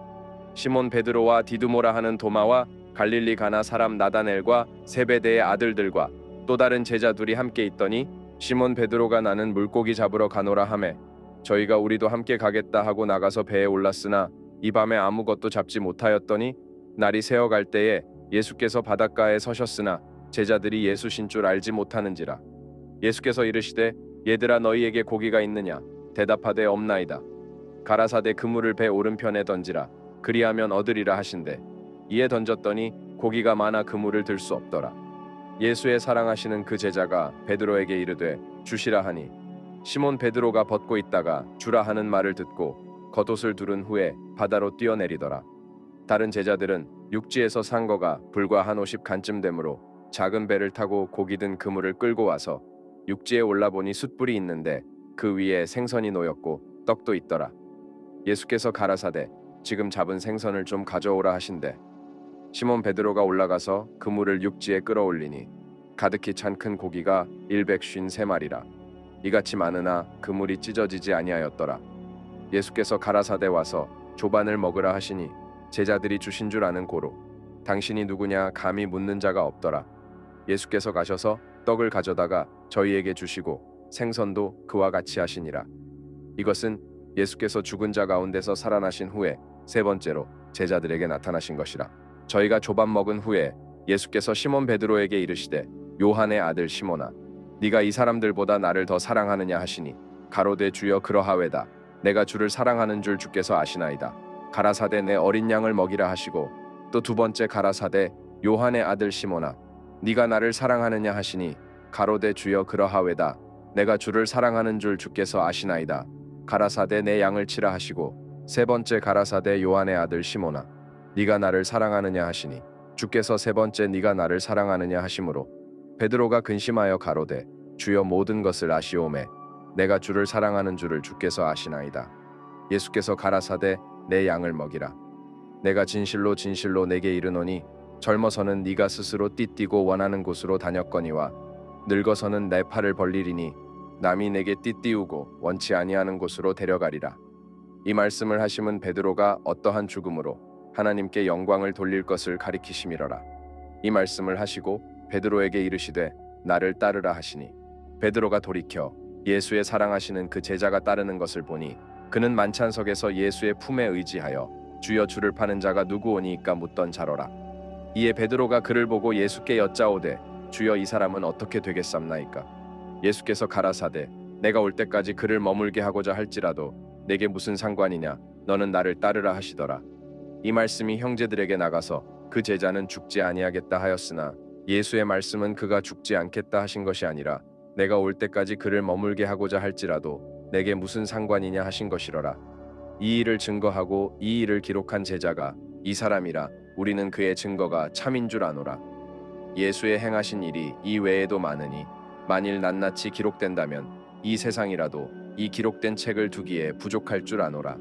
시몬 베드로와 디두모라 하는 도마와 갈릴리 가나 사람 나다넬과 세베대의 아들들과 또 다른 제자 둘이 함께 있더니 시몬 베드로가 나는 물고기 잡으러 가노라 하매 저희가 우리도 함께 가겠다 하고 나가서 배에 올랐으나 이 밤에 아무것도 잡지 못하였더니 날이 새어갈 때에 예수께서 바닷가에 서셨으나 제자들이 예수신 줄 알지 못하는지라. 예수께서 이르시되 얘들아 너희에게 고기가 있느냐. 대답하되 없나이다. 가라사대 그물을 배 오른편에 던지라. 그리하면 얻으리라 하신대 이에 던졌더니 고기가 많아 그물을 들 수 없더라. 예수의 사랑하시는 그 제자가 베드로에게 이르되 주시라 하니 시몬 베드로가 벗고 있다가 주라 하는 말을 듣고 겉옷을 두른 후에 바다로 뛰어내리더라. 다른 제자들은 육지에서 산 거가 불과 한 50칸쯤 되므로 작은 배를 타고 고기 든 그물을 끌고 와서 육지에 올라보니 숯불이 있는데 그 위에 생선이 놓였고 떡도 있더라. 예수께서 가라사대 지금 잡은 생선을 좀 가져오라 하신대 시몬 베드로가 올라가서 그물을 육지에 끌어올리니 가득히 찬 큰 고기가 153마리라. 이같이 많으나 그물이 찢어지지 아니하였더라. 예수께서 가라사대 와서 조반을 먹으라 하시니 제자들이 주신 줄 아는 고로 당신이 누구냐 감히 묻는 자가 없더라. 예수께서 가셔서 떡을 가져다가 저희에게 주시고 생선도 그와 같이 하시니라. 이것은 예수께서 죽은 자 가운데서 살아나신 후에 세 번째로 제자들에게 나타나신 것이라. 저희가 조반 먹은 후에 예수께서 시몬 베드로에게 이르시되 요한의 아들 시몬아 네가 이 사람들보다 나를 더 사랑하느냐 하시니 가로되 주여 그러하외다. 내가 주를 사랑하는 줄 주께서 아시나이다. 가라사대 내 어린 양을 먹이라 하시고 또 두 번째 가라사대 요한의 아들 시몬아 네가 나를 사랑하느냐 하시니 가로되 주여 그러하외다. 내가 주를 사랑하는 줄 주께서 아시나이다. 가라사대 내 양을 치라 하시고 세 번째 가라사대 요한의 아들 시몬아 네가 나를 사랑하느냐 하시니 주께서 세 번째 네가 나를 사랑하느냐 하심으로 베드로가 근심하여 가로되 주여 모든 것을 아시오매 내가 주를 사랑하는 줄을 주께서 아시나이다. 예수께서 가라사대 내 양을 먹이라. 내가 진실로 진실로 내게 이르노니 젊어서는 네가 스스로 띠띠고 원하는 곳으로 다녔거니와 늙어서는 내 팔을 벌리리니 남이 내게 띠띠우고 원치 아니하는 곳으로 데려가리라. 이 말씀을 하심은 베드로가 어떠한 죽음으로 하나님께 영광을 돌릴 것을 가리키심이러라. 이 말씀을 하시고 베드로에게 이르시되 나를 따르라 하시니 베드로가 돌이켜 예수의 사랑하시는 그 제자가 따르는 것을 보니 그는 만찬석에서 예수의 품에 의지하여 주여 주를 파는 자가 누구오니이까 묻던 자로라. 이에 베드로가 그를 보고 예수께 여짜오되 주여 이 사람은 어떻게 되겠삼나이까. 예수께서 가라사대 내가 올 때까지 그를 머물게 하고자 할지라도 내게 무슨 상관이냐 너는 나를 따르라 하시더라. 이 말씀이 형제들에게 나가서 그 제자는 죽지 아니하겠다 하였으나 예수의 말씀은 그가 죽지 않겠다 하신 것이 아니라 내가 올 때까지 그를 머물게 하고자 할지라도 내게 무슨 상관이냐 하신 것이로라. 이 일을 증거하고 이 일을 기록한 제자가 이 사람이라 우리는 그의 증거가 참인 줄 아노라. 예수의 행하신 일이 이 외에도 많으니 만일 낱낱이 기록된다면 이 세상이라도 이 기록된 책을 두기에 부족할 줄 아노라.